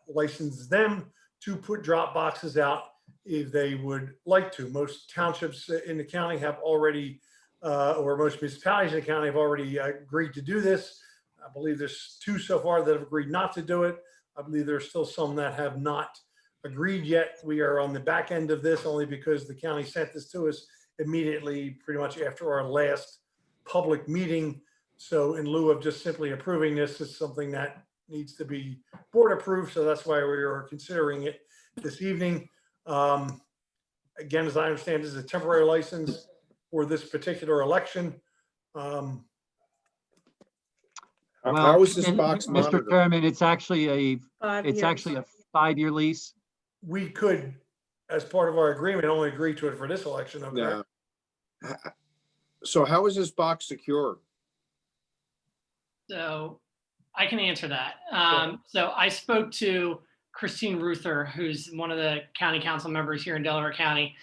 license them to put drop boxes out if they would like to. Most townships in the county have already, or most municipalities in the county have already agreed to do this. I believe there's 2 so far that have agreed not to do it. I believe there's still some that have not agreed yet. We are on the back end of this only because the county sent this to us immediately, pretty much after our last public meeting. So in lieu of just simply approving this, it's something that needs to be board approved. So that's why we are considering it this evening. Again, as I understand, this is a temporary license for this particular election. Well, How is this and box Mr. monitored? Chairman, it's actually a 5 years. 5-year lease. We could, as part of our agreement, only agree to it for this election. Okay. Yeah. So how is this box secure? So I can answer that. So I spoke to Christine Ruther, who's one of the county council members here in Delaware County.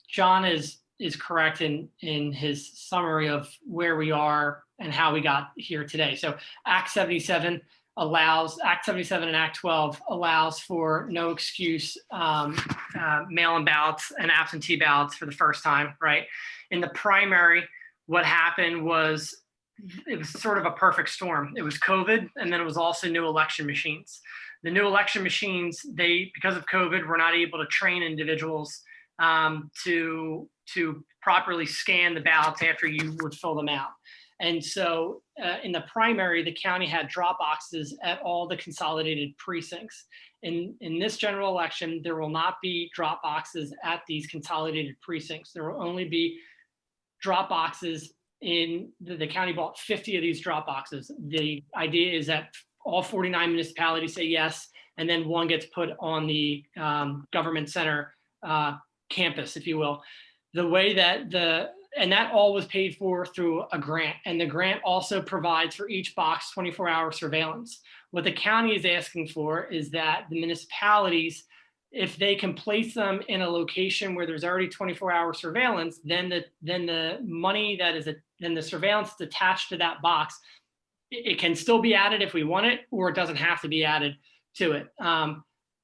John is correct in his summary of where we are and how we got here today. So Act 77 and Act 12 allows for no excuse mail-in ballots and absentee ballots for the first time, right? In the primary, what happened was it was sort of a perfect storm. It was COVID, and then it was also new election machines. The new election machines, because of COVID, were not able to train individuals to properly scan the ballots after you would fill them out. And so in the primary, the county had drop boxes at all the consolidated precincts. In this general election, there will not be drop boxes at these consolidated precincts. There will only be drop boxes in the county bought 50 of these drop boxes. The idea is that all 49 municipalities say yes, and then one gets put on the government center campus, if you will. The way that and that all was paid for through a grant, and the grant also provides for each box 24-hour surveillance. What the county is asking for is that the municipalities, if they can place them in a location where there's already 24-hour surveillance, then the money that is then the surveillance that's attached to that box, it can still be added if we want it, or it doesn't have to be added to it.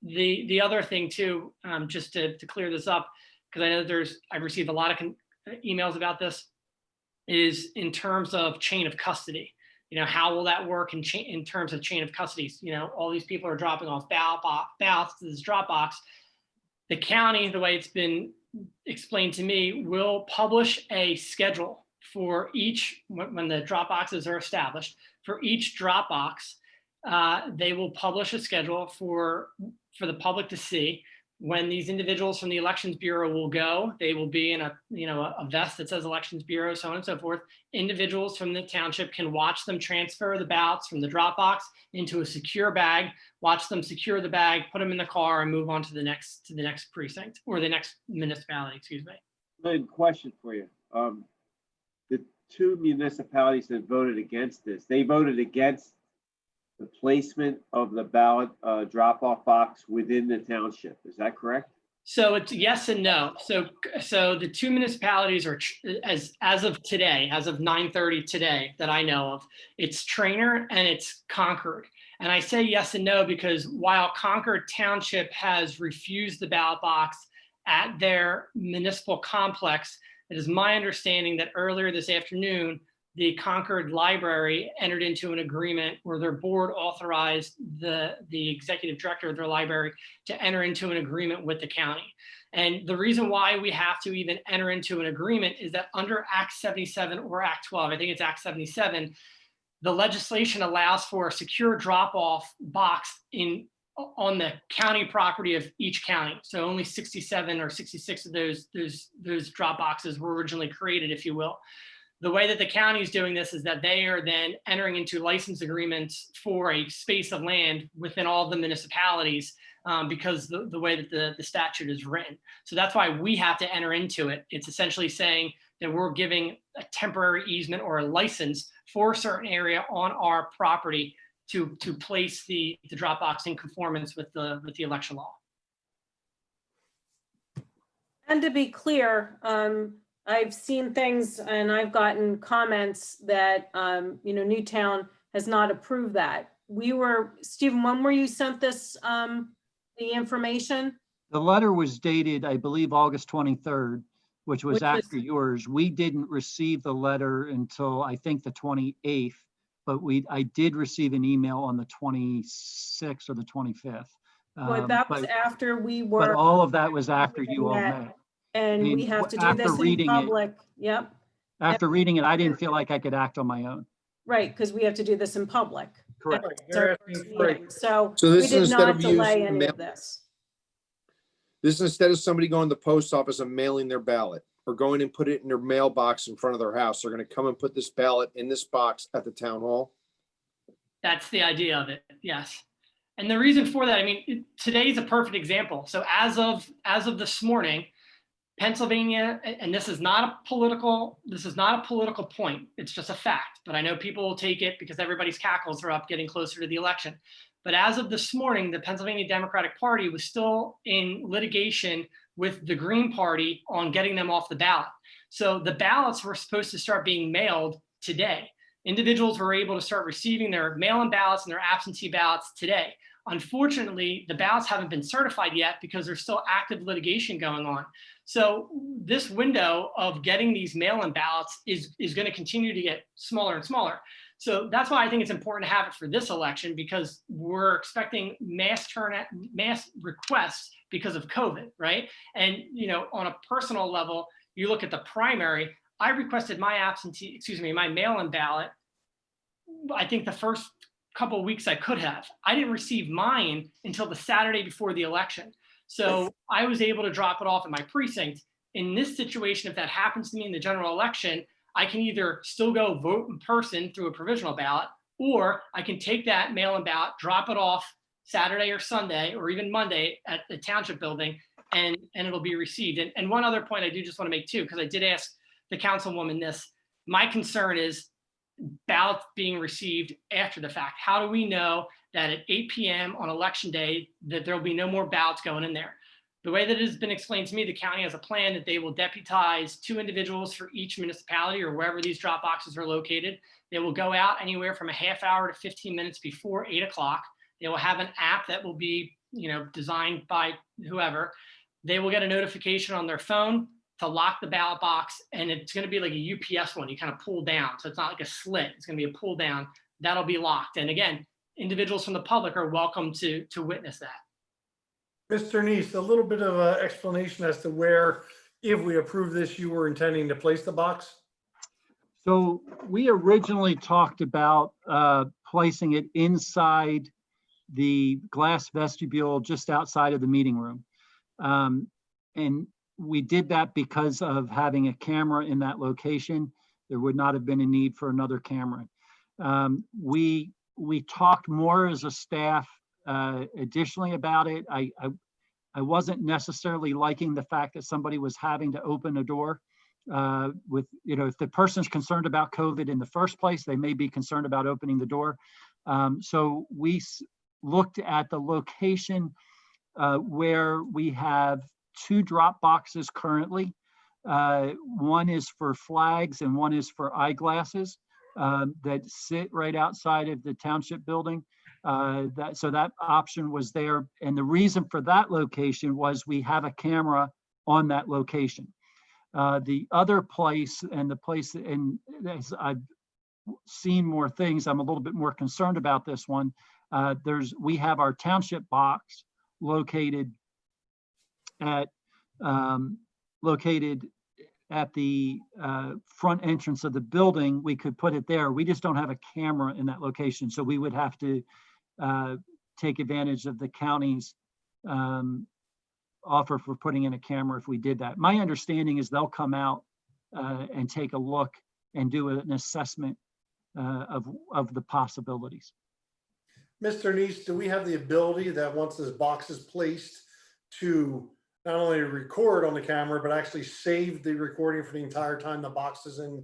The other thing too, just to clear this up, because I know I've received a lot of emails about this, is in terms of chain of custody. You know, how will that work in terms of chain of custody? You know, all these people are dropping off ballots to this drop box. The county, the way it's been explained to me, will publish a schedule for each, when the drop boxes are established, for each drop box. They will publish a schedule for the public to see. When these individuals from the Elections Bureau will go, they will be in a vest that says Elections Bureau, so on and so forth. Individuals from the township can watch them transfer the ballots from the drop box into a secure bag, watch them secure the bag, put them in the car, and move on to the next precinct, or the next municipality, excuse me. Good question for you. The 2 municipalities that voted against this, they voted against the placement of the ballot drop-off box within the township. Is that correct? So it's yes and no. So the two municipalities are, as of today, as of 9:30 today that I know of, it's Trainer and it's Concord. And I say yes and no because while Concord Township has refused the ballot box at their municipal complex, it is my understanding that earlier this afternoon, the Concord Library entered into an agreement where their board authorized the executive director of their library to enter into an agreement with the county. And the reason why we have to even enter into an agreement is that under Act 77 or Act 12, I think it's Act 77, the legislation allows for a secure drop-off box on the county property of each county. So only 67 or 66 of those drop boxes were originally created, if you will. The way that the county is doing this is that they are then entering into license agreements for a space of land within all the municipalities because the way that the statute is written. So that's why we have to enter into it. It's essentially saying that we're giving a temporary easement or a license for a certain area on our property to place the drop box in conformance with the election law. And to be clear, I've seen things and I've gotten comments that, Newtown has not approved that. Stephen, when were you sent this, the information? The letter was dated, I believe, August 23rd, which was after yours. We didn't receive the letter until I think the 28th, but I did receive an email on the 26th or the 25th. But that was after we were. But all of that was after you all met. And we have to do this in public. Yep. After reading it, I didn't feel like I could act on my own. Right, because we have to do this in public. Correct. So So we this is did instead not of delay using any mail- of this. This is instead of somebody going to the post office and mailing their ballot or going and put it in their mailbox in front of their house. They're going to come and put this ballot in this box at the town hall. That's the idea of it, yes. And the reason for that, I mean, today's a perfect example. So as of this morning, Pennsylvania, and this is not a political point. It's just a fact, but I know people will take it because everybody's cackles are up getting closer to the election. But as of this morning, the Pennsylvania Democratic Party was still in litigation with the Green Party on getting them off the ballot. So the ballots were supposed to start being mailed today. Individuals were able to start receiving their mail-in ballots and their absentee ballots today. Unfortunately, the ballots haven't been certified yet because there's still active litigation going on. So this window of getting these mail-in ballots is going to continue to get smaller and smaller. So that's why I think it's important to have it for this election, because we're expecting mass turnout, mass requests because of COVID, right? And, on a personal level, you look at the primary, I requested my my mail-in ballot, I think the first couple of weeks I could have. I didn't receive mine until the Saturday before the election. So I was able to drop it off at my precinct. In this situation, if that happens to me in the general election, I can either still go vote in person through a provisional ballot, or I can take that mail-in ballot, drop it off Saturday or Sunday, or even Monday at the township building, and it'll be received. And one other point I do just want to make too, because I did ask the councilwoman this, my concern is ballots being received after the fact. How do we know that at 8 p.m. on election day that there'll be no more ballots going in there? The way that it has been explained to me, the county has a plan that they will deputize 2 individuals for each municipality or wherever these drop boxes are located. They will go out anywhere from a half hour to 15 minutes before 8 o'clock. They will have an app that will be, designed by whoever. They will get a notification on their phone to lock the ballot box, and it's going to be like a UPS one. You kind of pull down, so it's not like a slit. It's going to be a pull down that'll be locked. And again, individuals from the public are welcome to witness that. Mr. Neese, a little bit of an explanation as to where, if we approve this, you were intending to place the box? So we originally talked about placing it inside the glass vestibule just outside of the meeting room. And we did that because of having a camera in that location. There would not have been a need for another camera. We talked more as a staff additionally about it. I wasn't necessarily liking the fact that somebody was having to open a door if the person's concerned about COVID in the first place, they may be concerned about opening the door. So we looked at the location where we have 2 drop boxes currently. One is for flags and one is for eyeglasses that sit right outside of the township building. So that option was there. And the reason for that location was we have a camera on that location. The other place, and the place, and as I've seen more things, I'm a little bit more concerned about this one. We have our township box located at the front entrance of the building. We could put it there. We just don't have a camera in that location. So we would have to take advantage of the county's offer for putting in a camera if we did that. My understanding is they'll come out and take a look and do an assessment of the possibilities. Mr. Neese, do we have the ability that once this box is placed to not only record on the camera, but actually save the recording for the entire time the box is in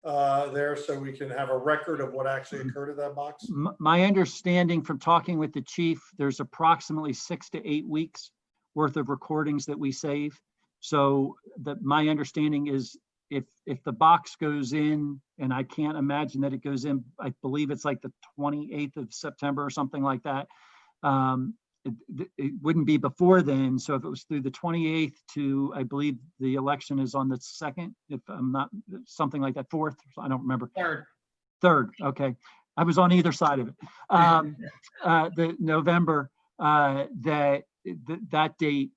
there, so we can have a record of what actually occurred at that box? My understanding from talking with the chief, there's approximately 6 to 8 weeks worth of recordings that we save. So my understanding is if the box goes in, and I can't imagine that it goes in, I believe it's like the 28th of September or something like that. It wouldn't be before then. So if it was through the 28th to, I believe the election is on the 2nd, if I'm not, something like that, 4th, I don't remember. 3rd, okay. I was on either side of it. The November, that date,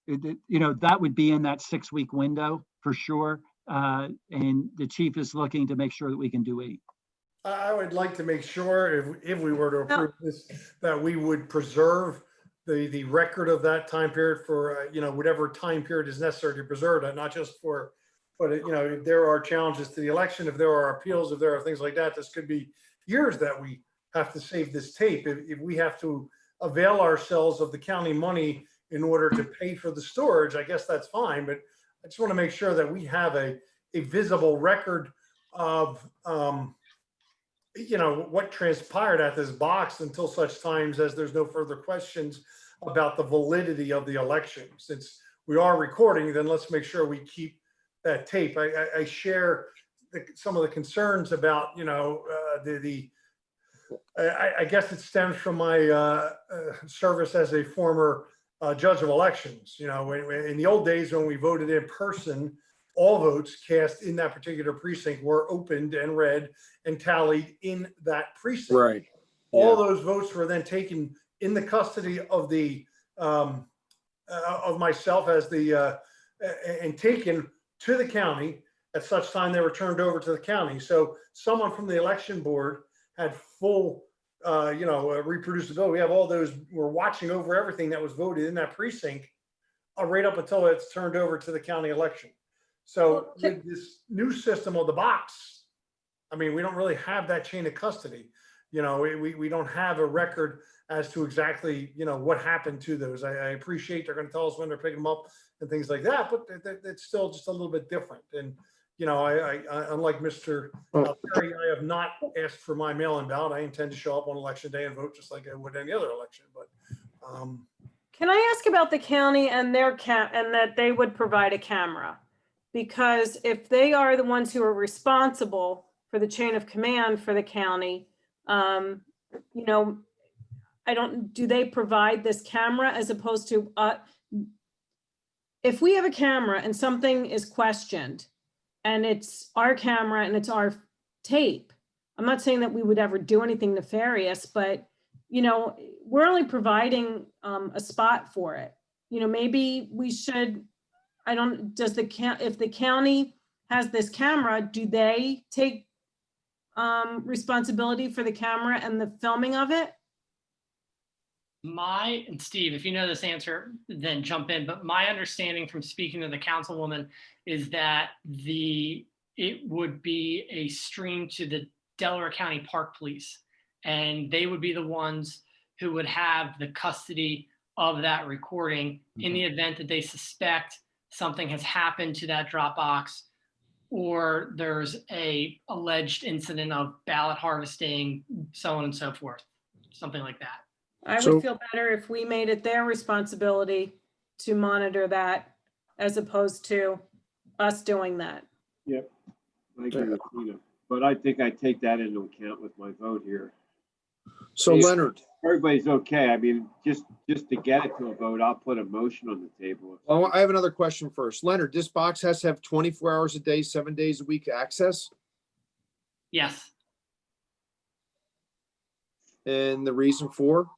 that would be in that 6-week window for sure. And the chief is looking to make sure that we can do 8. I would like to make sure if we were to approve this, that we would preserve the record of that time period for, whatever time period is necessary to preserve it, not just for, but, if there are challenges to the election, if there are appeals, if there are things like that, this could be years that we have to save this tape. If we have to avail ourselves of the county money in order to pay for the storage, I guess that's fine. But I just want to make sure that we have a visible record of, what transpired at this box until such times as there's no further questions about the validity of the election. Since we are recording, then let's make sure we keep that tape. I share some of the concerns about, I guess it stems from my service as a former judge of elections. In the old days when we voted in person, all votes cast in that particular precinct were opened and read and tallied in that precinct. Right. All those votes were then taken in the custody of the of myself as the and taken to the county at such time they were turned over to the county. So someone from the election board had full reproducibility. We have all those, we're watching over everything that was voted in that precinct right up until it's turned over to the county election. So with this new system of the box, I mean, we don't really have that chain of custody. We don't have a record as to exactly, what happened to those. I appreciate they're going to tell us when they're picking them up and things like that, but it's still just a little bit different. And, I unlike Mr. Altieri, I have not asked for my mail-in ballot. I intend to show up on election day and vote just like I would any other election. But Can I ask about the county and their and that they would provide a camera? Because if they are the ones who are responsible for the chain of command for the county, do they provide this camera as opposed to, if we have a camera and something is questioned and it's our camera and it's our tape, I'm not saying that we would ever do anything nefarious, but, we're only providing a spot for it. Maybe we should, if the county has this camera, do they take responsibility for the camera and the filming of it? And Steve, if you know this answer, then jump in. But my understanding from speaking to the councilwoman is that it would be a stream to the Delaware County Park Police, and they would be the ones who would have the custody of that recording in the event that they suspect something has happened to that Dropbox, or there's a alleged incident of ballot harvesting so on and so forth, something like that. I So- would feel better if we made it their responsibility to monitor that as opposed to us doing that. Yep. I agree with Tina, but I think I take that into account with my vote here. So Yeah. Leonard, Everybody's okay. I mean, just to get it to a vote, I'll put a motion on the table. well, I have another question first. Leonard, this box has to have 24 hours a day, 7 days a week access. Yes. And the reason for?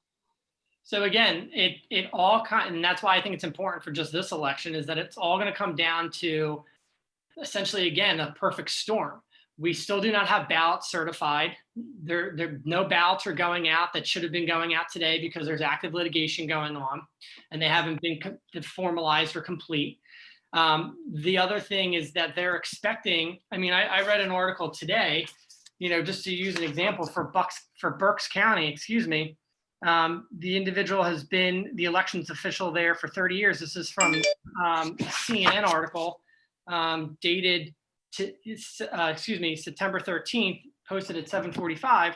So again, it all kind, and that's why I think it's important for just this election, is that it's all going to come down to essentially, again, a perfect storm. We still do not have ballots certified. No ballots are going out that should have been going out today because there's active litigation going on and they haven't been formalized or complete. The other thing is that they're expecting, I mean, I read an article today, you know, just to use an example for Berks County, excuse me, the individual has been the elections official there for 30 years. This is from a CNN article dated September 13th, posted at 7:45.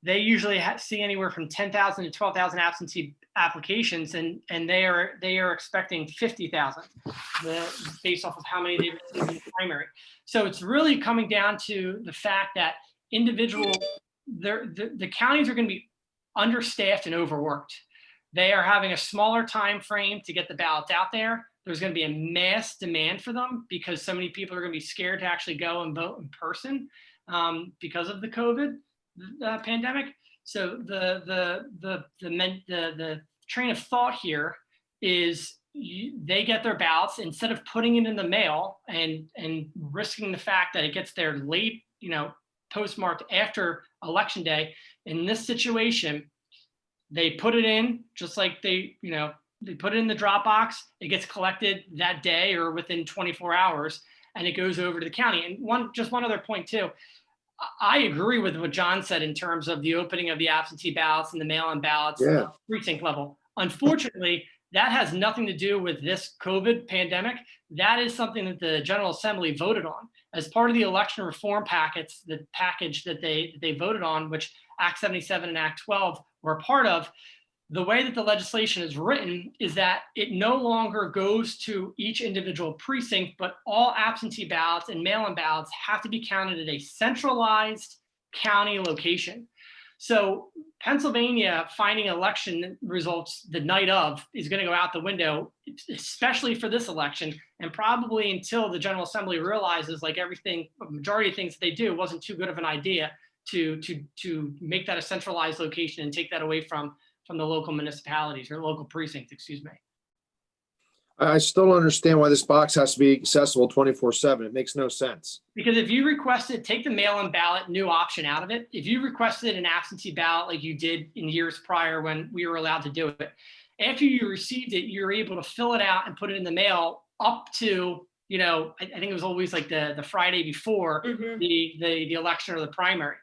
They usually see anywhere from 10,000 to 12,000 absentee applications, and they are expecting 50,000 based off of how many they received in the primary. So it's really coming down to the fact that the counties are going to be understaffed and overworked. They are having a smaller time frame to get the ballots out there. There's going to be a mass demand for them because so many people are going to be scared to actually go and vote in person because of the COVID pandemic. So the train of thought here is they get their ballots instead of putting it in the mail and risking the fact that it gets there late, you know, postmarked after election day. In this situation, they put it in just like they put it in the drop box. It gets collected that day or within 24 hours, and it goes over to the county. And one other point too, I agree with what John said in terms of the opening of the absentee ballots and the mail-in ballots at the precinct level. Unfortunately, that has nothing to do with this COVID pandemic. That is something that the General Assembly voted on as part of the election reform package that they voted on, which Act 77 and Act 12 were a part of. The way that the legislation is written is that it no longer goes to each individual precinct, but all absentee ballots and mail-in ballots have to be counted at a centralized county location. So Pennsylvania finding election results the night of is going to go out the window, especially for this election, and probably until the General Assembly realizes, like everything, a majority of things that they do wasn't too good of an idea to make that a centralized location and take that away from the local municipalities or local precincts, excuse me. I still don't understand why this box has to be accessible 24/7. It makes no sense. Because if you requested, take the mail-in ballot new option out of it. If you requested an absentee ballot like you did in years prior when we were allowed to do it, after you received it, you're able to fill it out and put it in the mail up to, you know, I think it was always like the Friday before the election or the primary.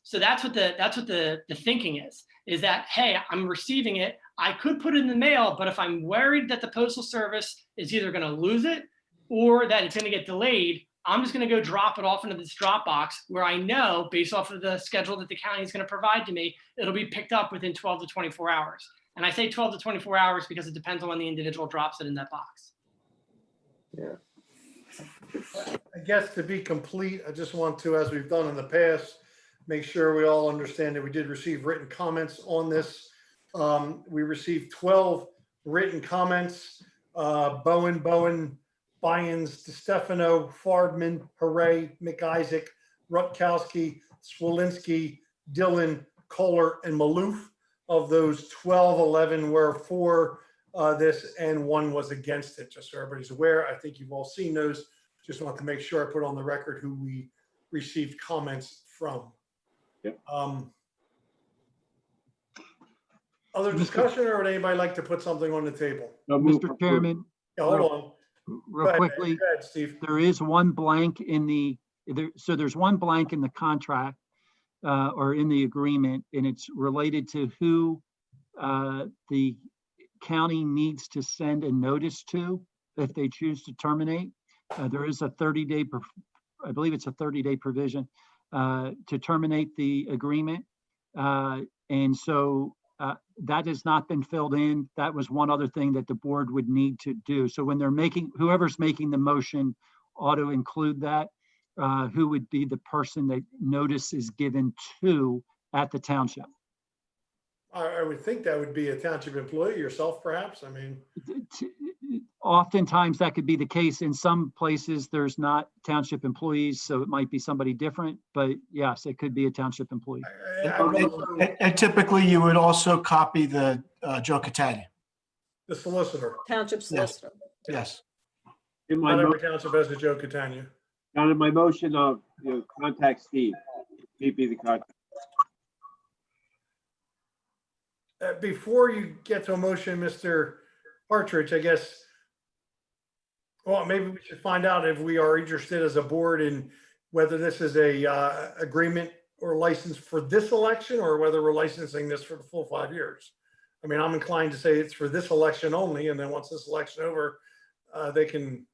So that's what the thinking is that, hey, I'm receiving it. I could put it in the mail, but if I'm worried that the Postal Service is either going to lose it or that it's going to get delayed, I'm just going to go drop it off into this drop box where I know, based off of the schedule that the county is going to provide to me, it'll be picked up within 12 to 24 hours. And I say 12 to 24 hours because it depends on when the individual drops it in that box. Yeah. I guess to be complete, I just want to, as we've done in the past, make sure we all understand that we did receive written comments on this. We received 12 written comments. Bowen, Byans, DeStefano, Fardman, Hooray, McIsaac, Rutkowski, Swolinski, Dillon, Kohler, and Maloof. Of those 12, 11 were for this and one was against it, just so everybody's aware. I think you've all seen those. Just want to make sure I put on the record who we received comments from. Yep. Other discussion, or would anybody like to put something on the table? No, move Mr. for Chairman, Yeah, hold on. real quickly, Go ahead, Steve. there is one blank in there's one blank in the contract or in the agreement, and it's related to who the county needs to send a notice to if they choose to terminate. There is a 30-day, I believe it's a 30-day provision to terminate the agreement. And so that has not been filled in. That was one other thing that the board would need to do. So when they're whoever's making the motion ought to include that, who would be the person that notice is given to at the township. I would think that would be a township employee, yourself perhaps. I mean, Oftentimes that could be the case. In some places, there's not township employees, so it might be somebody different, but yes, it could be a township employee. I would also- And typically you would also copy the Joe Catania. the solicitor. Township solicitor. Yes. In my, Not mo- every township has a Joe Catania. Now, in my motion of, contact Steve. He'd be the contact. Before you get to a motion, Mr. Partridge, I guess, well, maybe we should find out if we are interested as a board in whether this is a agreement or license for this election or whether we're licensing this for the full 5 years. I mean, I'm inclined to say it's for this election only, and then once this election over, they can,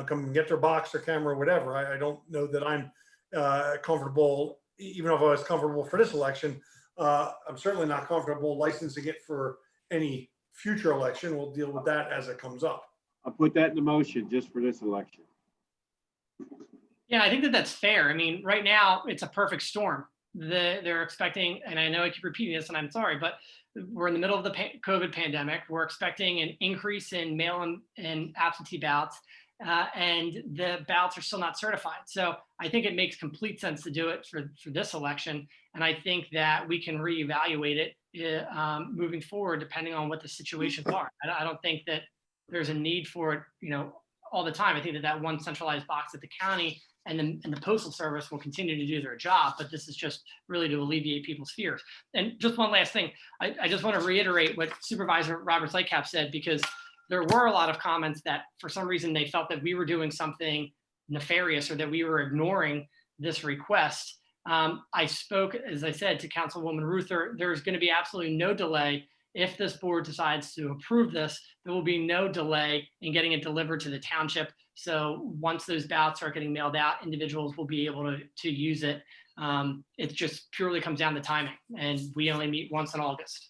come and get their box or camera or whatever. I don't know that I'm comfortable, even if I was comfortable for this election. I'm certainly not comfortable licensing it for any future election. We'll deal with that as it comes up. I'll put that in the motion just for this election. Yeah, I think that that's fair. I mean, right now it's a perfect storm. They're expecting, and I know I keep repeating this and I'm sorry, but we're in the middle of the COVID pandemic. We're expecting an increase in mail and absentee ballots, and the ballots are still not certified. So I think it makes complete sense to do it for this election. And I think that we can reevaluate it moving forward, depending on what the situations are. I don't think that there's a need for it, all the time. I think that one centralized box at the county and the postal service will continue to do their job, but this is just really to alleviate people's fears. And just one last thing, I just want to reiterate what Supervisor Roberts Lightcap said, because there were a lot of comments that for some reason they felt that we were doing something nefarious or that we were ignoring this request. I spoke, as I said, to Councilwoman Ruther. There's going to be absolutely no delay. If this board decides to approve this, there will be no delay in getting it delivered to the township. So once those ballots start getting mailed out, individuals will be able to use it. It just purely comes down to timing, and we only meet once in August.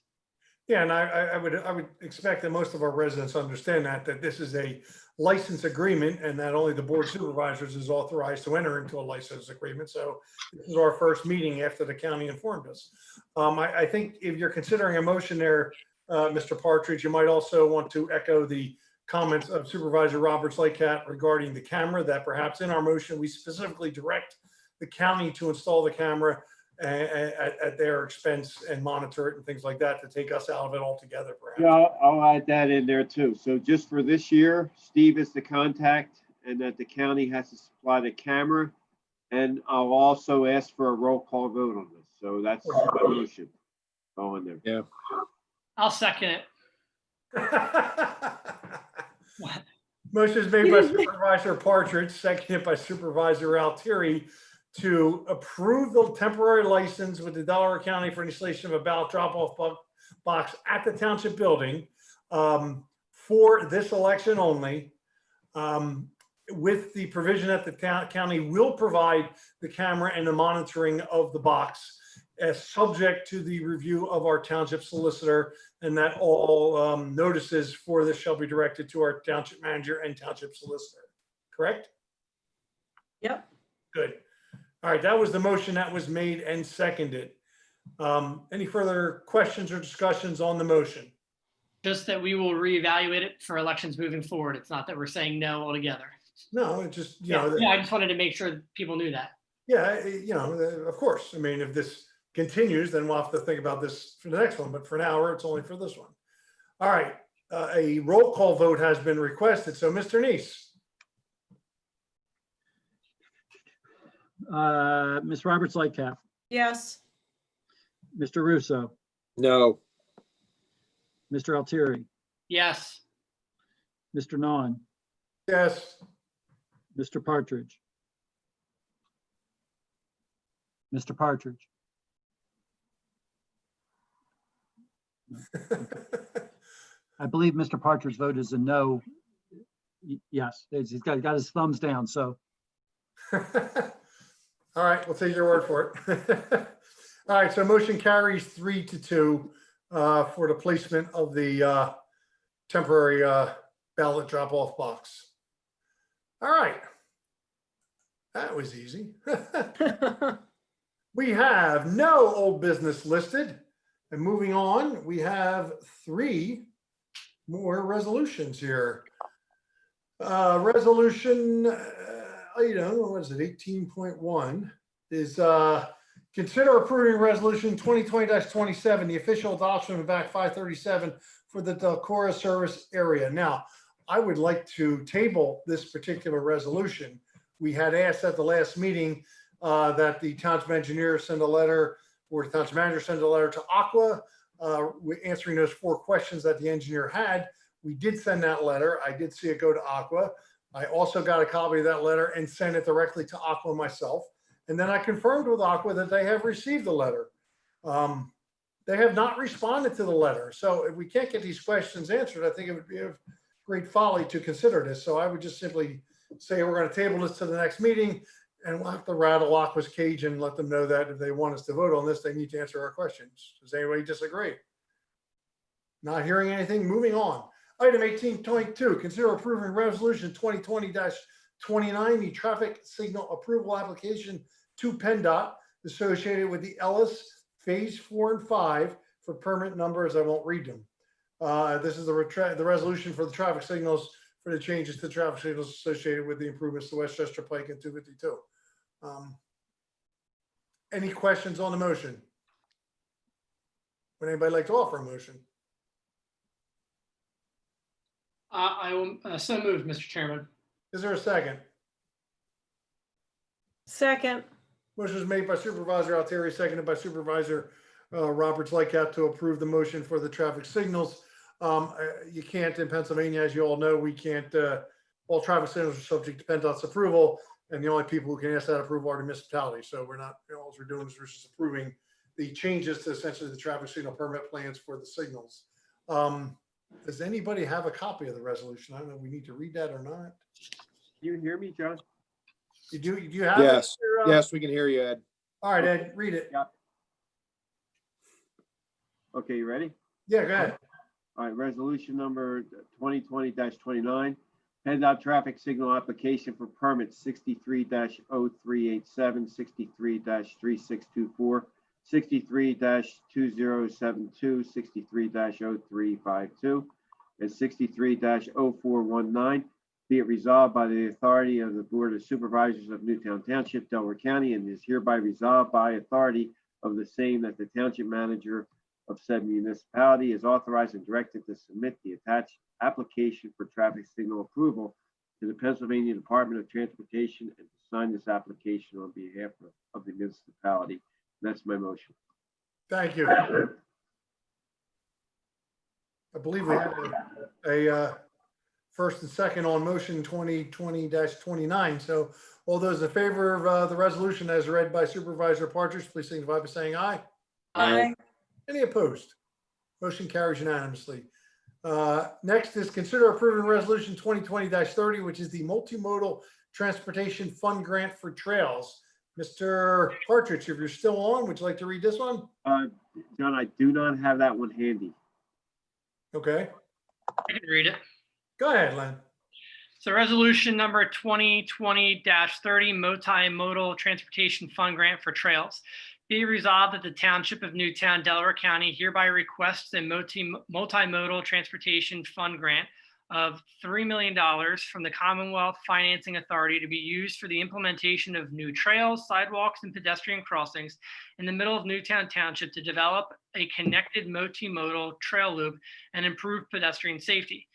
Yeah, and I would expect that most of our residents understand that this is a license agreement and that only the board of supervisors is authorized to enter into a license agreement. So this is our first meeting after the county informed us. I think if you're considering a motion there, Mr. Partridge, you might also want to echo the comments of Supervisor Roberts Lightcap regarding the camera, that perhaps in our motion, we specifically direct the county to install the camera at their expense and monitor it and things like that to take us out of it altogether, perhaps. Yeah, I'll add that in there too. So just for this year, Steve is the contact and that the county has to supply the camera. And I'll also ask for a roll call vote on this. So that's my motion. Go in there. Yeah. I'll second it. Motion is made by Supervisor Partridge, seconded by Supervisor Altieri to approve the temporary license with the Delaware County for installation of a ballot drop-off box at the township building for this election only, with the provision that the county will provide the camera and the monitoring of the box as subject to the review of our township solicitor, and that all notices for this shall be directed to our township manager and township solicitor. Correct? Yep. Good. All right, that was the motion that was made and seconded. Any further questions or discussions on the motion? Just that we will reevaluate it for elections moving forward. It's not that we're saying no altogether. No, it just, Yeah, I just wanted to make sure people knew that. yeah, of course. I mean, if this continues, then we'll have to think about this for the next one, but for now, it's only for this one. All right, a roll call vote has been requested. So Mr. Neese. Ms. Roberts Lightcap, Yes. Mr. Russo, No. Mr. Altieri, Yes. Mr. Nawn, Yes. Mr. Partridge. Mr. Partridge. I believe Mr. Partridge's vote is a no. Yes, he's got his thumbs down, so. All right, we'll take your word for it. All right, so motion carries 3-2 for the placement of the temporary ballot drop-off box. All right. That was easy. We have no old business listed. And moving on, we have 3 more resolutions here. Resolution item, what is it, 18.1 is consider approving resolution 2020-27, the official adoption of Act 537 for the Delaware service area. Now, I would like to table this particular resolution. We had asked at the last meeting that the township engineer send a letter, or the township manager send a letter to Aqua, answering those 4 questions that the engineer had. We did send that letter. I did see it go to Aqua. I also got a copy of that letter and sent it directly to Aqua myself. And then I confirmed with Aqua that they have received the letter. They have not responded to the letter. So if we can't get these questions answered, I think it would be of great folly to consider this. So I would just simply say we're going to table this to the next meeting, and we'll have to rattle Aqua's cage and let them know that if they want us to vote on this, they need to answer our questions. Does anybody disagree? Not hearing anything, moving on. Item 18.2, consider approving resolution 2020-29, the traffic signal approval application to PennDOT associated with the Ellis Phase 4 and 5 for permit numbers. I won't read them. This is the resolution for the traffic signals for the changes to traffic signals associated with the improvements to Westchester Pike and 252. Any questions on the motion? Would anybody like to offer a motion? I will, so moved, Mr. Chairman. Is there a second? Second. Motion is made by Supervisor Altieri, seconded by Supervisor Roberts Lightcap to approve the motion for the traffic signals. You can't, in Pennsylvania, as you all know, we can't, all traffic signals are subject to PennDOT's approval, and the only people who can ask that approval are the municipalities. So we're not, all we're doing is we're just approving the changes to essentially the traffic signal permit plans for the signals. Does anybody have a copy of the resolution? I don't know if we need to read that or not. You hear me, John? Do you have Yes, it? yes, we can hear you, Ed. All right, Ed, read it. Okay, you ready? Yeah, go ahead. All right, resolution number 2020-29, PennDOT traffic signal application for permit 63-0387, 63-3624, 63-2072, 63-0352, and 63-0419. Be it resolved by the authority of the Board of Supervisors of Newtown Township, Delaware County, and is hereby resolved by authority of the same that the Township Manager of said municipality is authorized and directed to submit the attached application for traffic signal approval to the Pennsylvania Department of Transportation and to sign this application on behalf of the municipality. That's my motion. Thank you. I believe we have a first and second on motion 2020-29. So all those in favor of the resolution as read by Supervisor Partridge, please signify by saying aye. Aye. Any opposed? Motion carries unanimously. Next is consider approving resolution 2020-30, which is the multimodal transportation fund grant for trails. Mr. Partridge, if you're still on, would you like to read this one? John, I do not have that one handy. Okay, I can read it. go ahead, Len. So resolution number 2020-30, multimodal transportation fund grant for trails. Be resolved that the Township of Newtown, Delaware County hereby requests a multimodal transportation fund grant of $3 million from the Commonwealth Financing Authority to be used for the implementation of new trails, sidewalks, and pedestrian crossings in the middle of Newtown Township to develop a connected multimodal trail loop and improve pedestrian safety.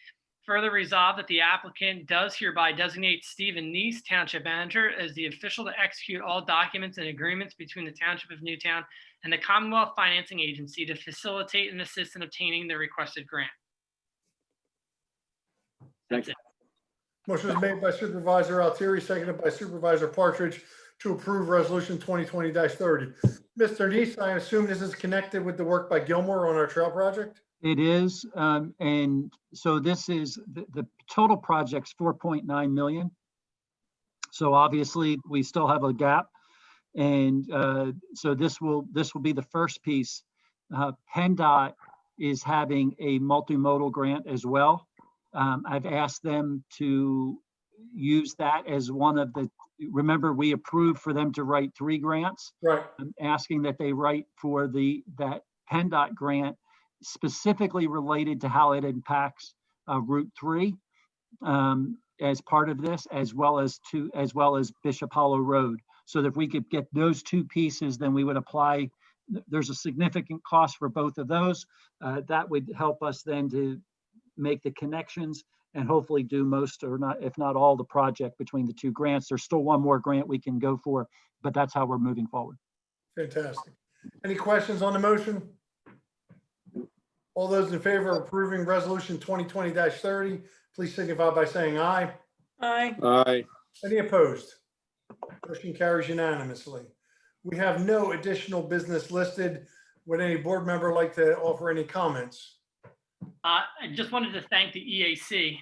Further resolved that the applicant does hereby designate Stephen Neese, Township Manager, as the official to execute all documents and agreements between the Township of Newtown and the Commonwealth Financing Agency to facilitate and assist in obtaining the requested grant. That's it. Motion is made by Supervisor Altieri, seconded by Supervisor Partridge to approve resolution 2020-30. Mr. Neese, I assume this is connected with the work by Gilmore on our trail project? It is, and so this is, the total project's 4.9 million. So obviously, we still have a gap. And so this will be the first piece. PennDOT is having a multimodal grant as well. I've asked them to use that as one of the, remember, we approved for them to write 3 grants. Right. I'm asking that they write for that PennDOT grant specifically related to how it impacts Route 3 as part of this, as well as Bishop Hollow Road. So that if we could get those 2 pieces, then we would apply. There's a significant cost for both of those. That would help us then to make the connections and hopefully do most, or not, if not all, the project between the 2 grants. There's still one more grant we can go for, but that's how we're moving forward. Fantastic. Any questions on the motion? All those in favor of approving resolution 2020-30, please signify by saying aye. Aye. Aye. Any opposed? Motion carries unanimously. We have no additional business listed. Would any board member like to offer any comments? I just wanted to thank the EAC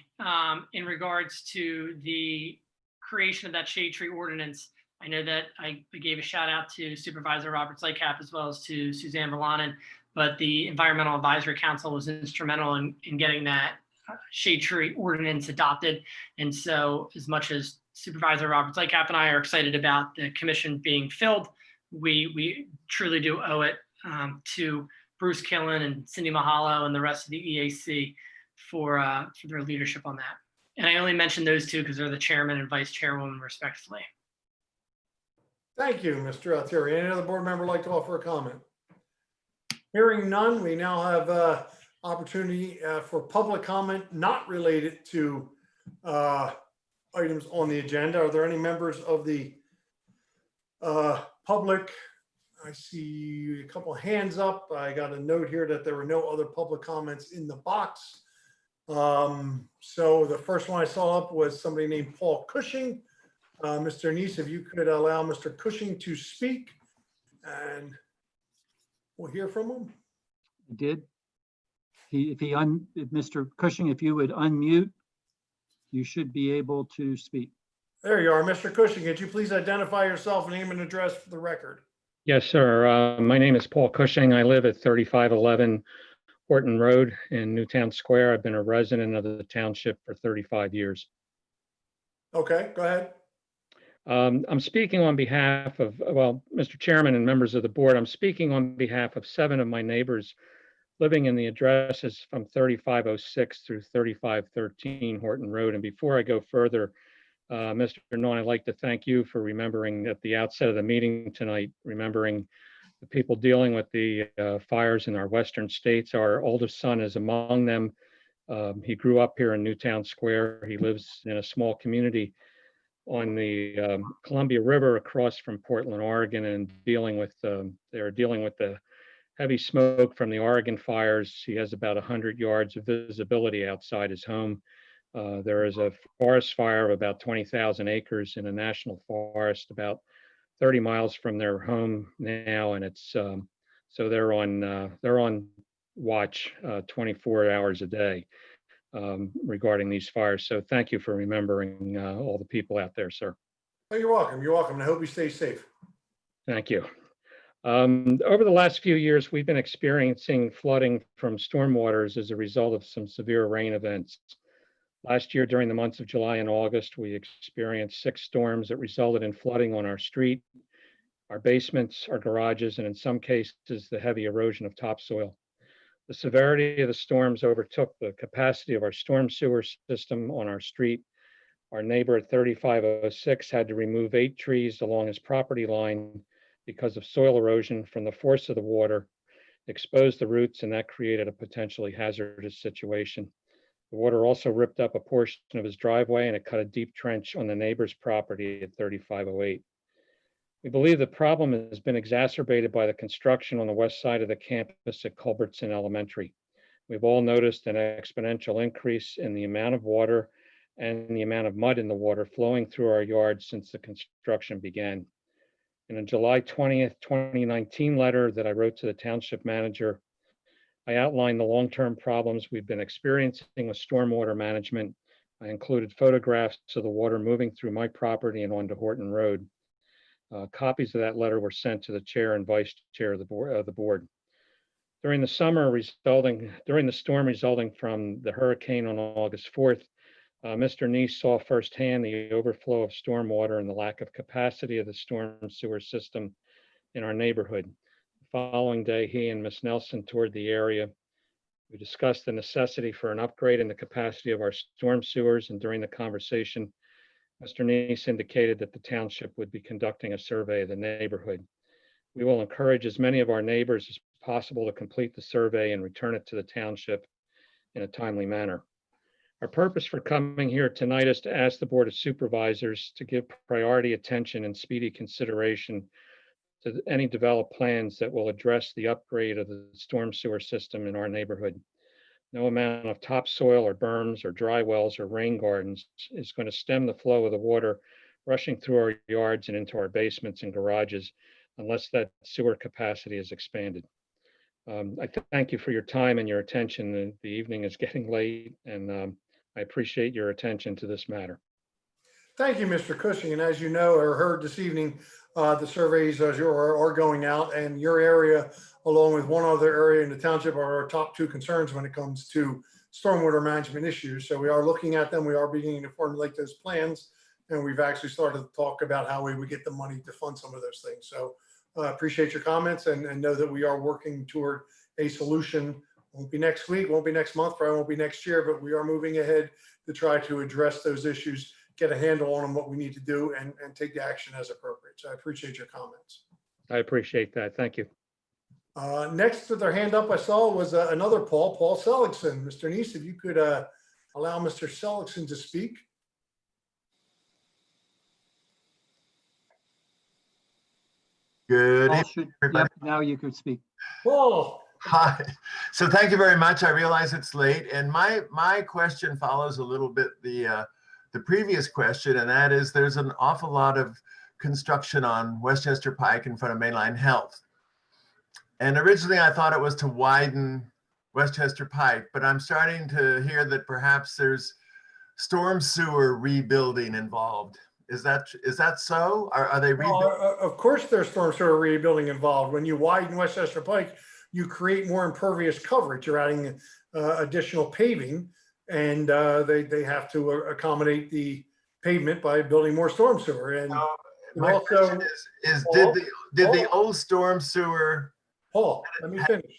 in regards to the creation of that shade tree ordinance. I know that I gave a shout out to Supervisor Roberts-Lightcap as well as to Suzanne Verlanen, but the Environmental Advisory Council was instrumental in getting that shade tree ordinance adopted. And so as much as Supervisor Roberts-Lightcap and I are excited about the commission being filled, we truly do owe it to Bruce Killen and Cindy Mahalo and the rest of the EAC for their leadership on that. And I only mentioned those 2 because they're the chairman and vice chairwoman respectively. Thank you, Mr. Altieri. Any other board member like to offer a comment? Hearing none, we now have opportunity for public comment not related to items on the agenda. Are there any members of the public? I see a couple of hands up. I got a note here that there were no other public comments in the box. So the first one I saw up was somebody named Paul Cushing. Mr. Neese, if you could allow Mr. Cushing to speak, and we'll hear from him. I did. If Mr. Cushing, if you would unmute, you should be able to speak. There you are, Mr. Cushing. Could you please identify yourself, name and address for the record? Yes, sir. My name is Paul Cushing. I live at 3511 Horton Road in Newtown Square. I've been a resident of the township for 35 years. Okay, go ahead. I'm speaking on behalf of, well, Mr. Chairman and members of the board, I'm speaking on behalf of 7 of my neighbors living in the addresses from 3506 through 3513 Horton Road. And before I go further, Mr. Nawn, I'd like to thank you for remembering at the outset of the meeting tonight, remembering the people dealing with the fires in our western states. Our oldest son is among them. He grew up here in Newtown Square. He lives in a small community on the Columbia River across from Portland, Oregon, and they're dealing with the heavy smoke from the Oregon fires. He has about 100 yards of visibility outside his home. There is a forest fire of about 20,000 acres in a national forest about 30 miles from their home now, and it's so they're on watch 24 hours a day regarding these fires. So thank you for remembering all the people out there, sir. Oh, you're welcome. You're welcome. I hope you stay safe. Thank you. Over the last few years, we've been experiencing flooding from stormwaters as a result of some severe rain events. Last year, during the months of July and August, we experienced 6 storms that resulted in flooding on our street, our basements, our garages, and in some cases, the heavy erosion of topsoil. The severity of the storms overtook the capacity of our storm sewer system on our street. Our neighbor at 3506 had to remove 8 trees along his property line because of soil erosion from the force of the water, exposed the roots, and that created a potentially hazardous situation. The water also ripped up a portion of his driveway, and it cut a deep trench on the neighbor's property at 3508. We believe the problem has been exacerbated by the construction on the west side of the campus at Culbertson Elementary. We've all noticed an exponential increase in the amount of water and the amount of mud in the water flowing through our yards since the construction began. In a July 20th, 2019 letter that I wrote to the Township Manager, I outlined the long-term problems we've been experiencing with stormwater management. I included photographs of the water moving through my property and onto Horton Road. Copies of that letter were sent to the chair and vice chair of the board. During the storm resulting from the hurricane on August 4th, Mr. Neese saw firsthand the overflow of stormwater and the lack of capacity of the storm sewer system in our neighborhood. The following day, he and Ms. Nelson toured the area. We discussed the necessity for an upgrade in the capacity of our storm sewers, and during the conversation, Mr. Neese indicated that the township would be conducting a survey of the neighborhood. We will encourage as many of our neighbors as possible to complete the survey and return it to the township in a timely manner. Our purpose for coming here tonight is to ask the Board of Supervisors to give priority attention and speedy consideration to any developed plans that will address the upgrade of the storm sewer system in our neighborhood. No amount of topsoil or berms or dry wells or rain gardens is going to stem the flow of the water rushing through our yards and into our basements and garages unless that sewer capacity is expanded. I thank you for your time and your attention. The evening is getting late, and I appreciate your attention to this matter. Thank you, Mr. Cushing. And as you know or heard this evening, the surveys are going out, and your area, along with one other area in the township, are our top two concerns when it comes to stormwater management issues. So we are looking at them. We are beginning to formulate those plans, and we've actually started to talk about how we would get the money to fund some of those things. So appreciate your comments, and know that we are working toward a solution. Won't be next week, won't be next month, probably won't be next year, but we are moving ahead to try to address those issues, get a handle on them, what we need to do, and take the action as appropriate. So I appreciate your comments. I appreciate that. Thank you. Next with their hand up I saw was another Paul Seligson. Mr. Neese, if you could allow Mr. Seligson to speak. Good Paul evening, should, everybody. yep, now you could speak. Paul. Hi. So thank you very much. I realize it's late, and my question follows a little bit the previous question, and that is there's an awful lot of construction on Westchester Pike in front of Mainline Health. And originally I thought it was to widen Westchester Pike, but I'm starting to hear that perhaps there's storm sewer rebuilding involved. Is that so? Are they rebuilding? Well, of course there's storm sewer rebuilding involved. When you widen Westchester Pike, you create more impervious coverage. You're adding additional paving, and they have to accommodate the pavement by building more storm sewer. And my question is did the old storm sewer? Paul, let me finish.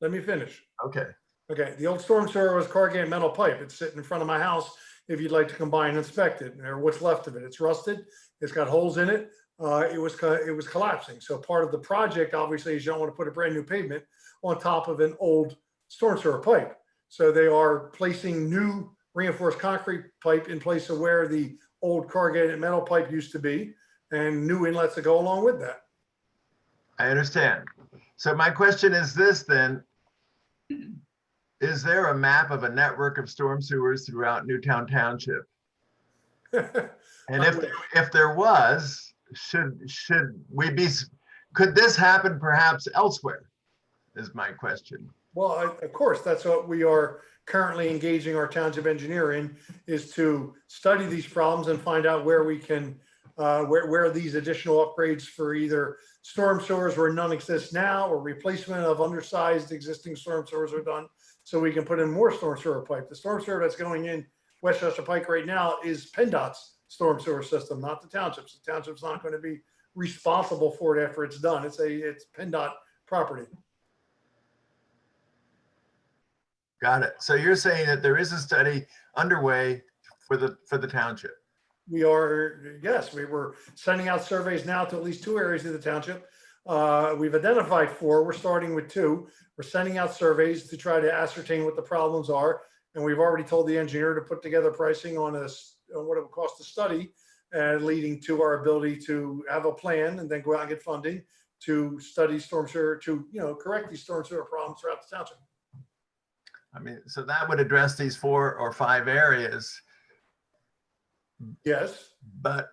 Let me finish. Okay. Okay. The old storm sewer was corrugated metal pipe. It's sitting in front of my house. If you'd like to come by and inspect it, or what's left of it, it's rusted. It's got holes in it. It was collapsing. So part of the project, obviously, is you don't want to put a brand new pavement on top of an old storm sewer pipe. So they are placing new reinforced concrete pipe in place of where the old corrugated metal pipe used to be, and new inlets that go along with that. I understand. So my question is this then. Is there a map of a network of storm sewers throughout Newtown Township? And if there was, could this happen perhaps elsewhere, is my question. Well, of course, that's what we are currently engaging our township engineer in, is to study these problems and find out where we can, where these additional upgrades for either storm sewers where none exist now, or replacement of undersized existing storm sewers are done, so we can put in more storm sewer pipe. The storm sewer that's going in Westchester Pike right now is PennDOT's storm sewer system, not the township's. The township's not going to be responsible for it after it's done. It's PennDOT property. Got it. So you're saying that there is a study underway for the township? We are, yes, we were sending out surveys now to at least 2 areas of the township. We've identified 4. We're starting with 2. We're sending out surveys to try to ascertain what the problems are. And we've already told the engineer to put together pricing on what it would cost to study, leading to our ability to have a plan and then go out and get funding to study storm sewer, to correct these storm sewer problems throughout the township. I mean, so that would address these 4 or 5 areas. Yes. But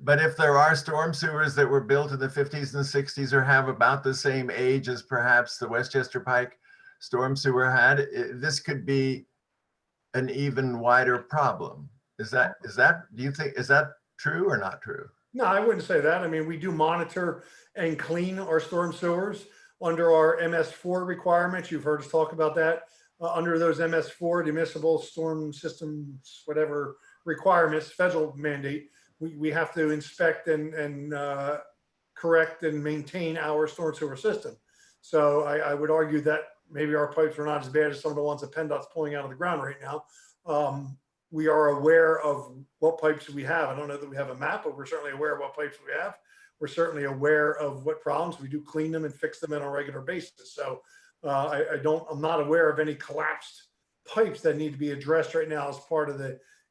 if there are storm sewers that were built in the 50s and the 60s or have about the same age as perhaps the Westchester Pike storm sewer had, this could be an even wider problem. Do you think, is that true or not true? No, I wouldn't say that. I mean, we do monitor and clean our storm sewers under our MS4 requirements. You've heard us talk about that. Under those MS4, the municipal storm systems, whatever requirements, federal mandate, we have to inspect and correct and maintain our storm sewer system. So I would argue that maybe our pipes are not as bad as some of the ones that PennDOT's pulling out of the ground right now. We are aware of what pipes we have. I don't know that we have a map, but we're certainly aware of what pipes we have. We're certainly aware of what problems. We do clean them and fix them on a regular basis. So I'm not aware of any collapsed pipes that need to be addressed right now as part of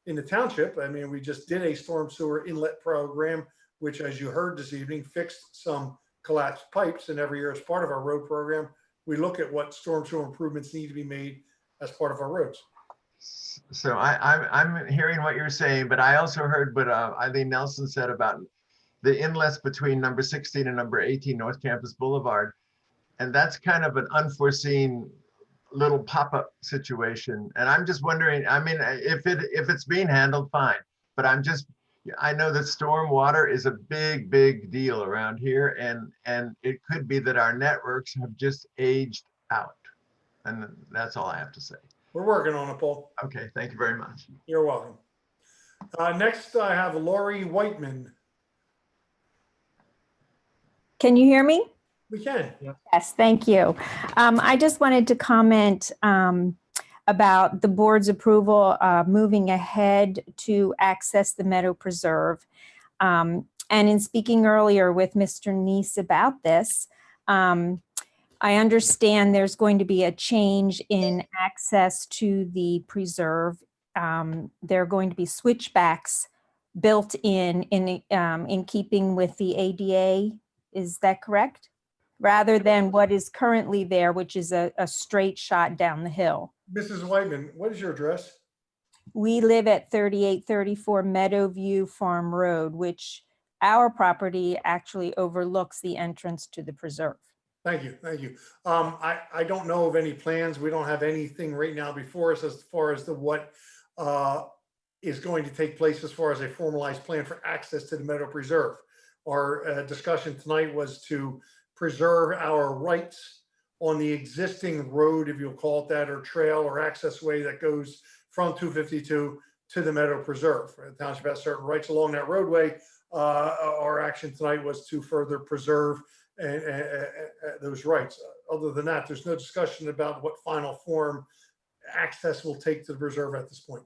in the township. I mean, we just did a storm sewer inlet program, which, as you heard this evening, fixed some collapsed pipes. And every year, as part of our road program, we look at what storm sewer improvements need to be made as part of our roads. So I'm hearing what you're saying, but I also heard what Eileen Nelson said about the inlets between number 16 and number 18 North Campus Boulevard. And that's kind of an unforeseen little pop-up situation. And I'm just wondering, I mean, if it's being handled, fine. But I know that storm water is a big, big deal around here. And it could be that our networks have just aged out. And that's all I have to say. We're working on it, Paul. Okay, thank you very much. You're welcome. Next, I have Lori Whiteman. Can you hear me? We can. Yes, thank you. I just wanted to comment about the board's approval moving ahead to access the Meadow Preserve. And in speaking earlier with Mr. Neese about this, I understand there's going to be a change in access to the preserve. There are going to be switchbacks built in keeping with the ADA. Is that correct? Rather than what is currently there, which is a straight shot down the hill. Mrs. Whiteman, what is your address? We live at 3834 Meadowview Farm Road, which our property actually overlooks the entrance to the preserve. Thank you. Thank you. I don't know of any plans. We don't have anything right now before us as far as what is going to take place as far as a formalized plan for access to the Meadow Preserve. Our discussion tonight was to preserve our rights on the existing road, if you'll call it that, or trail or access way that goes from 252 to the Meadow Preserve. The township has certain rights along that roadway. Our action tonight was to further preserve those rights. Other than that, there's no discussion about what final form access will take to the preserve at this point.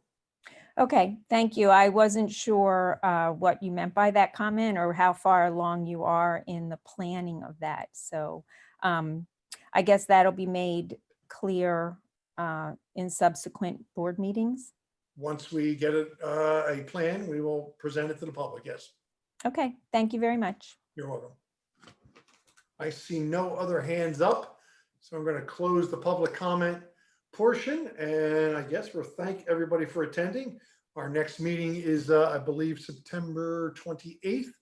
Okay, thank you. I wasn't sure what you meant by that comment or how far along you are in the planning of that. So I guess that'll be made clear in subsequent board meetings. Once we get a plan, we will present it to the public, yes. Okay, thank you very much. You're welcome. I see no other hands up, so I'm going to close the public comment portion, and I guess we'll thank everybody for attending. Our next meeting is, I believe, September 28th,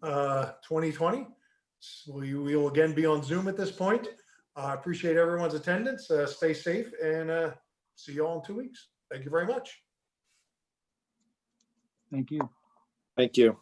2020. So we will again be on Zoom at this point. I appreciate everyone's attendance. Stay safe, and see you all in 2 weeks. Thank you very much. Thank you. Thank you.